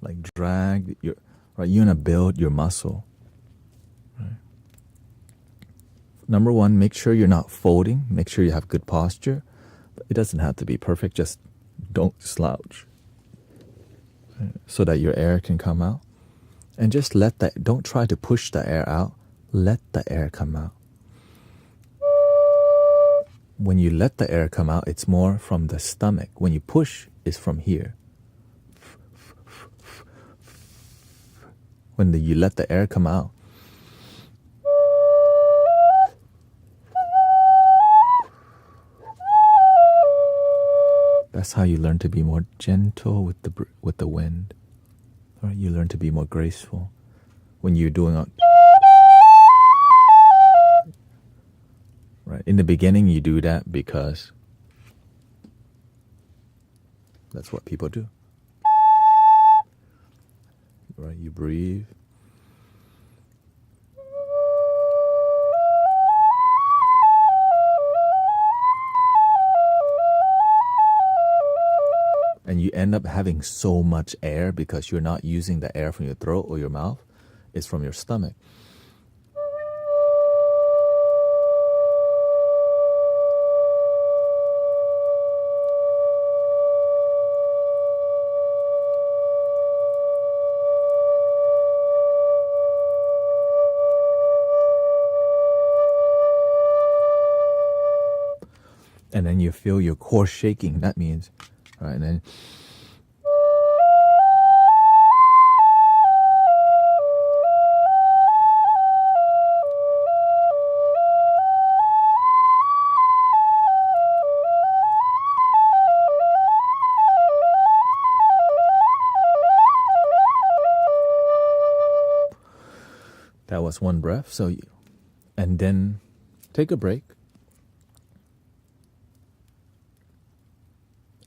Speaker 1: Like drag your, right? You want to build your muscle. Right? Number one, make sure you're not folding. Make sure you have good posture. It doesn't have to be perfect. Just don't slouch, right? So that your air can come out. And just don't try to push the air out. Let the air come out. When you let the air come out, it's more from the stomach. When you push, it's from here. When you let the air come out, that's how you learn to be more gentle with the wind. Right? You learn to be more graceful. When you're doing right, in the beginning, you do that because that's what people do. Right? You breathe. And you end up having so much air because you're not using the air from your throat or your mouth. It's from your stomach. And then you feel your core shaking. That means, right? And then was one breath. So, and then take a break.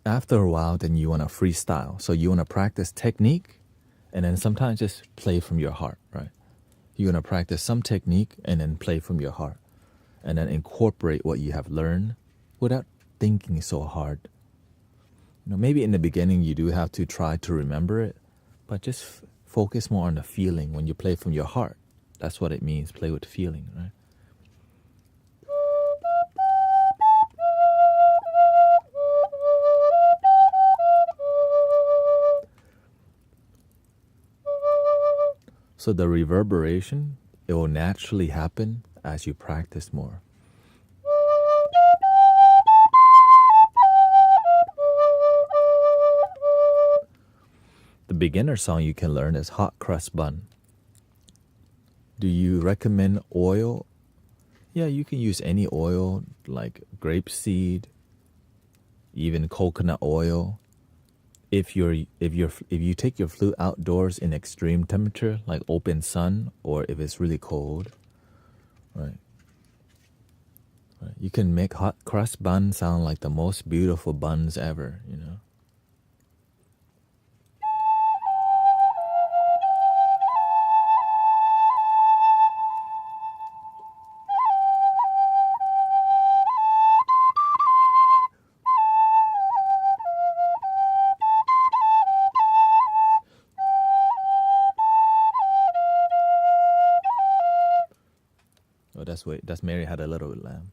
Speaker 1: After a while, then you want to freestyle. So you want to practice technique, and then sometimes just play from your heart, right? You want to practice some technique and then play from your heart, and then incorporate what you have learned without thinking so hard. Maybe in the beginning you do have to try to remember it, but just focus more on the feeling when you play from your heart. That's what it means, play with feeling, right? So the reverberation, it will naturally happen as you practice more. The beginner song you can learn is Hot Crust Bun. Do you recommend oil? Yeah, you can use any oil like grapeseed, even coconut oil. If you take your flute outdoors in extreme temperature, like open sun, or if it's really cold, right? You can make hot crust bun sound like the most beautiful buns ever, Oh, that's Mary Had a Little Lamb.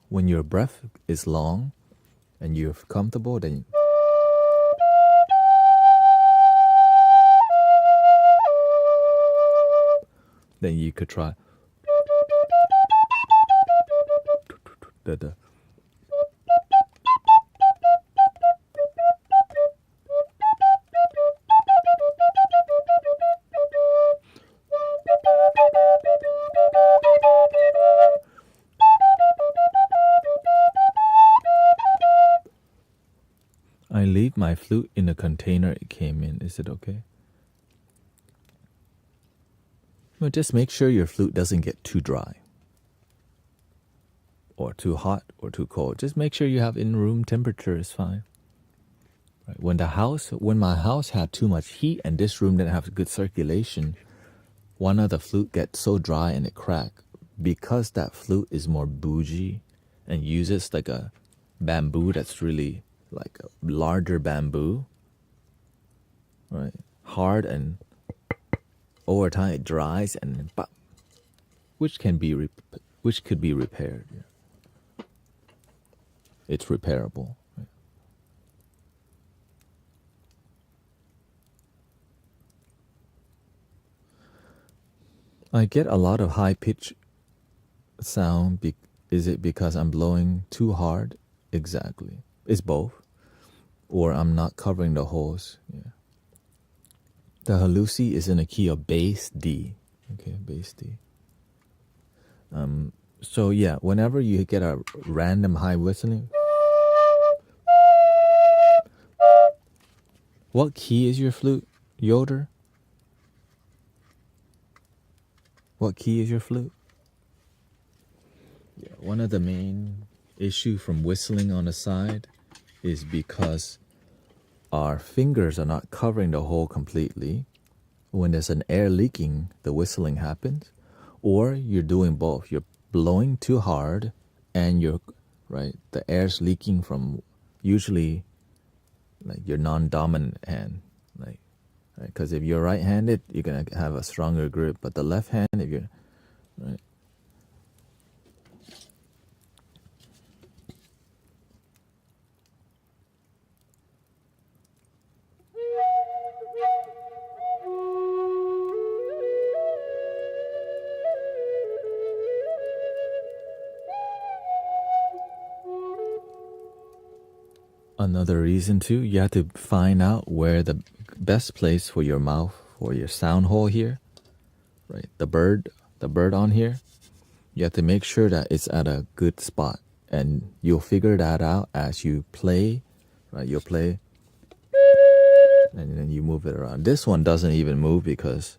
Speaker 1: When your breath is long and you're comfortable, then you could try. I leave my flute in the container it came in. Is it okay? Well, just make sure your flute doesn't get too dry, or too hot, or too cold. Just make sure you have in-room temperature is fine. Right. When my house had too much heat and this room didn't have good circulation, one of the flute gets so dry and it cracked. Because that flute is more bougie and uses like a bamboo that's really like a larger bamboo, right? Hard, and over time it dries and pop, which could be repaired. Yeah. It's repairable. Right? I get a lot of high pitch sound. Is it because I'm blowing too hard? Exactly. It's both. Or I'm not covering the holes. Yeah. The halusi is in a key of bass D. Okay, bass D. So yeah, whenever you get a random high whistling, what key is your flute, Yoder? What key is your flute? Yeah, one of the main issue from whistling on the side is because our fingers are not covering the hole completely. When there's an air leaking, the whistling happens. Or you're doing both. You're blowing too hard and the air's leaking from usually like your non-dominant hand. Because if you're right-handed, you're going to have a stronger grip. But the left hand, if you're, right? Another reason too, you have to find out where the best place for your mouth, for your sound hole here, right? The bird on here, you have to make sure that it's at a good spot, and you'll figure that out as you play, right? You'll play, and then you move it around. This one doesn't even move because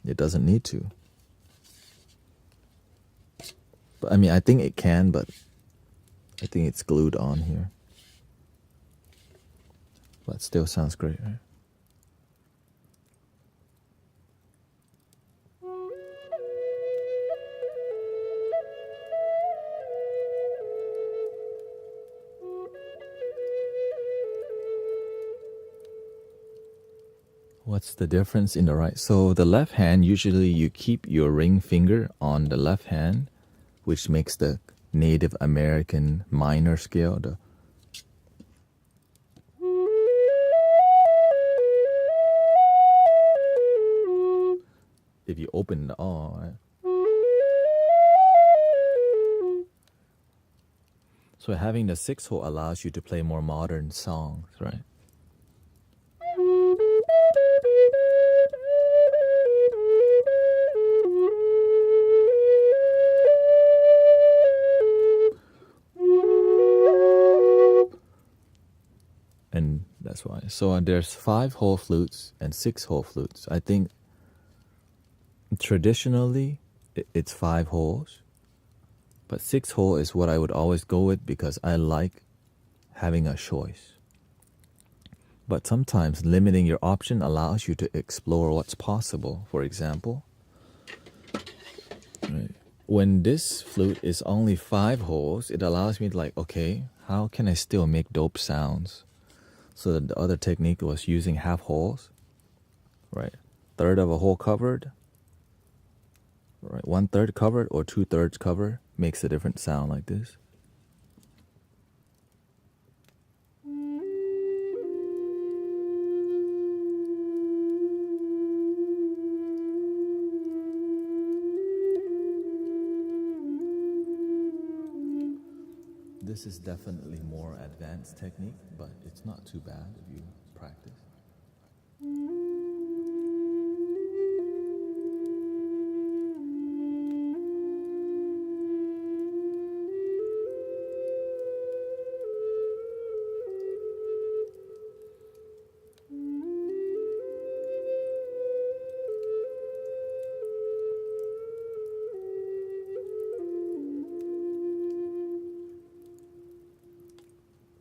Speaker 1: it doesn't need to. But I mean, I think it can, but I think it's glued on here. But still sounds great, right? What's the difference in the right? So the left hand, usually you keep your ring finger on the left hand, which makes the Native American minor scale. If you open the right? So having the sixth hole allows you to play more modern songs, right? And that's why. So there's 5-hole flutes and 6-hole flutes. I think traditionally it's 5 holes, but 6-hole is what I would always go with because I like having a choice. But sometimes limiting your option allows you to explore what's possible. For example, right, when this flute is only 5 holes, it allows me to like, okay, how can I still make dope sounds? So the other technique was using half holes, right? Third of a hole covered, right? 1/3 covered or 2/3 covered makes a different sound like this. This is definitely more advanced technique, but it's not too bad if you practice.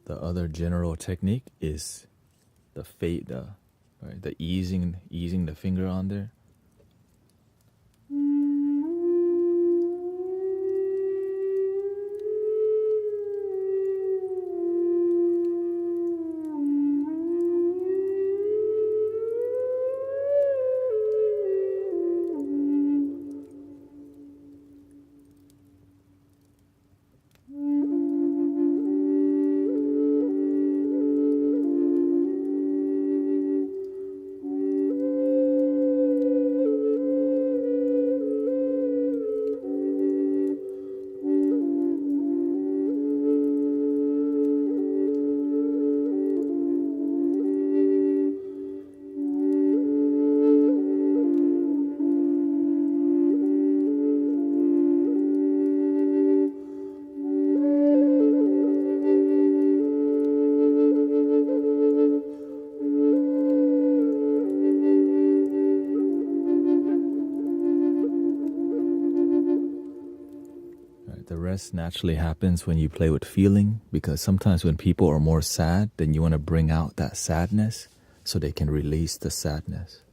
Speaker 1: The other general technique is the fade, right? The easing the finger on there. The rest naturally happens when you play with feeling, because sometimes when people are more sad, then you want to bring out that sadness so they can release the sadness.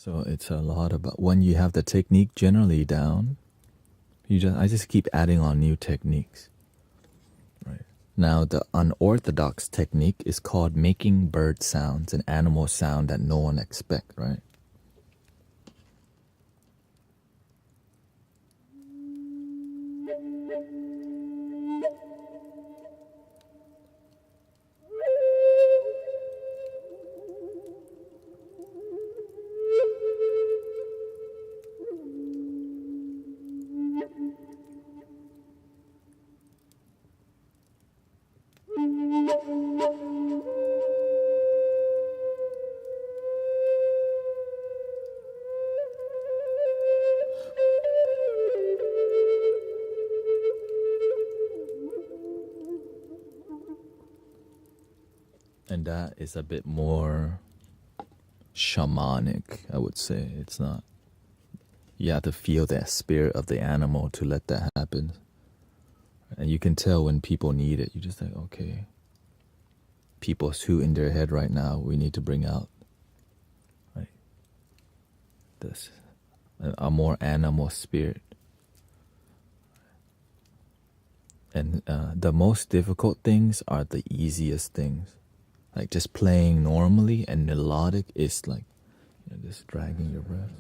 Speaker 1: So it's a lot about when you have the technique generally down, I just keep adding on new techniques. Right. Now the unorthodox technique is called making bird sounds, an animal sound that no one expect, right? And that is a bit more shamanic, I would say. It's not. You have to feel that spirit of the animal to let that happen. And you can tell when people need it. You just like, okay, people's who in their head right now, we need to bring out, right? This, a more animal spirit. And the most difficult things are the easiest things. Like just playing normally and melodic is like, just dragging your breath.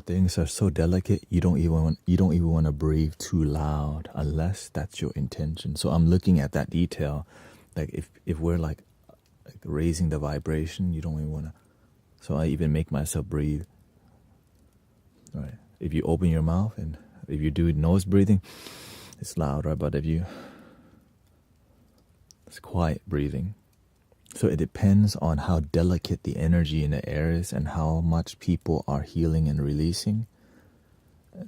Speaker 1: Things are so delicate, you don't even want to breathe too loud unless that's your intention. So I'm looking at that detail, like if we're like raising the vibration, you don't even want to. So I even make myself breathe. All right. If you open your mouth and if you do nose breathing, it's loud, right? But it's quiet breathing. So it depends on how delicate the energy in the air is and how much people are healing and releasing.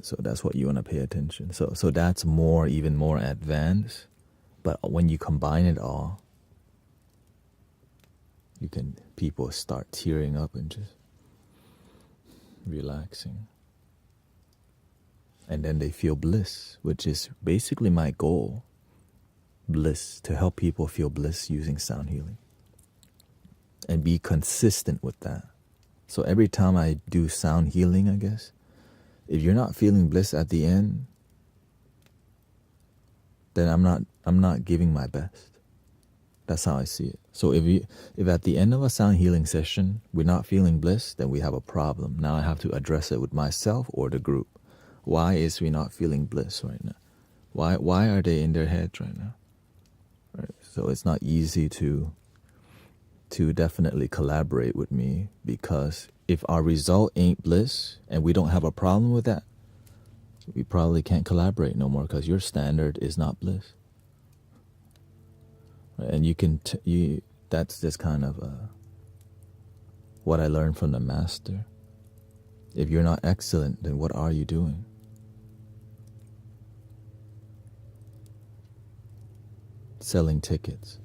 Speaker 1: So that's what you want to pay attention. So that's even more advanced. But when you combine it all, people start tearing up and just relaxing. And then they feel bliss, which is basically my goal. Bliss, to help people feel bliss using sound healing. And be consistent with that. So every time I do sound healing, I guess, if you're not feeling bliss at the end, then I'm not giving my best. That's how I see it. So if at the end of a sound healing session we're not feeling bliss, then we have a problem. Now I have to address it with myself or the group. Why is we not feeling bliss right now? Why are they in their heads right now? Right. So it's not easy to definitely collaborate with me, because if our result ain't bliss and we don't have a problem with that, we probably can't collaborate no more, because your standard is not bliss. And that's just kind of what I learned from the master. If you're not excellent, then what are you doing? Selling tickets.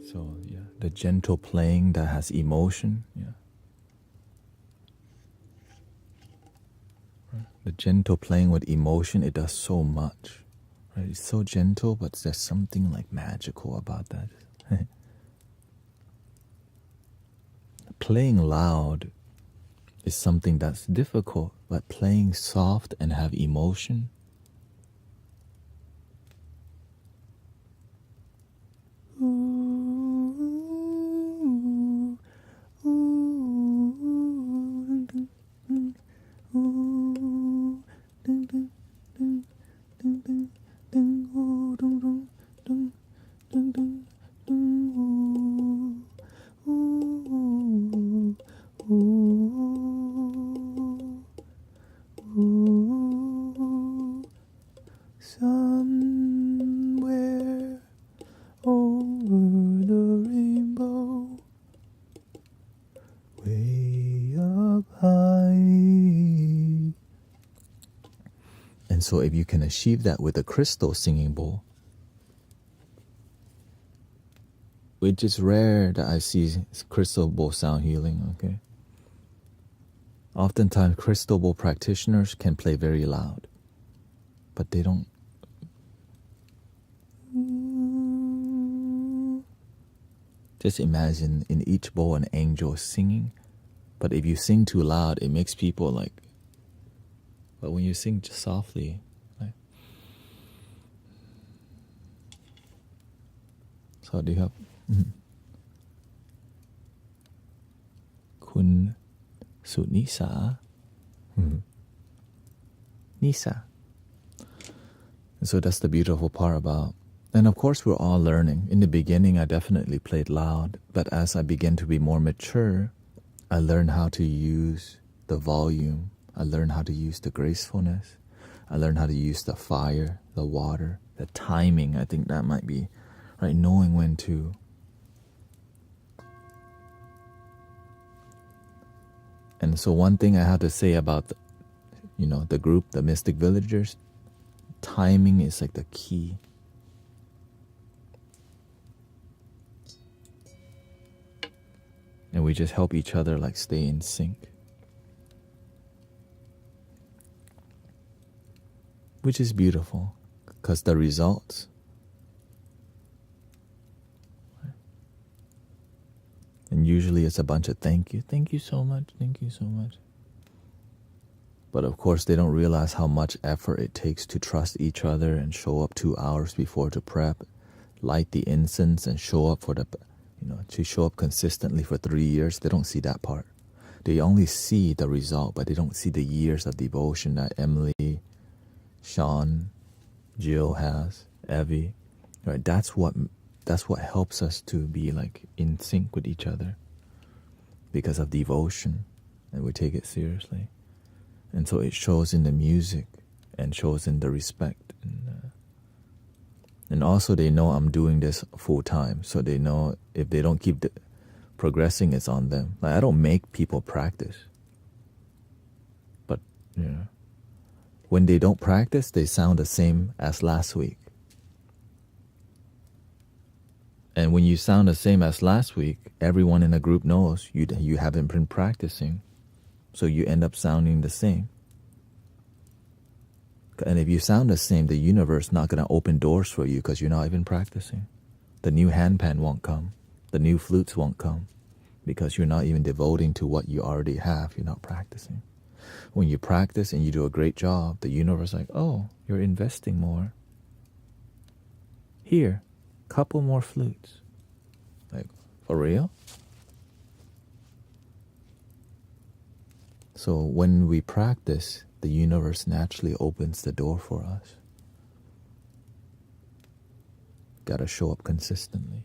Speaker 1: So yeah, the gentle playing that has emotion, yeah. Right. The gentle playing with emotion, it does so much. Right? It's so gentle, but there's something like magical about that. Playing loud is something that's difficult, but playing soft and have emotion. Somewhere over the rainbow, way up high. And so if you can achieve that with a crystal singing bowl, which is rare that I see crystal bowl sound healing, okay? Oftentimes crystal bowl practitioners can play very loud, but they don't. Just imagine in each bowl an angel singing, but if you sing too loud, it makes people like, but when you sing just softly, like, so do you have คุณสุนิสา Nisa. And so that's the beautiful part about. And of course, we're all learning. In the beginning, I definitely played loud, but as I began to be more mature, I learned how to use the volume. I learned how to use the gracefulness. I learned how to use the fire, the water, the timing. I think that might be, right? Knowing when to. And so one thing I have to say about, the group, the Mystic Villagers, timing is like the key. And we just help each other like stay in sync. Which is beautiful, because the results. And usually it's a bunch of thank you so much, thank you so much. But of course they don't realize how much effort it takes to trust each other and show up 2 hours before to prep, light the incense and show up for to show up consistently for 3 years. They don't see that part. They only see the result, but they don't see the years of devotion that Emily, Sean, Jill has, Evie, right? That's what helps us to be like in sync with each other because of devotion, and we take it seriously. And so it shows in the music and shows in the respect. And also they know I'm doing this full time, so they know if they don't keep progressing, it's on them. Like I don't make people practice, but when they don't practice, they sound the same as last week. And when you sound the same as last week, everyone in the group knows you haven't been practicing. So you end up sounding the same. And if you sound the same, the universe is not going to open doors for you because you're not even practicing. The new handpan won't come. The new flutes won't come because you're not even devoting to what you already have. You're not practicing. When you practice and you do a great job, the universe is like, oh, you're investing more. Here, couple more flutes. Like, for real? So when we practice, the universe naturally opens the door for us. Gotta show up consistently.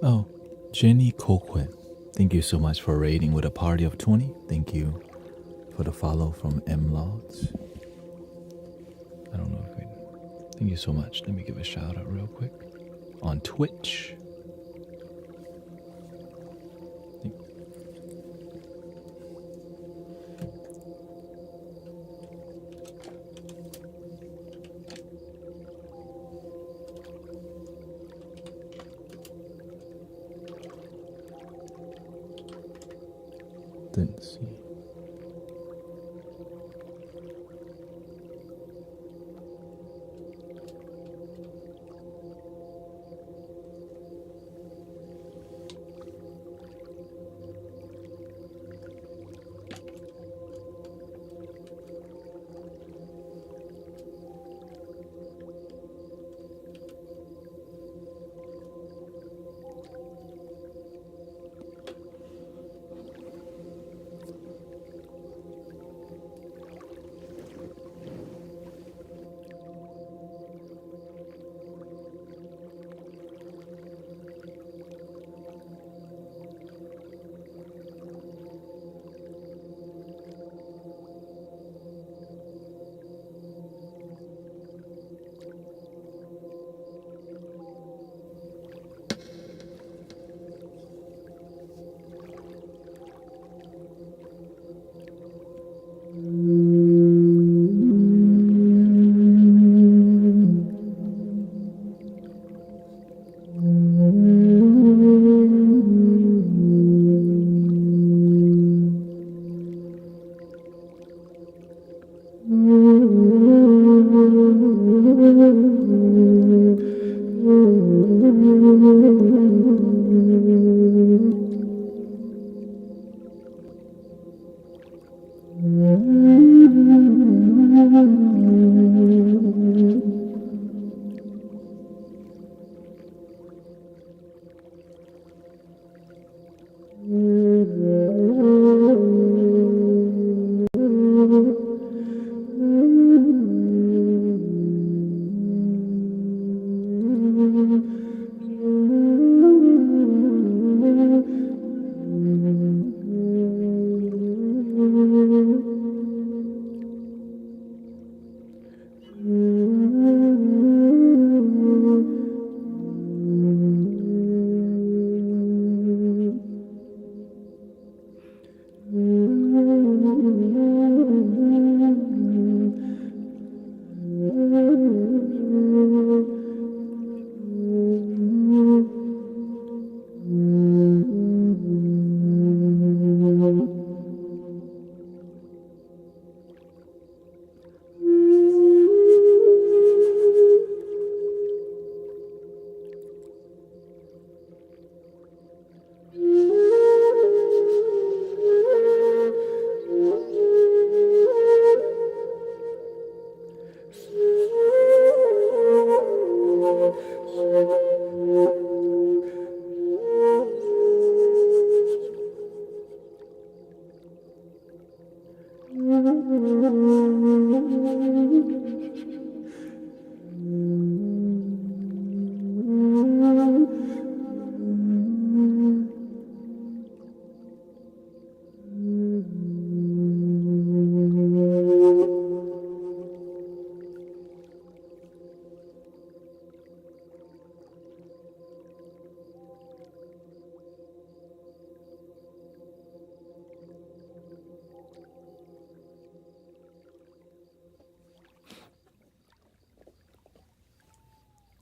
Speaker 1: Oh, Jenny Colquit, thank you so much for raiding with a party of 20. Thank you for the follow from M Logs. I don't know if we. Thank you so much. Let me give a shout out real quick on Twitch. Didn't see.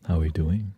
Speaker 1: How are we doing?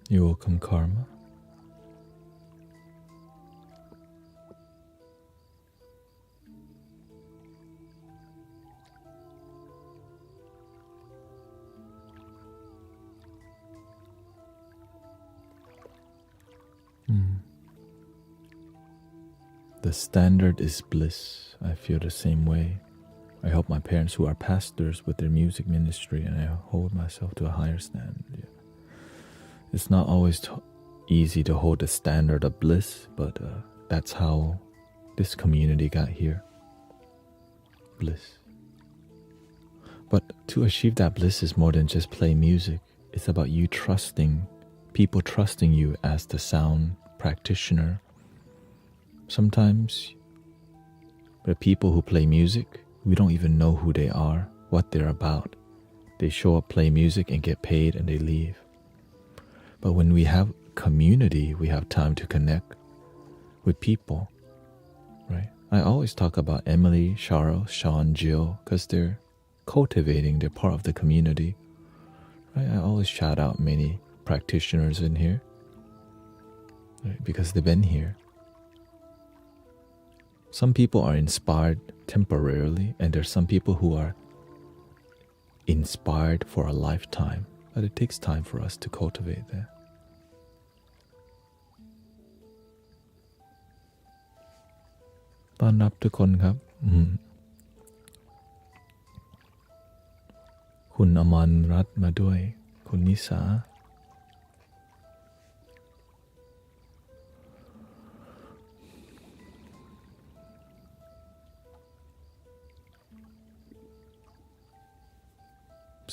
Speaker 1: You're welcome, Karma. The standard is bliss. I feel the same way. I help my parents who are pastors with their music ministry, and I hold myself to a higher standard. Yeah. It's not always easy to hold the standard of bliss, but that's how this community got here. Bliss. But to achieve that bliss is more than just play music. It's about you trusting, people trusting you as the sound practitioner. Sometimes the people who play music, we don't even know who they are, what they're about. They show up, play music, and get paid, and they leave. But when we have community, we have time to connect with people, right? I always talk about Emily, Charles, Sean, Jill, because they're cultivating, they're part of the community, right? I always shout out many practitioners in here, right? Because they've been here. Some people are inspired temporarily, and there's some people who are inspired for a lifetime, but it takes time for us to cultivate that. Tōn rapทุกคนครับ คุณอมรรัตน์มาด้วย คุณนิสา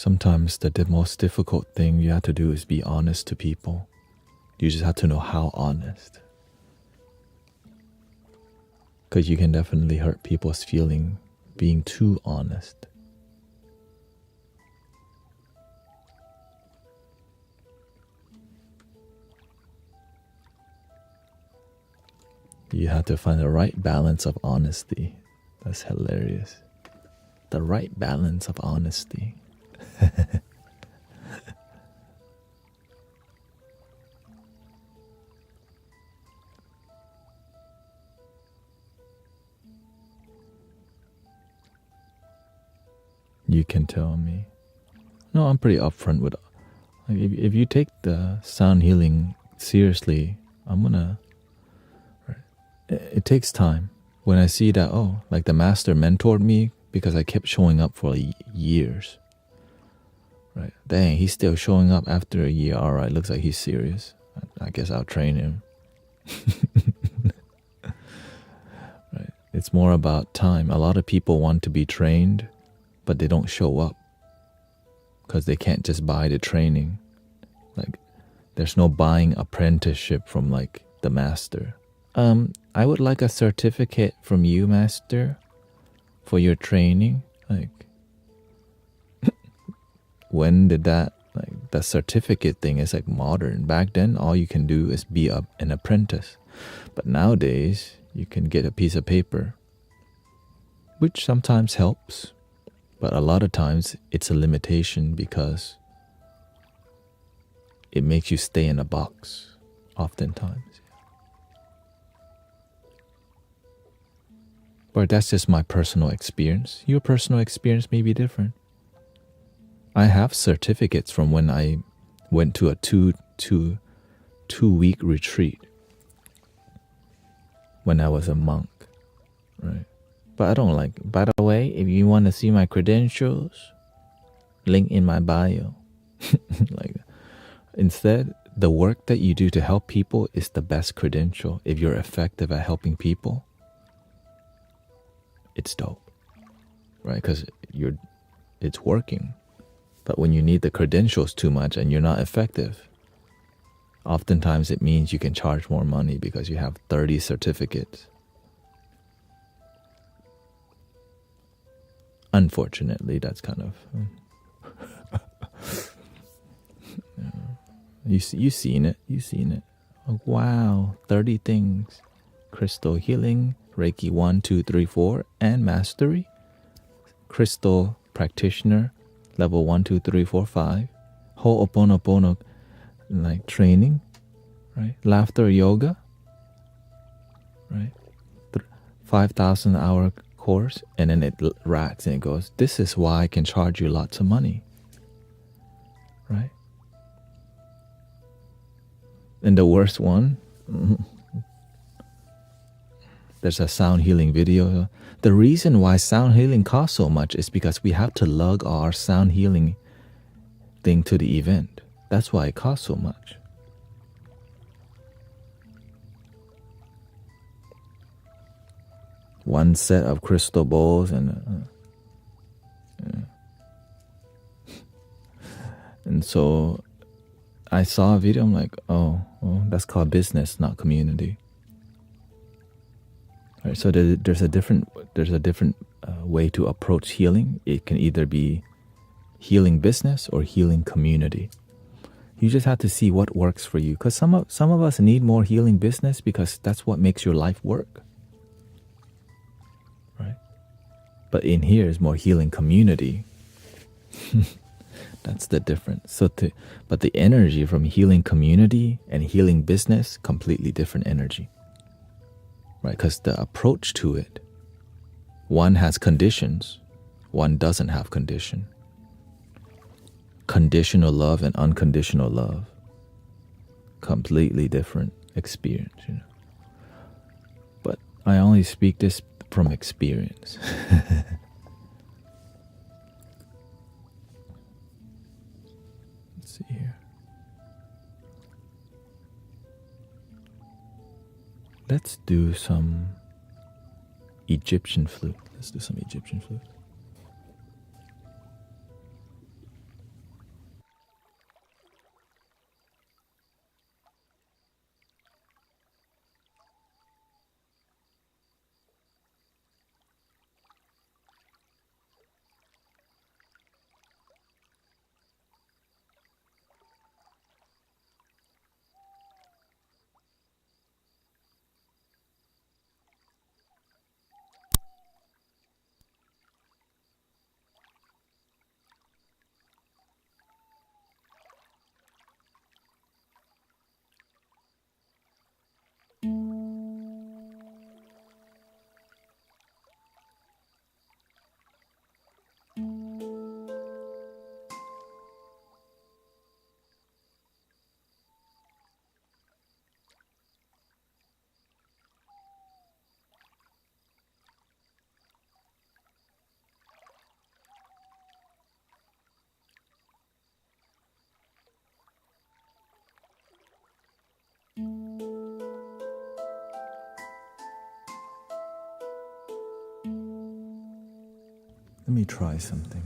Speaker 1: Sometimes the most difficult thing you have to do is be honest to people. You just have to know how honest. Because you can definitely hurt people's feeling being too honest. You have to find the right balance of honesty. That's hilarious. The right balance of honesty. You can tell me. No, I'm pretty upfront with. Like, if you take the sound healing seriously, I'm gonna. It takes time. When I see that, like the master mentored me because I kept showing up for years. Right? Dang, he's still showing up after a year. All right, looks like he's serious. I guess I'll train him. Right? It's more about time. A lot of people want to be trained, but they don't show up because they can't just buy the training. Like, there's no buying apprenticeship from like the master. I would like a certificate from you, master, for your training. Like, when did that, like, the certificate thing is like modern. Back then, all you can do is be an apprentice. But nowadays, you can get a piece of paper, which sometimes helps. But a lot of times, it's a limitation because it makes you stay in a box, oftentimes. But that's just my personal experience. Your personal experience may be different. I have certificates from when I went to a two-week retreat when I was a monk, right? But I don't like. By the way, if you want to see my credentials, link in my bio. Like, instead, the work that you do to help people is the best credential. If you're effective at helping people, it's dope, right? Because it's working. But when you need the credentials too much and you're not effective, oftentimes it means you can charge more money because you have 30 certificates. Unfortunately, that's kind of... You've seen it. Oh, wow, 30 things. Crystal healing, Reiki 1, 2, 3, 4, and mastery. Crystal practitioner, level 1, 2, 3, 4, 5. Ho'oponopono, like training, right? Laughter yoga, right? 5,000 hour course, and then it rats and it goes, this is why I can charge you lots of money, right? And the worst one, There's a sound healing video. The reason why sound healing costs so much is because we have to lug our sound healing thing to the event. That's why it costs so much. One set of crystal bowls and so I saw a video. I'm like, oh, that's called business, not community. All right, so there's a different way to approach healing. It can either be healing business or healing community. You just have to see what works for you. Because some of us need more healing business because that's what makes your life work. Right? But in here is more healing community. That's the difference. But the energy from healing community and healing business, completely different energy. Right? Because the approach to it, one has conditions, one doesn't have condition. Conditional love and unconditional love, completely different experience, you know. But I only speak this from experience. Let's see here. Let's do some Egyptian flute. Let's do some Egyptian flute. Let me try something.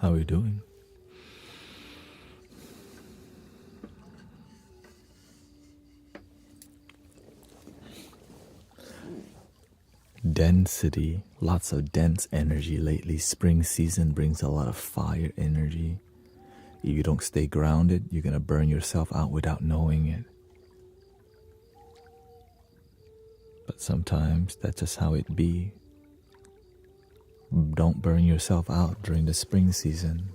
Speaker 1: How are you doing? Density, lots of dense energy lately. Spring season brings a lot of fire energy. If you don't stay grounded, you're going to burn yourself out without knowing it. But sometimes that's just how it be. Don't burn yourself out during the spring season.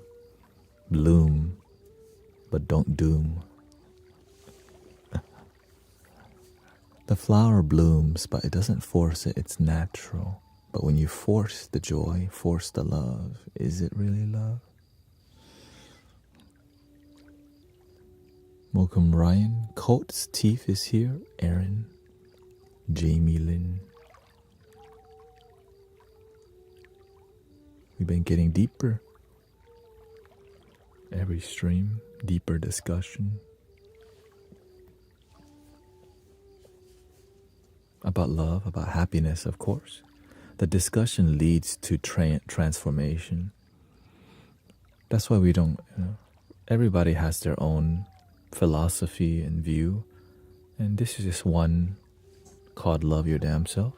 Speaker 1: Bloom, but don't doom. The flower blooms, but it doesn't force it. It's natural. But when you force the joy, force the love, is it really love? Welcome Ryan. Coates Teeth is here. Aaron. Jamie Lynn. We've been getting deeper. Every stream, deeper discussion. About love, about happiness, of course. The discussion leads to transformation. That's why we don't, everybody has their own philosophy and view. And this is just one called Love Your Damn Self.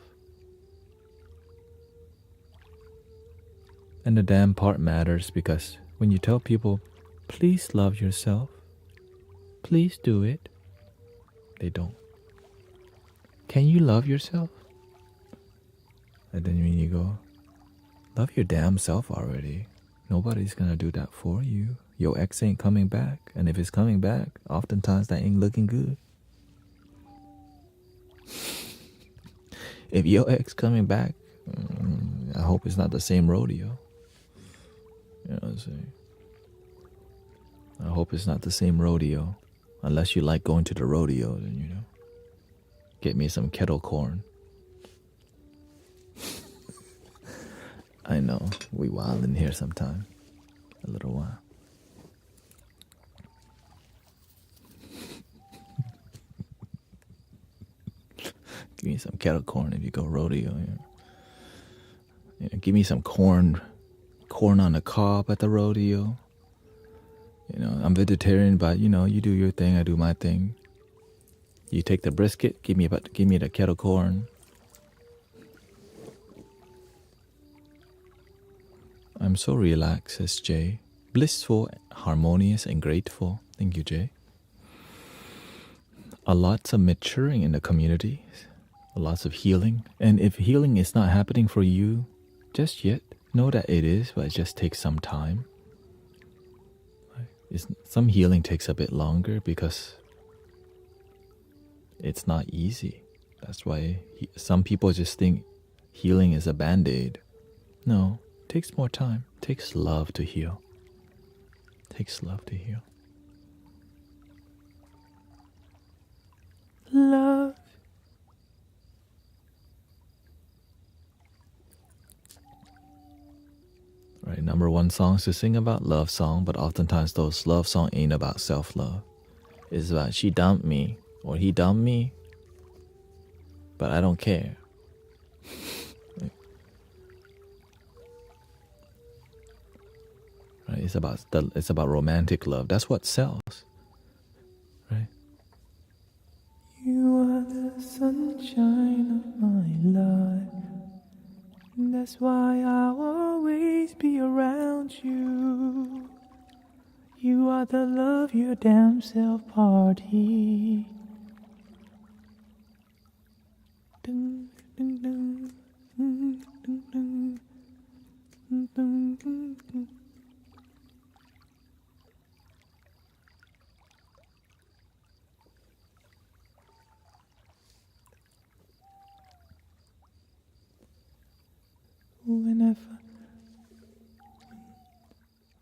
Speaker 1: And the damn part matters because when you tell people, please love yourself, please do it, they don't. Can you love yourself? And then when you go, love your damn self already. Nobody's gonna do that for you. Your ex ain't coming back. And if it's coming back, oftentimes that ain't looking good. If your ex coming back, I hope it's not the same rodeo. You know what I'm saying? I hope it's not the same rodeo. Unless you like going to the rodeo, then, get me some kettle corn. I know, we wild in here sometime. A little while. Give me some kettle corn if you go rodeo. Give me some corn on the cob at the rodeo. I'm vegetarian, but you do your thing, I do my thing. You take the brisket, give me the kettle corn. I'm so relaxed, says Jay. Blissful, harmonious, and grateful. Thank you, Jay. A lot of maturing in the community. Lots of healing. And if healing is not happening for you just yet, know that it is, but it just takes some time. Some healing takes a bit longer because it's not easy. That's why some people just think healing is a band-aid. No, it takes more time. It takes love to heal. It takes love to heal. Love. Right, number one songs to sing about, love song, but oftentimes those love songs ain't about self-love. It's about she dumped me or he dumped me, but I don't care. Right, it's about romantic love. That's what sells. Right? You are the sunshine of my life. That's why I'll always be around you. You are the love your damn self party. Dun, dun, dun.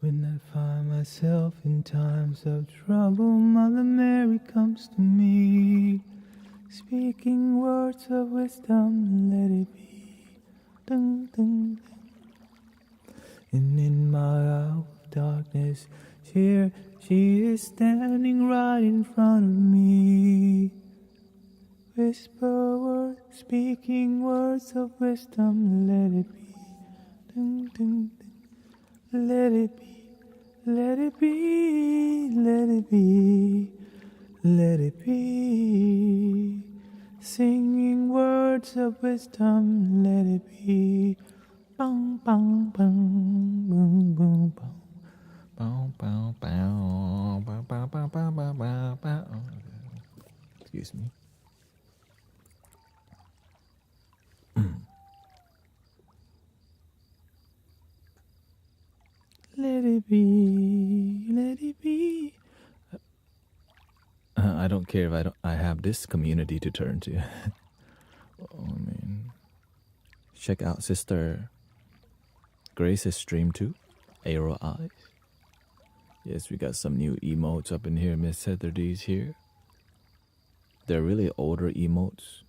Speaker 1: When I find myself in times of trouble, Mother Mary comes to me, speaking words of wisdom, let it be. Dun, dun, dun. And in my hour of darkness, here she is standing right in front of me. Whisper words, speaking words of wisdom, let it be. Dun, dun, dun. Let it be, let it be, let it be, let it be. Singing words of wisdom, let it be. Bang, bang, bang, boom, boom, bang. Bow, bow, bow, bow, bow, bow, bow, bow, bow, bow. Excuse me. Let it be, let it be. I don't care if I have this community to turn to. Oh man. Check out Sister Grace's stream too. Arrow Eyes. Yes, we got some new emotes up in here. Miss Heather D's here. They're really older emotes.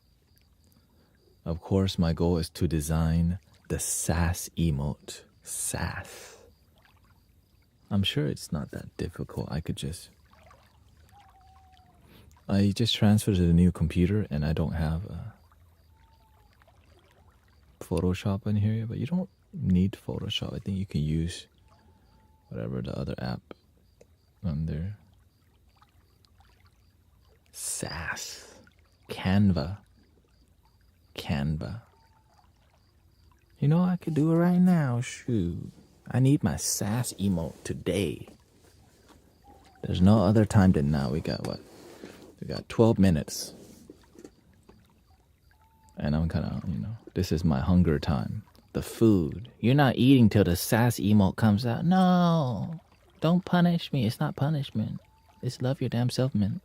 Speaker 1: Of course, my goal is to design the sass emote. Sass. I'm sure it's not that difficult. I just transferred to the new computer and I don't have Photoshop in here, but you don't need Photoshop. I think you can use whatever the other app on there. Sass. Canva. You know, I could do it right now. Shoot. I need my sass emote today. There's no other time than now. We got what? We got 12 minutes. And I'm kind of, this is my hunger time. The food. You're not eating till the sass emote comes out. No. Don't punish me. It's not punishment. It's love your damn self, man.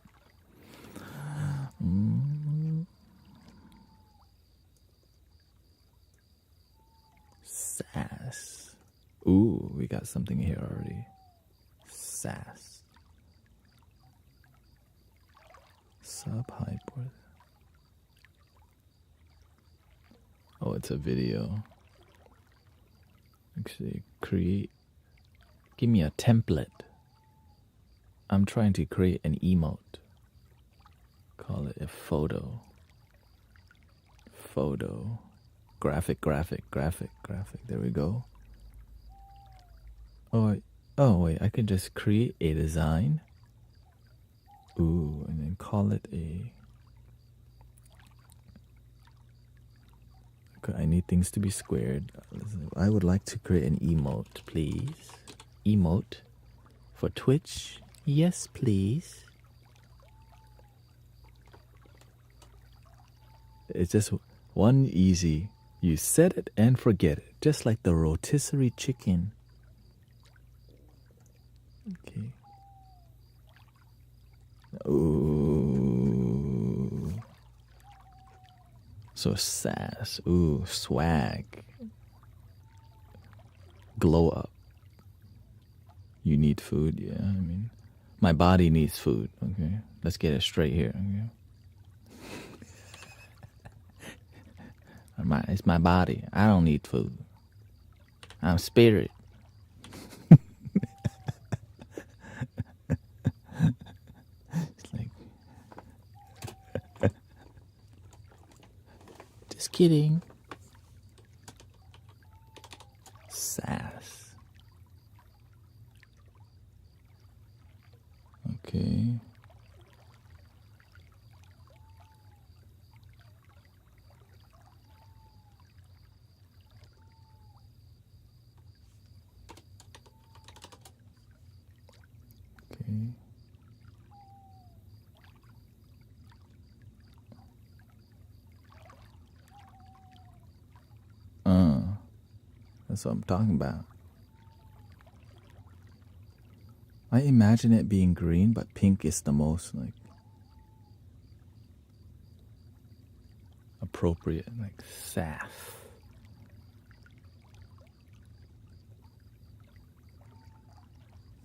Speaker 1: Sass. Ooh, we got something here already. Sass. Sub-hyper. Oh, it's a video. Actually, give me a template. I'm trying to create an emote. Call it a photo. Graphic. There we go. Oh wait, I can just create a design. Ooh, and then call it a... Okay, I need things to be squared. I would like to create an emote, please. Emote for Twitch. Yes, please. It's just one easy. You set it and forget it. Just like the rotisserie chicken. Okay. Ooh. So sass. Ooh, swag. Glow up. You need food, yeah. I mean, my body needs food, okay? Let's get it straight here, okay? It's my body. I don't need food. I'm spirit. It's like... Just kidding. Sass. Okay. Okay. That's what I'm talking about. I imagine it being green, but pink is the most like appropriate, like sass.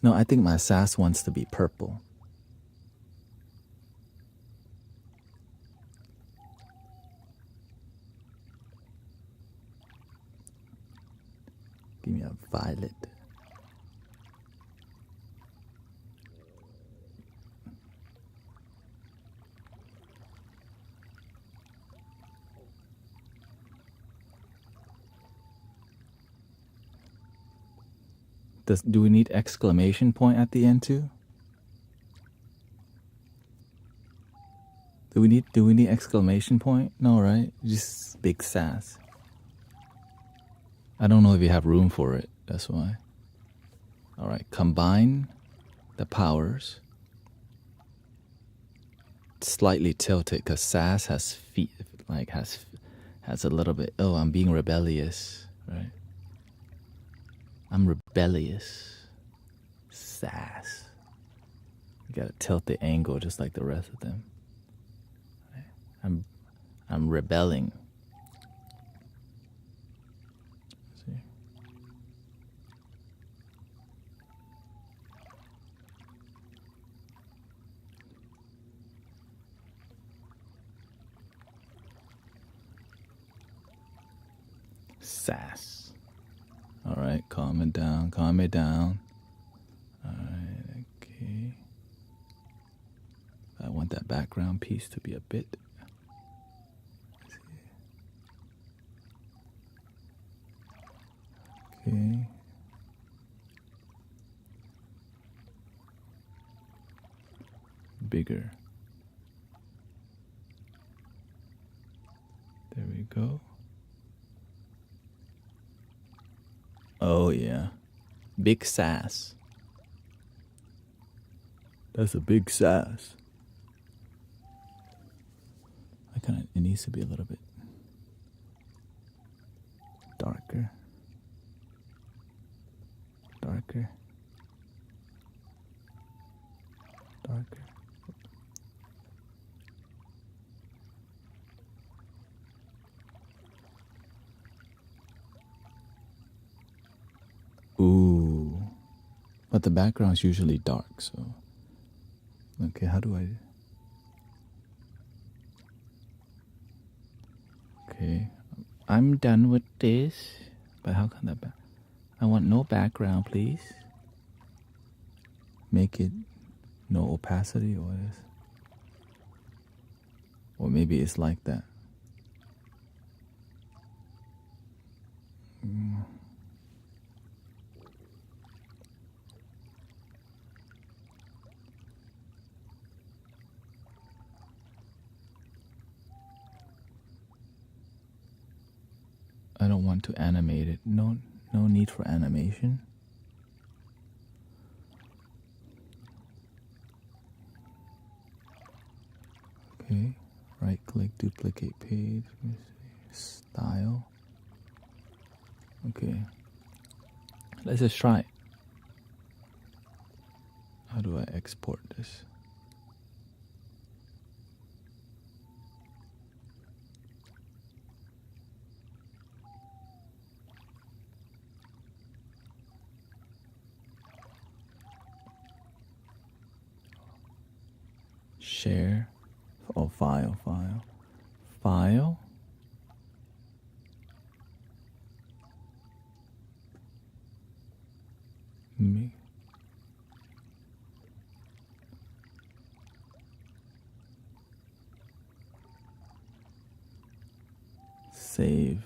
Speaker 1: No, I think my sass wants to be purple. Give me a violet. Do we need exclamation point at the end too? Do we need exclamation point? No, right? Just big sass. I don't know if you have room for it. That's why. All right, combine the powers. Slightly tilted because sass has feet, like has a little bit. Oh, I'm being rebellious, right? I'm rebellious. Sass. You gotta tilt the angle just like the rest of them. I'm rebelling. See? Sass. All right, calm it down, calm it down. All right, okay. I want that background piece to be a bit. Okay. Bigger. There we go. Oh yeah. Big sass. That's a big sass. It needs to be a little bit darker. Darker. Darker. Ooh. But the background's usually dark, so. Okay, how do I. Okay. I'm done with this. But how can that I want no background, please. Make it no opacity or is. Or maybe it's like that. I don't want to animate it. No need for animation. Okay, right click, duplicate page. Let me see. Style. Okay, let's just try it. How do I export this? Share. Oh, file. Me. Save.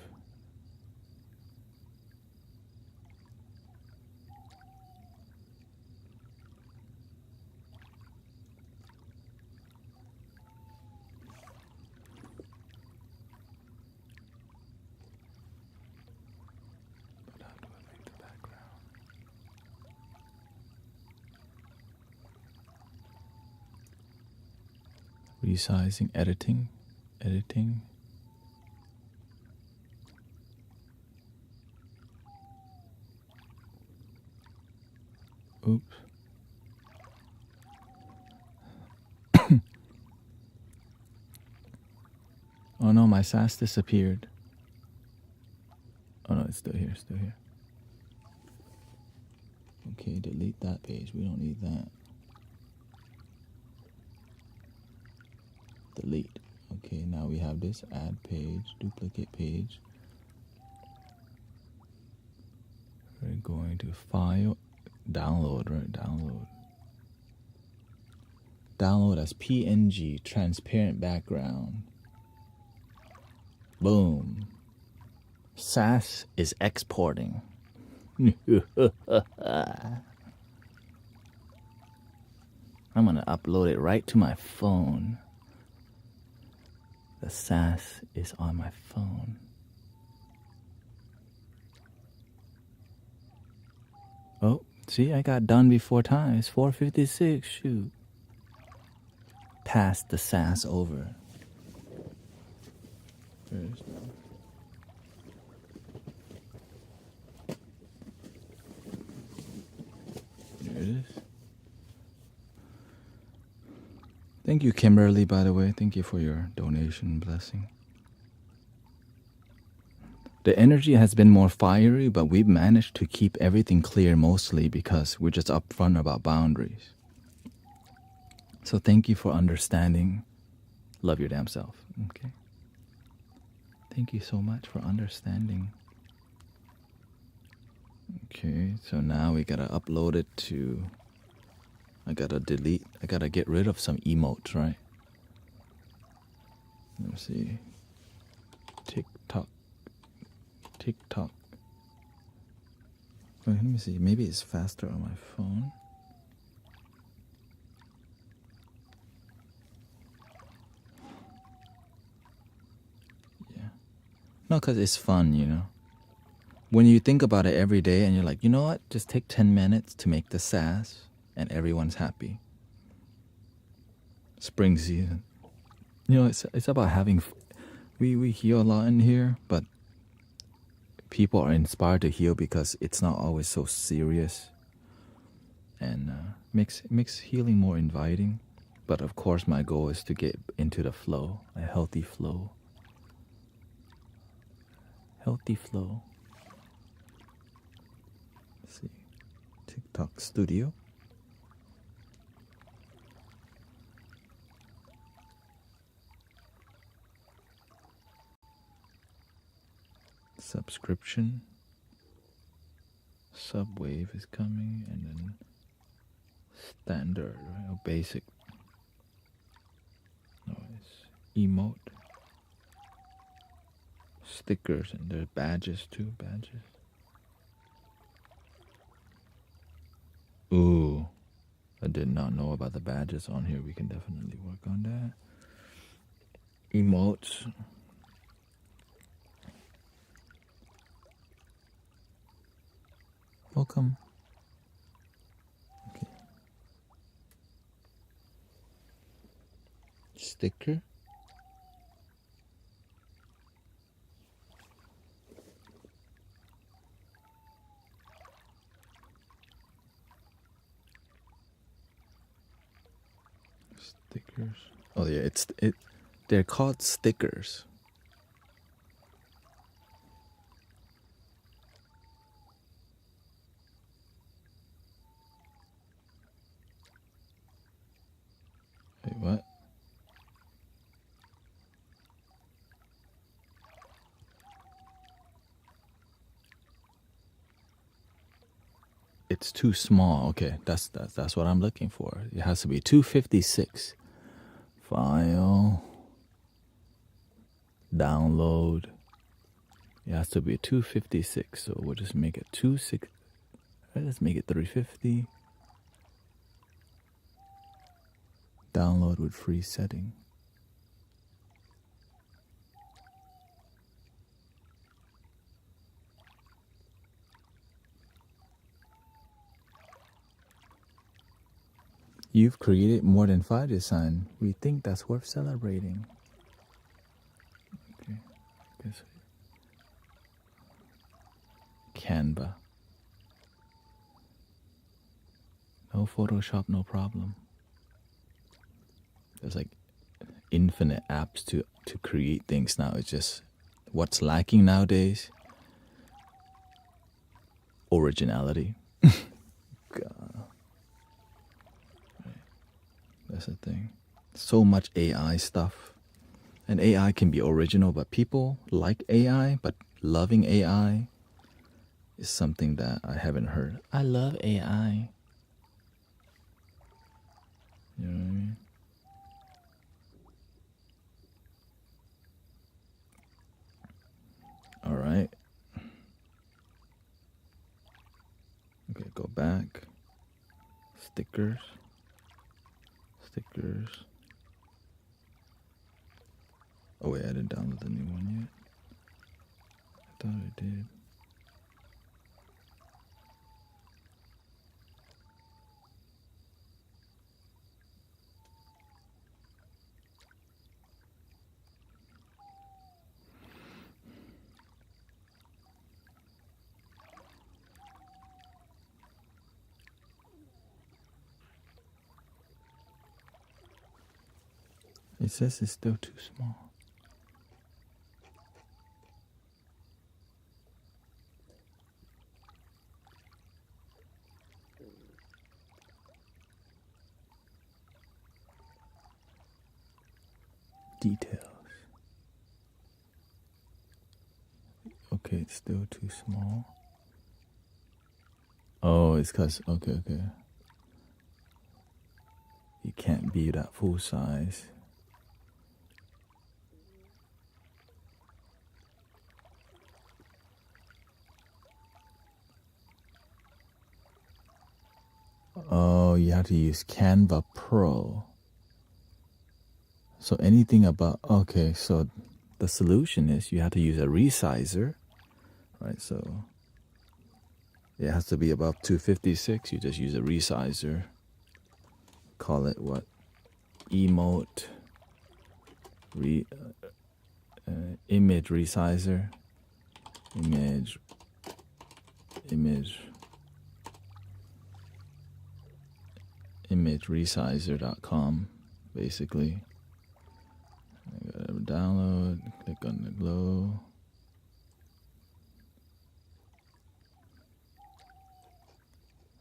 Speaker 1: Resizing, editing. Oops. Oh no, my sass disappeared. Oh no, it's still here. Okay, delete that page. We don't need that. Delete. Okay, now we have this add page, duplicate page. We're going to file, download, right? Download as PNG, transparent background. Boom. SAS is exporting. I'm gonna upload it right to my phone. The SAS is on my phone. Oh, see, I got done before time. It's 4:56. Shoot. Pass the SAS over. There it is. Thank you, Kimberly, by the way. Thank you for your donation blessing. The energy has been more fiery, but we've managed to keep everything clear mostly because we're just upfront about boundaries. So thank you for understanding. Love your damn self. Okay. Thank you so much for understanding. Okay, so now we gotta upload it to... I gotta get rid of some emotes, right? Let's see. TikTok. Wait, let me see. Maybe it's faster on my phone. Yeah. No, because it's fun, you know. When you think about it every day and you're like, you know what? Just take 10 minutes to make the SAS and everyone's happy. Spring season. You know, it's about having... We heal a lot in here, but people are inspired to heal because it's not always so serious, and makes healing more inviting. But of course, my goal is to get into the flow, a healthy flow. Healthy flow. Let's see, TikTok Studio. Subscription. Subwave is coming, and then standard, right? Or basic. No, it's emote. Stickers, and there's badges too. Badges. Ooh, I did not know about the badges on here. We can definitely work on that. Emotes. Welcome. Okay. Sticker. Stickers. Oh yeah, they're called stickers. Wait, what? It's too small. Okay, that's what I'm looking for. It has to be 256. File. Download. It has to be 256. So we'll just make it 26. Let's make it 350. Download with free setting. You've created more than 5 designs. We think that's worth celebrating. Okay. Canva. No Photoshop, no problem. There's like infinite apps to create things now. It's just what's lacking nowadays. Originality. That's the thing. So much AI stuff. And AI can be original, but people like AI, but loving AI is something that I haven't heard. I love AI. You know what I mean? All right. Okay, go back. Stickers. Oh wait, I didn't download the new one yet. I thought I did. It says it's still too small. Details. Okay, it's still too small. Oh, it's because, okay. You can't be that full size. Oh, you have to use Canva Pro. So anything about, okay, so the solution is you have to use a resizer, right? So it has to be above 256. You just use a resizer. Call it what? Emote, image resizer, imageresizer.com, basically. I gotta download, click on the glow.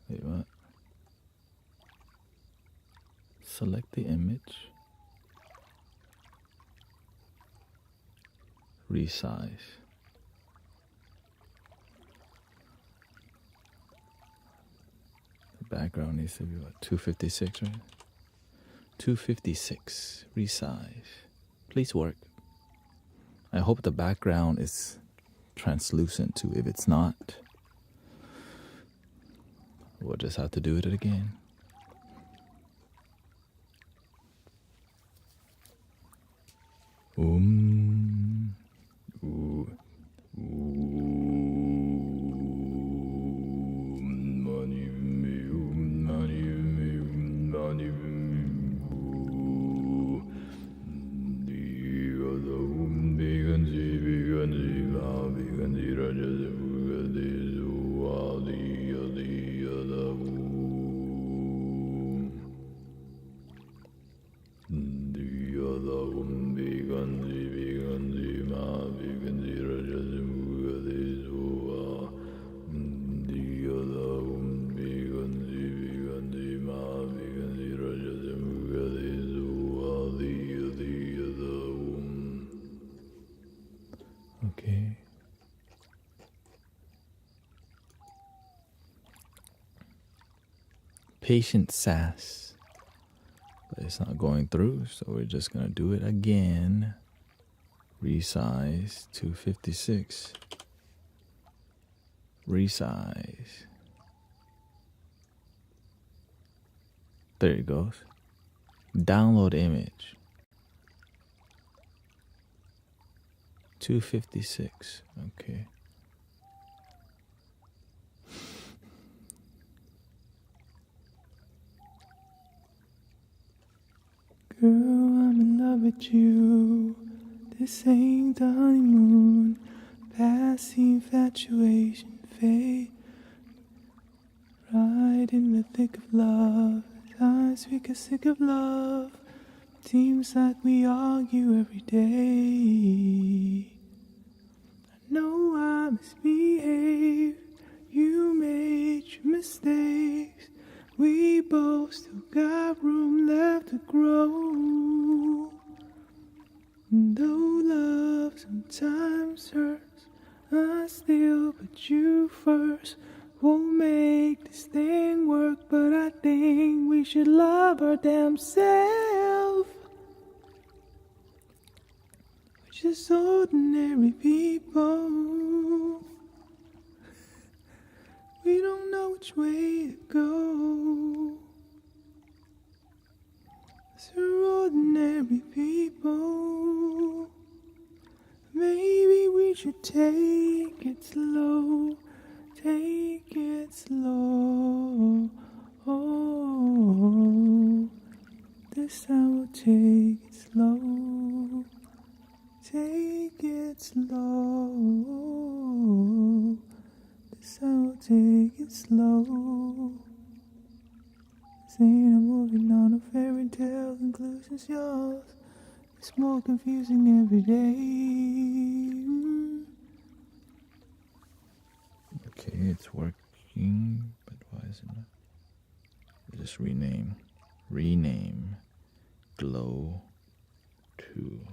Speaker 1: Wait, what? Select the image. Resize. The background needs to be what? 256, right? 256. Resize. Please work. I hope the background is translucent too. If it's not, we'll just have to do it again. Okay. Patient sass. But it's not going through, so we're just gonna do it again. Resize 256. Resize. There it goes. Download image. 256. Okay. Girl, I'm in love with you. This ain't the honeymoon. Past the infatuation fade. Right in the thick of love. Times we get sick of love. Seems like we argue every day. I know I misbehaved. You made your mistakes. We both still got room left to grow. And though love sometimes hurts, I still put you first. Won't make this thing work, but I think we should love our damn self. We're just ordinary people. We don't know which way to go. 'Cause we're ordinary people. Maybe we should take it slow. Take it slow. Oh, this time we'll take it slow. Take it slow. This time we'll take it slow. This ain't a movie, not a fairy tale. Conclusions yours. It's more confusing every day. Okay, it's working, but why is it not? Just rename. Rename. Glow to.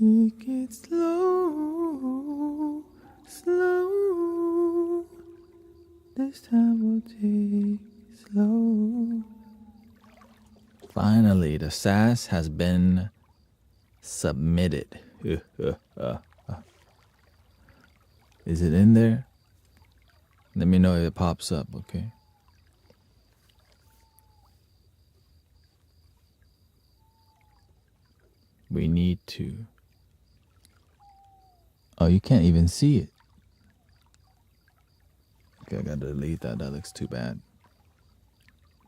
Speaker 1: Take it slow, slow. This time we'll take it slow. Finally, the SAS has been submitted. Is it in there? Let me know if it pops up, okay? We need to. Oh, you can't even see it. Okay, I gotta delete that. That looks too bad.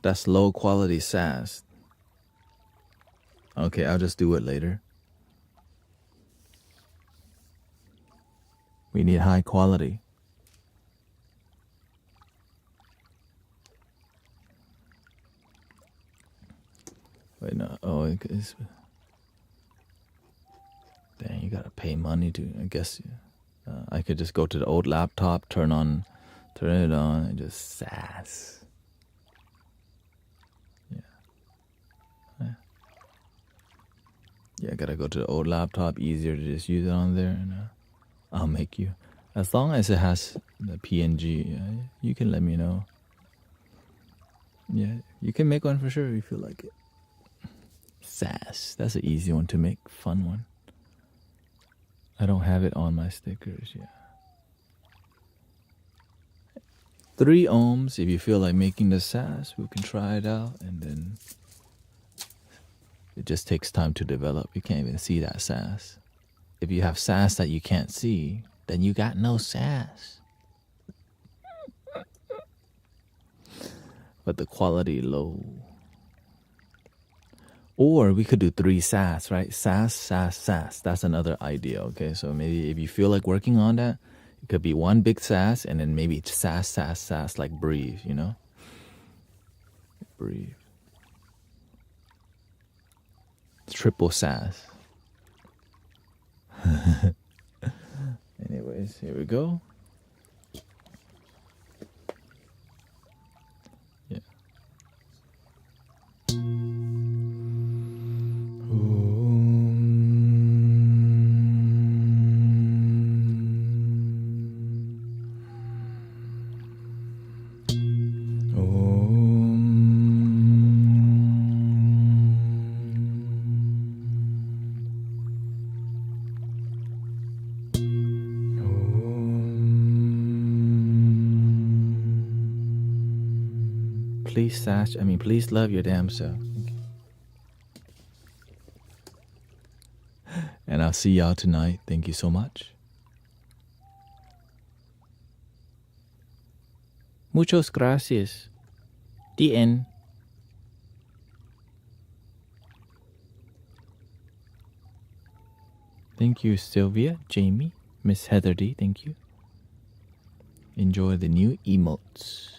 Speaker 1: That's low quality SAS. Okay, I'll just do it later. We need high quality. Wait, no. Oh, it's... Dang, you gotta pay money to... I guess I could just go to the old laptop, turn it on, and just SAS. Yeah, I gotta go to the old laptop. Easier to just use it on there, and I'll make you. As long as it has the PNG, you can let me know. Yeah, you can make one for sure if you feel like it. SAS, that's an easy one to make, fun one. I don't have it on my stickers, yeah. 3 ohms, if you feel like making the SAS, we can try it out, and then it just takes time to develop. You can't even see that SAS. If you have SAS that you can't see, then you got no SAS. But the quality low. Or we could do 3 SAS, right? SAS, SAS, SAS. That's another idea, okay? So maybe if you feel like working on that, it could be 1 big SAS and then maybe SAS, SAS, SAS, like breathe, you know? Breathe. Triple SAS. Anyways, here we go. Yeah. Please love your damn self. And I'll see y'all tonight. Thank you so much. Muchas gracias. The end. Thank you, Sylvia, Jamie, Miss Heather D. Thank you. Enjoy the new emotes.